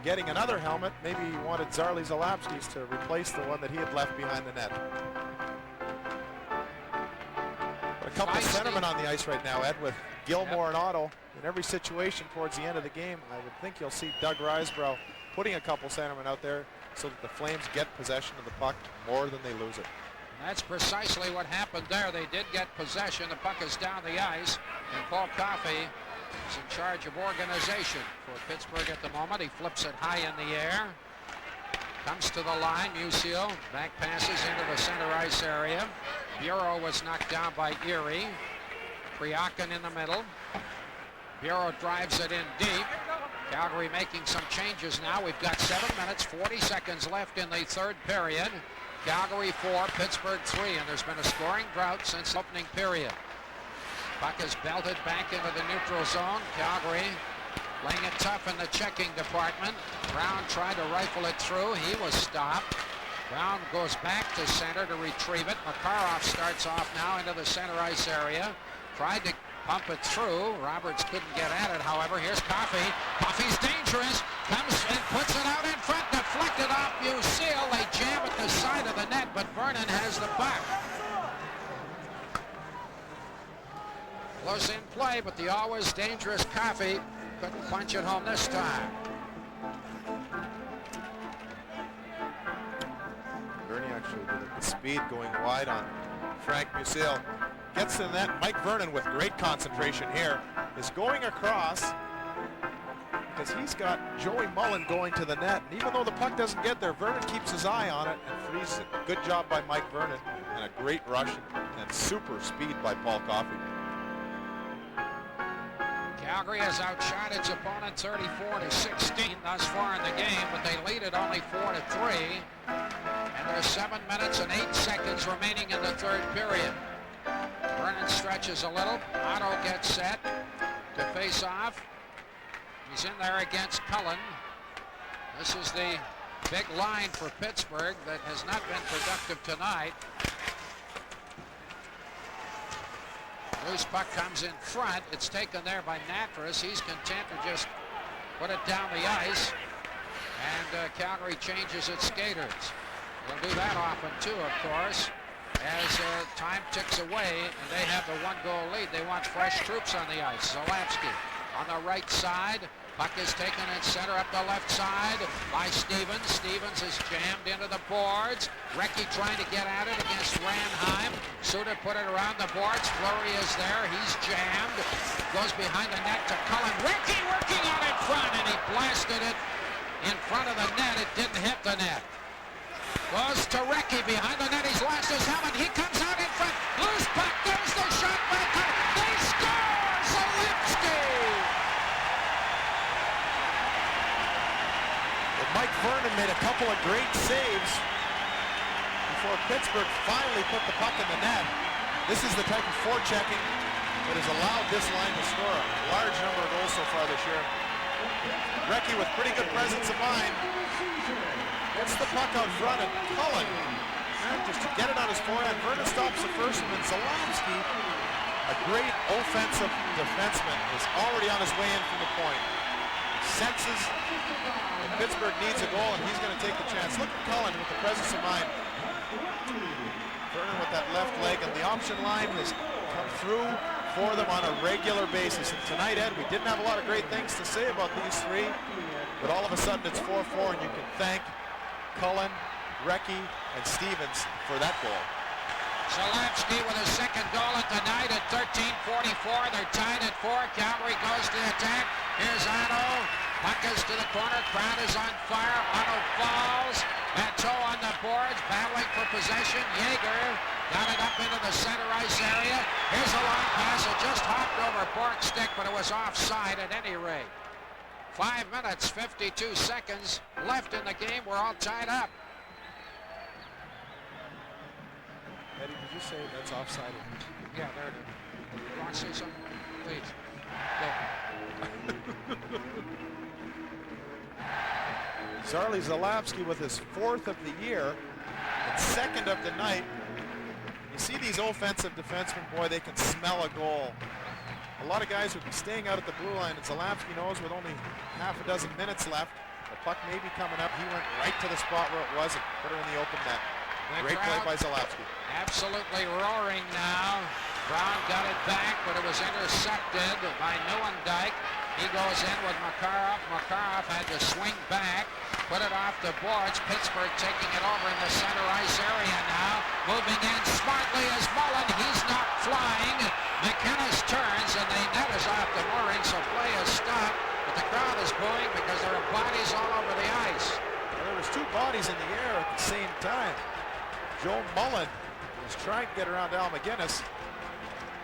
getting another helmet. Maybe he wanted Zarley Zalapski's to replace the one that he had left behind the net. But a couple of centermen on the ice right now, Ed, with Gilmore and Otto. In every situation towards the end of the game, I would think you'll see Doug Risebrough putting a couple centermen out there so that the Flames get possession of the puck more than they lose it. That's precisely what happened there. They did get possession. The puck is down the ice, and Paul Coffey is in charge of organization for Pittsburgh at the moment. He flips it high in the air. Comes to the line. Musial back passes into the center ice area. Bureau was knocked down by Erie. Priakin in the middle. Bureau drives it in deep. Calgary making some changes now. We've got 7 minutes, 40 seconds left in the third period. Calgary 4, Pittsburgh 3, and there's been a scoring drought since the opening period. Puck is belted back into the neutral zone. Calgary laying it tough in the checking department. Brown tried to rifle it through. He was stopped. Brown goes back to center to retrieve it. Makarov starts off now into the center ice area. Tried to pump it through. Roberts couldn't get at it, however. Here's Coffey. Coffey's dangerous. Comes and puts it out in front. Deflected off Musial. They jam at the side of the net, but Vernon has the puck. Close in play, but the always dangerous Coffey couldn't punch it home this time. Bernie actually with the speed going wide on Frank Musial. Gets to the net. Mike Vernon with great concentration here is going across because he's got Joey Mullen going to the net. And even though the puck doesn't get there, Vernon keeps his eye on it and frees it. Good job by Mike Vernon and a great rush and super speed by Paul Coffey. Calgary has outshot its opponent 34-16 thus far in the game, but they lead it only 4-3. And there's 7 minutes and 8 seconds remaining in the third period. Vernon stretches a little. Otto gets set to face off. He's in there against Cullen. This is the big line for Pittsburgh that has not been productive tonight. Loose puck comes in front. It's taken there by Natras. He's content to just put it down the ice. And Calgary changes its skaters. They'll do that often too, of course, as time ticks away and they have the 1-goal lead. They want fresh troops on the ice. Zalapski on the right side. Puck is taken in center up the left side by Stevens. Stevens is jammed into the boards. Recchi trying to get at it against Ranheim. Suter put it around the boards. Fleury is there. He's jammed. Goes behind the net to Cullen. Recchi working on it front, and he blasted it in front of the net. It didn't hit the net. Goes to Recchi behind the net. He's lost his helmet. He comes out in front. Loose puck. There's the shot by Cullen. They score! Zalewski! Mike Vernon made a couple of great saves before Pittsburgh finally put the puck in the net. This is the type of forechecking that has allowed this line to score a large number of goals so far this year. Recchi with pretty good presence of mind. Gets the puck out front, and Cullen just to get it on his forehand. Vernon stops the first one, and Zalewski, a great offensive defenseman, is already on his way in from the point. Senses that Pittsburgh needs a goal, and he's going to take the chance. Look at Cullen with the presence of mind. Vernon with that left leg, and the option line has come through for them on a regular basis. And tonight, Ed, we didn't have a lot of great things to say about these three, but all of a sudden it's 4-4, and you can thank Cullen, Recchi, and Stevens for that goal. Zalewski with his second goal at the night at 13:44. They're tied at 4. Calgary goes to attack. Here's Otto. Puck is to the corner. Crowd is on fire. Otto falls. Matteau on the boards, battling for possession. Yeager got it up into the center ice area. Here's a long pass. It just hopped over Bork's stick, but it was offside at any rate. 5 minutes, 52 seconds left in the game. We're all tied up. Eddie, did you say that's offside? Yeah, there it is. You want to say something? Please. Go. Zarley Zalewski with his 4th of the year and 2nd of the night. You see these offensive defensemen, boy, they can smell a goal. A lot of guys would be staying out at the blue line, and Zalewski knows with only half a dozen minutes left, the puck may be coming up. He went right to the spot where it was and put her in the open net. Great play by Zalewski. Absolutely roaring now. Brown got it back, but it was intercepted by Neuendijk. He goes in with Makarov. Makarov had to swing back, put it off the boards. Pittsburgh taking it over in the center ice area now. Moving in smartly is Mullen. He's not flying. McInnes turns, and the net is off the mooring, so play is stopped. But the crowd is booing because there are bodies all over the ice. Well, there was 2 bodies in the air at the same time. Joe Mullen was trying to get around Al McInnes.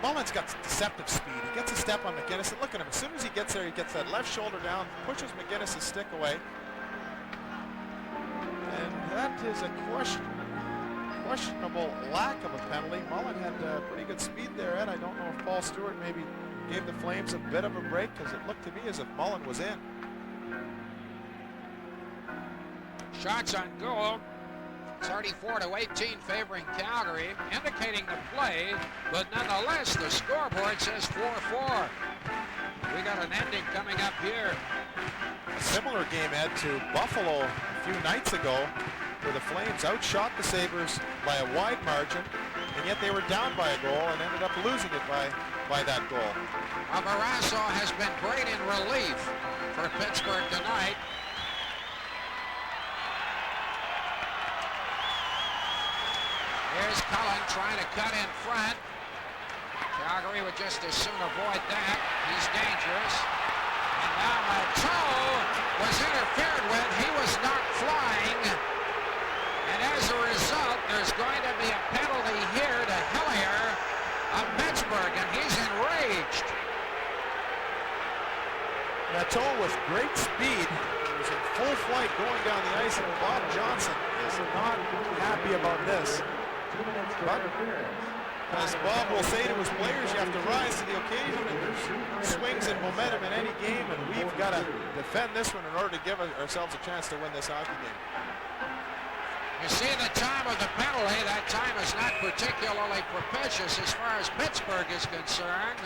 Mullen's got deceptive speed. He gets a step on McInnes, and look at him. As soon as he gets there, he gets that left shoulder down, pushes McInnes' stick away. And that is a questionable lack of a penalty. Mullen had pretty good speed there, Ed. I don't know if Paul Stewart maybe gave the Flames a bit of a break, because it looked to me as if Mullen was in. Shots on goal. 34-18 favoring Calgary, indicating the play, but nonetheless the scoreboard says 4-4. We got an ending coming up here. A similar game, Ed, to Buffalo a few nights ago, where the Flames outshot the Sabres by a wide margin, and yet they were down by a goal and ended up losing it by that goal. Barrasso has been great in relief for Pittsburgh tonight. Here's Cullen trying to cut in front. Calgary would just as soon avoid that. He's dangerous. And now Matteau was interfered with. He was not flying. And as a result, there's going to be a penalty here to Hillier of Pittsburgh, and he's enraged. Matteau with great speed. He was in full flight going down the ice, and Bob Johnson is not happy about this. But as Bob will say to his players, you have to rise to the occasion, and there's swings and momentum in any game, and we've got to defend this one in order to give ourselves a chance to win this hockey game. You see the time of the penalty. That time is not particularly propitious as far as Pittsburgh is concerned.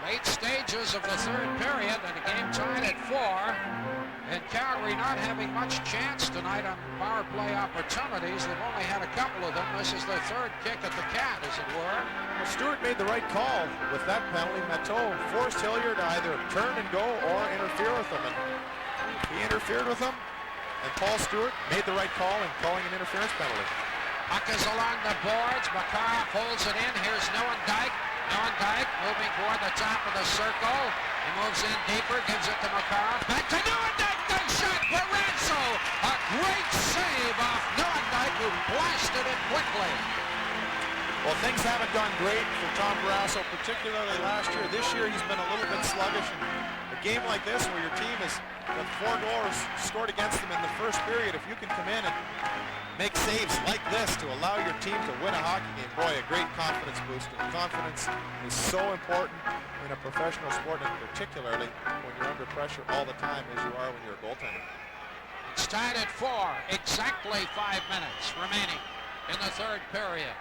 Late stages of the third period, and the game tied at 4. And Calgary not having much chance tonight on power play opportunities. They've only had a couple of them. This is their third kick at the cat, as it were. Well, Stewart made the right call with that penalty. Matteau forced Hilliard to either turn and go or interfere with him. And he interfered with him, and Paul Stewart made the right call in calling an interference penalty. Puck is along the boards. Makarov holds it in. Here's Neuendijk. Neuendijk moving toward the top of the circle. He moves in deeper, gives it to Makarov. Back to Neuendijk. Nice shot. Barrasso. A great save off Neuendijk, who blasted it quickly. Well, things haven't gone great for Tom Barrasso, particularly last year. This year, he's been a little bit sluggish. And a game like this, where your team has got 4 goals scored against them in the first period, if you can come in and make saves like this to allow your team to win a hockey game, boy, a great confidence boost. And confidence is so important in a professional sport, and particularly when you're under pressure all the time as you are when you're a goaltender. It's tied at 4. Exactly 5 minutes remaining in the third period.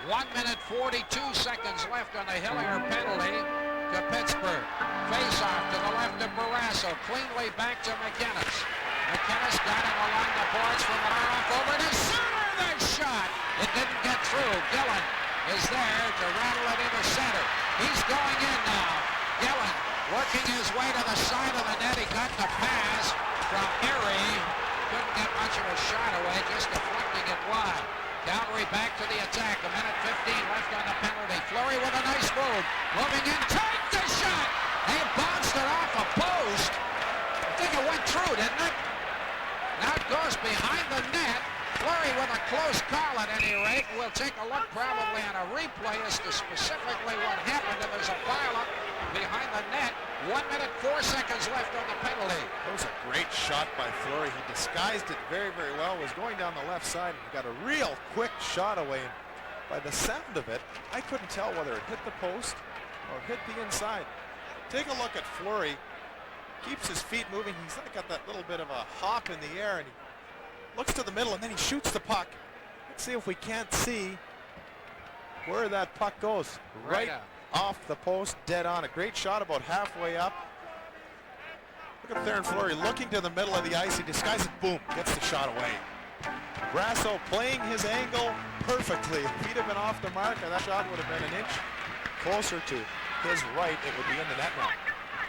1 minute 42 seconds left on the Hillier penalty to Pittsburgh. Face-off to the left of Barrasso. Cleanly back to McInnes. McInnes got him along the boards from Maroff over to center. The shot. It didn't get through. Gillen is there to rattle it into center. He's going in now. Gillen working his way to the side of the net. He got the pass from Erie. Couldn't get much of a shot away, just deflecting it wide. Calgary back to the attack. A minute 15 left on the penalty. Fleury with a nice move. Moving in tight. The shot. He bounced it off a post. I think it went through, didn't it? Now it goes behind the net. Fleury with a close call at any rate. We'll take a look probably on a replay as to specifically what happened. And there's a pile-up behind the net. 1 minute 4 seconds left on the penalty. That was a great shot by Fleury. He disguised it very, very well. Was going down the left side and got a real quick shot away. And by the sound of it, I couldn't tell whether it hit the post or hit the inside. Take a look at Fleury. Keeps his feet moving. He's got that little bit of a hop in the air, and he looks to the middle, and then he shoots the puck. Let's see if we can't see where that puck goes. Right off the post, dead on. A great shot about halfway up. Look at Theoren Fleury looking to the middle of the ice. He disguises it, boom, gets the shot away. Barrasso playing his angle perfectly. If he'd have been off the mark, that shot would have been an inch closer to his right. It would be in the net now.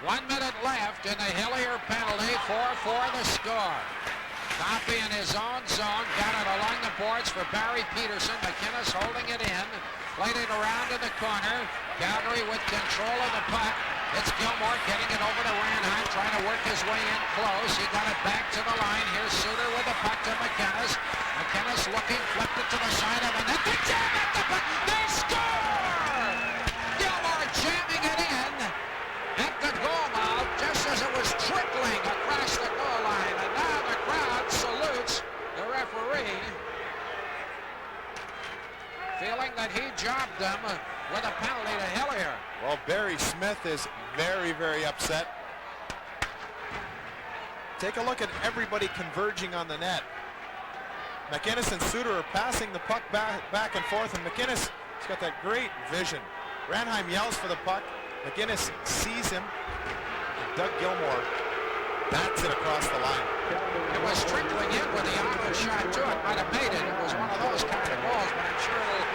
1 minute left in the Hillier penalty. 4-4 the score. Coffey in his own zone. Got it along the boards for Barry Peterson. McInnes holding it in. Played it around to the corner. Calgary with control of the puck. It's Gilmore getting it over to Ranheim, trying to work his way in close. He got it back to the line. Here's Suter with the puck to McInnes. McInnes looking, flipped it to the side of the net. They jam it! They score! Gilmore jamming it in at the goal mouth just as it was trickling across the goal line. And now the crowd salutes the referee, feeling that he jobbed them with a penalty to Hillier. Well, Barry Smith is very, very upset. Take a look at everybody converging on the net. McInnes and Suter are passing the puck back and forth, and McInnes has got that great vision. Ranheim yells for the puck. McInnes sees him, and Doug Gilmore bats it across the line. It was trickling in with the outlet shot to it. Might have made it. It was one of those kind of goals, but I'm sure it'll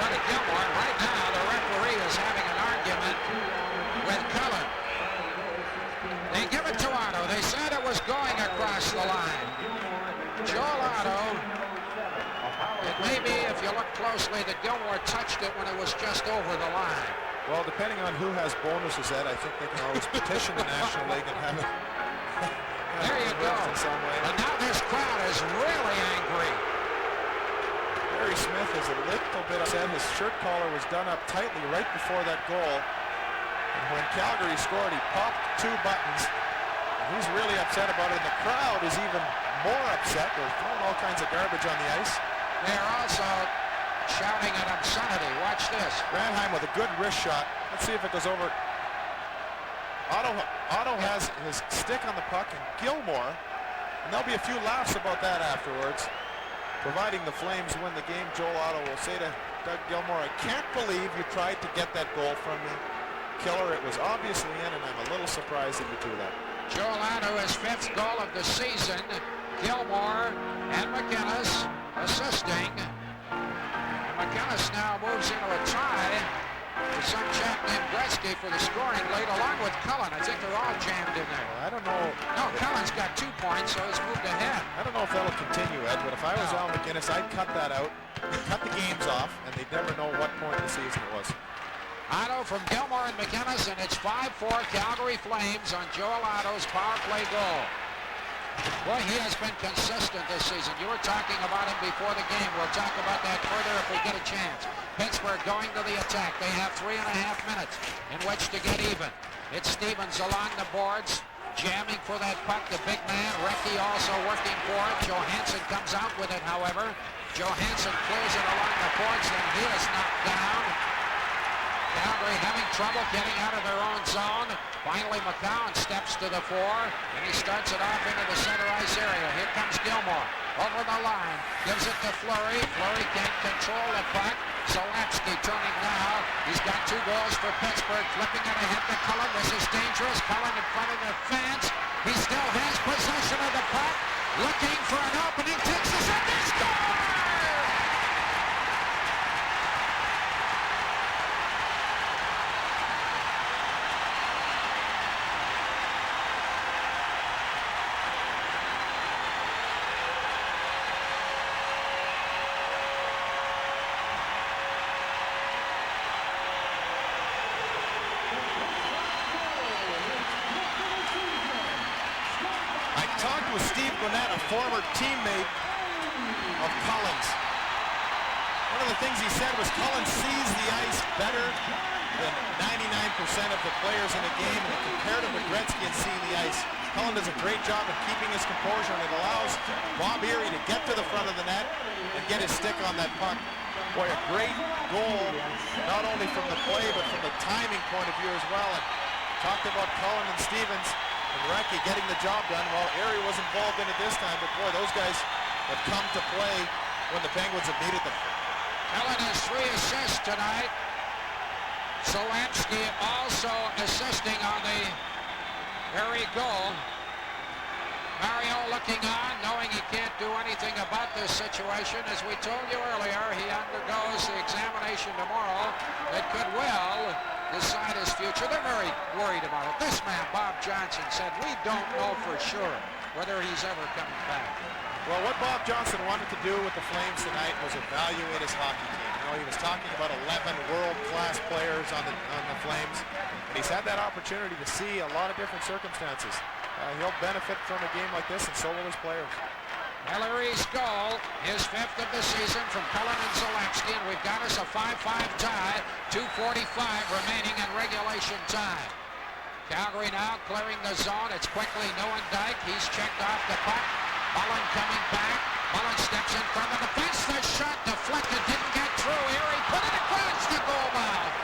go to Gilmore. Right now, the referee is having an argument with Cullen. They give it to Otto. They said it was going across the line. Joel Otto. It may be, if you look closely, that Gilmore touched it when it was just over the line. Well, depending on who has bonuses, Ed, I think they can always petition the National League and have it. There you go. In some way. And now this crowd is really angry. Barry Smith is a little bit upset. His shirt collar was done up tightly right before that goal. And when Calgary scored, he popped 2 buttons. And he's really upset about it. And the crowd is even more upset. They're throwing all kinds of garbage on the ice. They're also shouting an obscenity. Watch this. Ranheim with a good wrist shot. Let's see if it goes over. Otto has his stick on the puck, and Gilmore, and there'll be a few laughs about that afterwards. Providing the Flames win the game, Joel Otto will say to Doug Gilmore, I can't believe you tried to get that goal from me. Killer, it was obviously in, and I'm a little surprised that you do that. Joe Lano, his 5th goal of the season. Gilmore and McInnes assisting. And McInnes now moves into a tie with some chap named Gretzky for the scoring lead, along with Cullen. I think they're all jammed in there. Well, I don't know. No, Cullen's got 2 points, so he's moved ahead. I don't know if that'll continue, Ed, but if I was Al McInnes, I'd cut that out, cut the games off, and they'd never know what point of the season it was. Otto from Gilmore and McInnes, and it's 5-4 Calgary Flames on Joel Otto's power play goal. Boy, he has been consistent this season. You were talking about him before the game. We'll talk about that further if we get a chance. Pittsburgh going to the attack. They have 3.5 minutes in which to get even. It's Stevens along the boards, jamming for that puck. The big man, Recchi, also working for it. Johansson comes out with it, however. Johansson clears it along the boards, then he is knocked down. Calgary having trouble getting out of their own zone. Finally, McCown steps to the fore, and he starts it off into the center ice area. Here comes Gilmore over the line, gives it to Fleury. Fleury can't control the puck. Zalewski turning now. He's got 2 goals for Pittsburgh, flipping it ahead to Cullen. This is dangerous. Cullen in front of the fence. He still has possession of the puck, looking for an opening. Takes a shot. They score! Former teammate of Cullen's. One of the things he said was Cullen sees the ice better than 99% of the players in the game, and compared him to Gretzky and seeing the ice, Cullen does a great job of keeping his composure, and it allows Bob Erie to get to the front of the net and get his stick on that puck. Boy, a great goal, not only from the play, but from the timing point of view as well. And talked about Cullen and Stevens and Recchi getting the job done. Well, Erie was involved in it this time, but boy, those guys have come to play when the Penguins have needed them. Cullen has 3 assists tonight. Zalewski also assisting on the Erie goal. Mario looking on, knowing he can't do anything about this situation. As we told you earlier, he undergoes the examination tomorrow that could well decide his future. They're very worried about it. This man, Bob Johnson, said, we don't know for sure whether he's ever coming back. Well, what Bob Johnson wanted to do with the Flames tonight was evaluate his hockey team. You know, he was talking about 11 world-class players on the Flames, and he's had that opportunity to see a lot of different circumstances. He'll benefit from a game like this, and so will his players. Ellerie's goal, his 5th of the season from Cullen and Zalewski, and we've got us a 5-5 tie, 2:45 remaining in regulation time. Calgary now clearing the zone. It's quickly Neuendijk. He's checked off the puck. Mullen coming back. Mullen steps in front of the fence. The shot deflected, didn't get through. Erie put it across the goal mouth.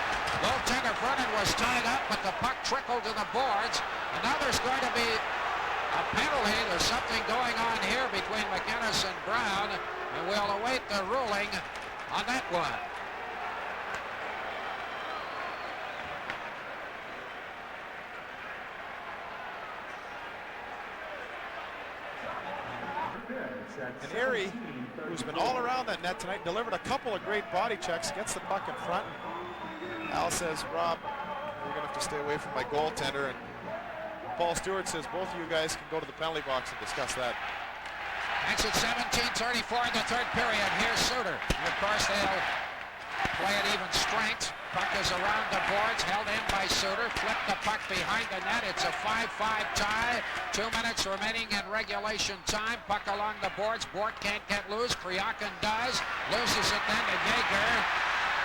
Goaltender Vernon was tied up, but the puck trickled to the boards. And now there's going to be a penalty. There's something going on here between McInnes and Brown, and we'll await the ruling on that one. And Erie, who's been all around that net tonight, delivered a couple of great body checks, gets the puck in front. Al says, Rob, you're going to have to stay away from my goaltender. And Paul Stewart says both of you guys can go to the penalty box and discuss that. That's at 17:34 in the 3rd period. Here's Suter. And of course, they'll play at even strength. Puck is around the boards, held in by Suter. Flip the puck behind the net. It's a 5-5 tie. 2 minutes remaining in regulation time. Puck along the boards. Boort can't get loose. Kriakin does. Loses it then to Jaeger.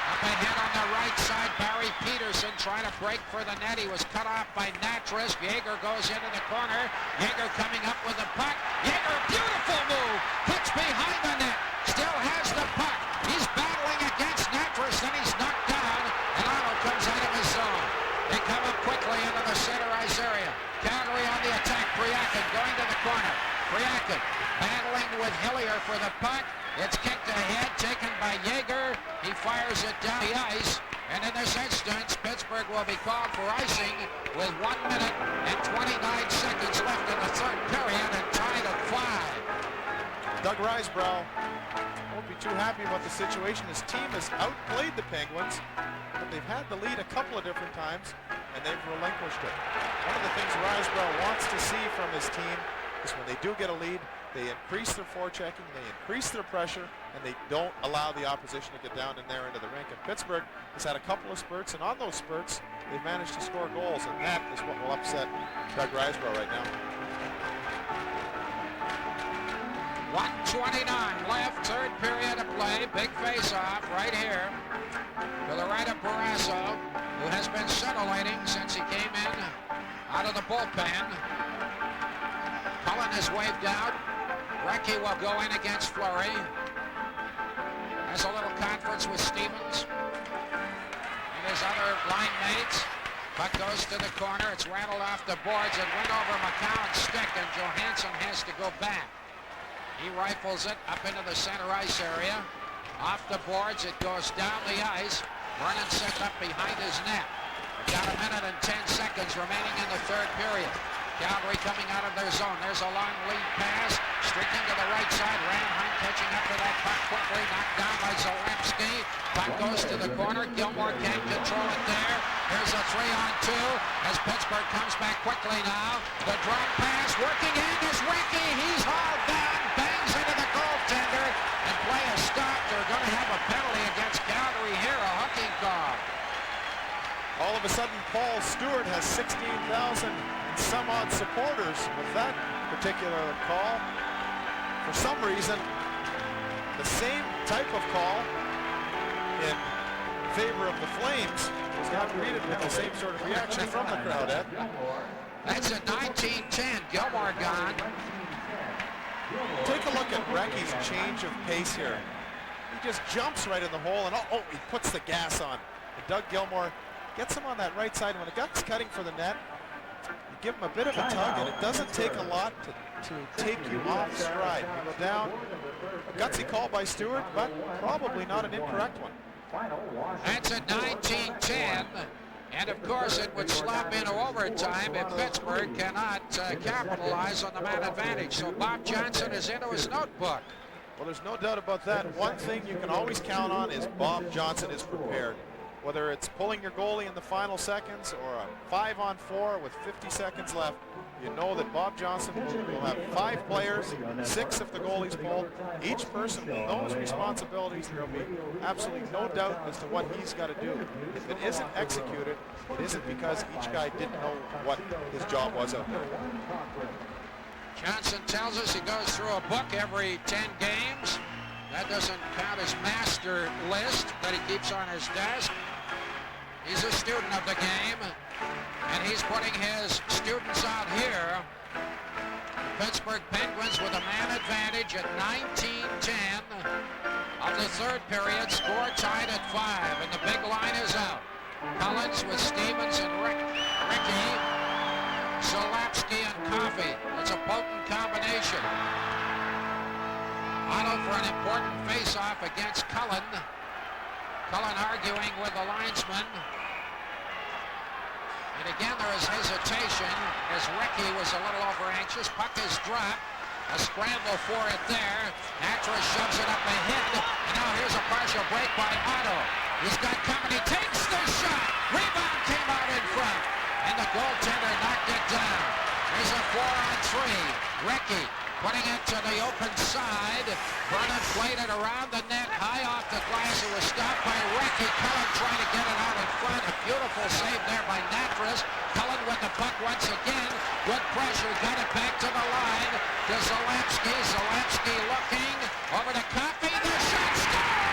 Up ahead on the right side, Barry Peterson trying to break for the net. He was cut off by Natras. Jaeger goes into the corner. Jaeger coming up with the puck. Jaeger, beautiful move. Hits behind the net. Still has the puck. He's battling against Natras. Then he's knocked down. And Otto comes out of his zone. They come up quickly into the center ice area. Calgary on the attack. Kriakin going to the corner. Kriakin battling with Hillier for the puck. It's kicked ahead, taken by Jaeger. He fires it down the ice. And in this instance, Pittsburgh will be called for icing with 1 minute and 29 seconds left in the third period and tied at 5. Doug Risebrough won't be too happy about the situation. His team has outplayed the Penguins, but they've had the lead a couple of different times, and they've relinquished it. One of the things Risebrough wants to see from his team is when they do get a lead, they increase their forechecking, they increase their pressure, and they don't allow the opposition to get down in their end of the rink. And Pittsburgh has had a couple of spurts, and on those spurts, they've managed to score goals, and that is what will upset Doug Risebrough right now. 1:29 left, third period of play. Big face-off right here to the right of Barrasso, who has been scintillating since he came in out of the bullpen. Cullen is waved out. Recchi will go in against Fleury. Has a little conference with Stevens and his other line mates. Puck goes to the corner. It's rattled off the boards. It went over McCown's stick, and Johansson has to go back. He rifles it up into the center ice area. Off the boards, it goes down the ice. Vernon set up behind his net. We've got 1 minute and 10 seconds remaining in the third period. Calgary coming out of their zone. There's a long lead pass. Streaking to the right side. Ranheim catching up to that puck quickly. Knocked down by Zalewski. Puck goes to the corner. Gilmore can't control it there. Here's a 3-on-2 as Pittsburgh comes back quickly now. The drop pass working in is Recchi. He's hauled down. Bangs into the goaltender. And play is stopped. They're going to have a penalty against Calgary here. A hooking call. All of a sudden, Paul Stewart has 16,000 and some odd supporters with that particular call. For some reason, the same type of call in favor of the Flames was not greeted with the same sort of reaction from the crowd, Ed. That's a 19-10. Gilmore gone. Take a look at Recchi's change of pace here. He just jumps right in the hole, and he puts the gas on. And Doug Gilmore gets him on that right side. When a guy's cutting for the net, you give him a bit of a tug, and it doesn't take a lot to take you off stride. You go down. A gutsy call by Stewart, but probably not an incorrect one. That's a 19-10. And of course, it would slop into overtime if Pittsburgh cannot capitalize on the man advantage. So Bob Johnson is into his notebook. Well, there's no doubt about that. One thing you can always count on is Bob Johnson is prepared. Whether it's pulling your goalie in the final seconds or a 5-on-4 with 50 seconds left, you know that Bob Johnson will have 5 players, 6 if the goalie's pulled. Each person will know his responsibilities. There will be absolutely no doubt as to what he's got to do. If it isn't executed, it isn't because each guy didn't know what his job was out there. Johnson tells us he goes through a book every 10 games. That doesn't count his master list that he keeps on his desk. He's a student of the game, and he's putting his students out here. The Pittsburgh Penguins with a man advantage at 19-10 of the third period. Score tied at 5, and the big line is out. Collins with Stevens and Recchi, Zalewski and Coffey. It's a potent combination. Otto for an important face-off against Cullen. Cullen arguing with the linesman. And again, there is hesitation as Recchi was a little over-anxious. Puck is dropped. A scramble for it there. Actress shoves it up ahead. And now here's a partial break by Otto. He's got company. Takes the shot. Rebound came out in front. And the goaltender knocked it down. There's a 4-on-3. Recchi putting it to the open side. Vernon played it around the net, high off the glass. It was stopped by Recchi. Cullen trying to get it out in front. A beautiful save there by Natras. Cullen with the puck once again. Good pressure, got it back to the line. To Zalewski. Zalewski looking over to Coffey. The shot scores!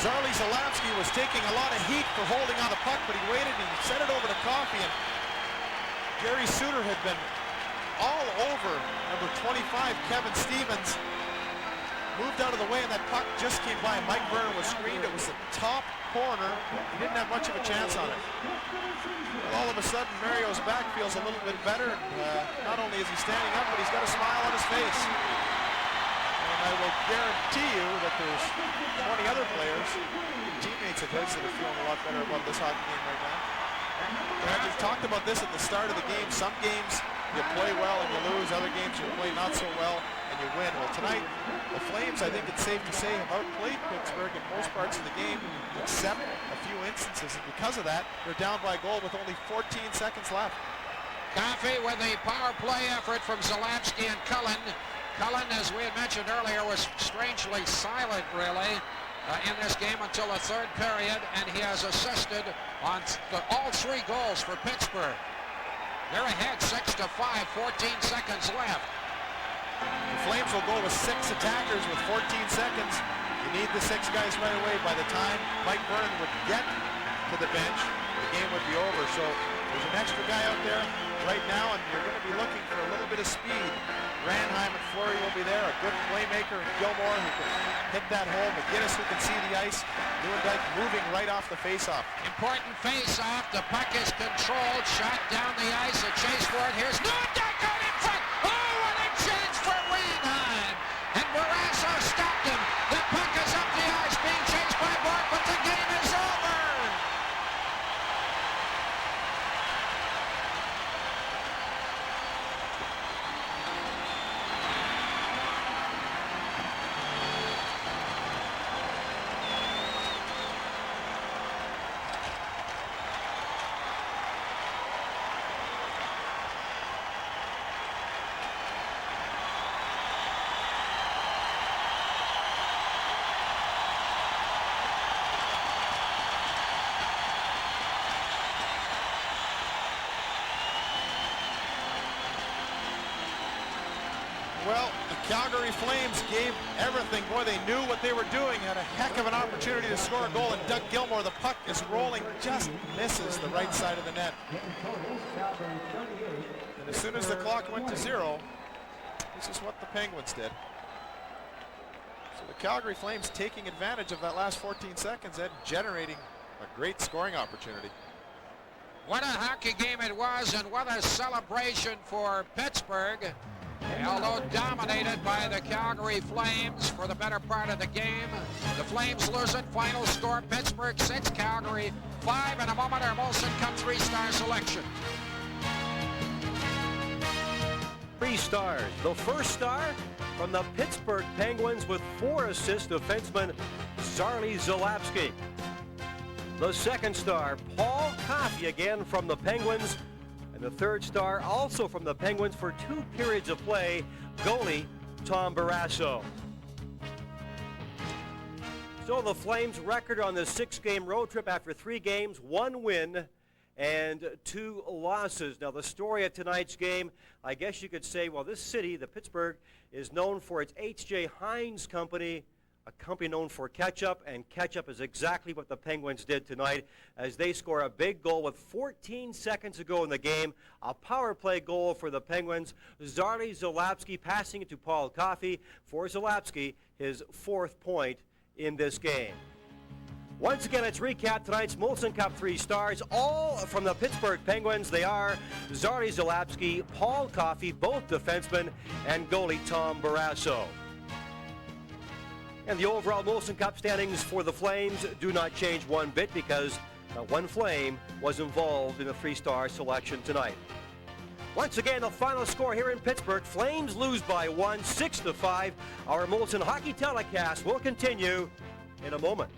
Zarley Zalapski was taking a lot of heat for holding on the puck, but he waited and he sent it over to Coffey, and Gary Suter had been all over number 25, Kevin Stevens. Moved out of the way, and that puck just came by. Mike Vernon was screened. It was the top corner. He didn't have much of a chance on it. Well, all of a sudden, Mario's back feels a little bit better. Not only is he standing up, but he's got a smile on his face. And I will guarantee you that there's 20 other players, teammates of his, that are feeling a lot better about this hockey game right now. And we talked about this at the start of the game. Some games you play well and you lose. Other games you play not so well and you win. Well, tonight, the Flames, I think it's safe to say, have outplayed Pittsburgh in most parts of the game, except a few instances. And because of that, they're down by a goal with only 14 seconds left. Coffey with the power play effort from Zalapski and Cullen. Cullen, as we had mentioned earlier, was strangely silent, really, in this game until the third period, and he has assisted on all 3 goals for Pittsburgh. They're ahead 6-5, 14 seconds left. The Flames will go with 6 attackers with 14 seconds. You need the 6 guys right away. By the time Mike Vernon would get to the bench, the game would be over. So there's an extra guy out there right now, and you're going to be looking for a little bit of speed. Ranheim and Fleury will be there. A good playmaker, Gilmore, who can hit that hole. McGinnis, who can see the ice. Lewandijk moving right off the face-off. Important face-off. The puck is controlled. Shot down the ice. A chase for it. Here's Lewandijk out in front. Oh, what a chance for Ranheim. And Barrasso stopped him. The puck is up the ice, being chased by Bart, but the game is over. Well, the Calgary Flames gave everything. Boy, they knew what they were doing. Had a heck of an opportunity to score a goal, and Doug Gilmore, the puck is rolling, just misses the right side of the net. And as soon as the clock went to 0, this is what the Penguins did. So the Calgary Flames taking advantage of that last 14 seconds and generating a great scoring opportunity. What a hockey game it was, and what a celebration for Pittsburgh. Although dominated by the Calgary Flames for the better part of the game, the Flames lose it. Final score, Pittsburgh 6, Calgary 5. In a moment, our Molson Cup 3-star selection. 3 stars. The first star from the Pittsburgh Penguins with 4 assists, defenseman Zarley Zalapski. The second star, Paul Coffey, again from the Penguins. And the third star, also from the Penguins for 2 periods of play, goalie Tom Barrasso. So the Flames' record on the 6-game road trip after 3 games, 1 win and 2 losses. Now the story of tonight's game, I guess you could say, well, this city, the Pittsburgh, is known for its H.J. Heinz Company, a company known for ketchup, and ketchup is exactly what the Penguins did tonight as they score a big goal with 14 seconds to go in the game. A power play goal for the Penguins. Zarley Zalapski passing it to Paul Coffey for Zalapski, his 4th point in this game. Once again, let's recap tonight's Molson Cup 3 stars, all from the Pittsburgh Penguins. They are Zarley Zalapski, Paul Coffey, both defensemen, and goalie Tom Barrasso. And the overall Molson Cup standings for the Flames do not change one bit because one Flame was involved in the 3-star selection tonight. Once again, the final score here in Pittsburgh, Flames lose by 1, 6-5. Our Molson Hockey telecast will continue in a moment.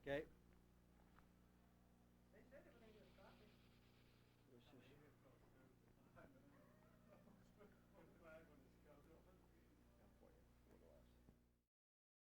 Okay.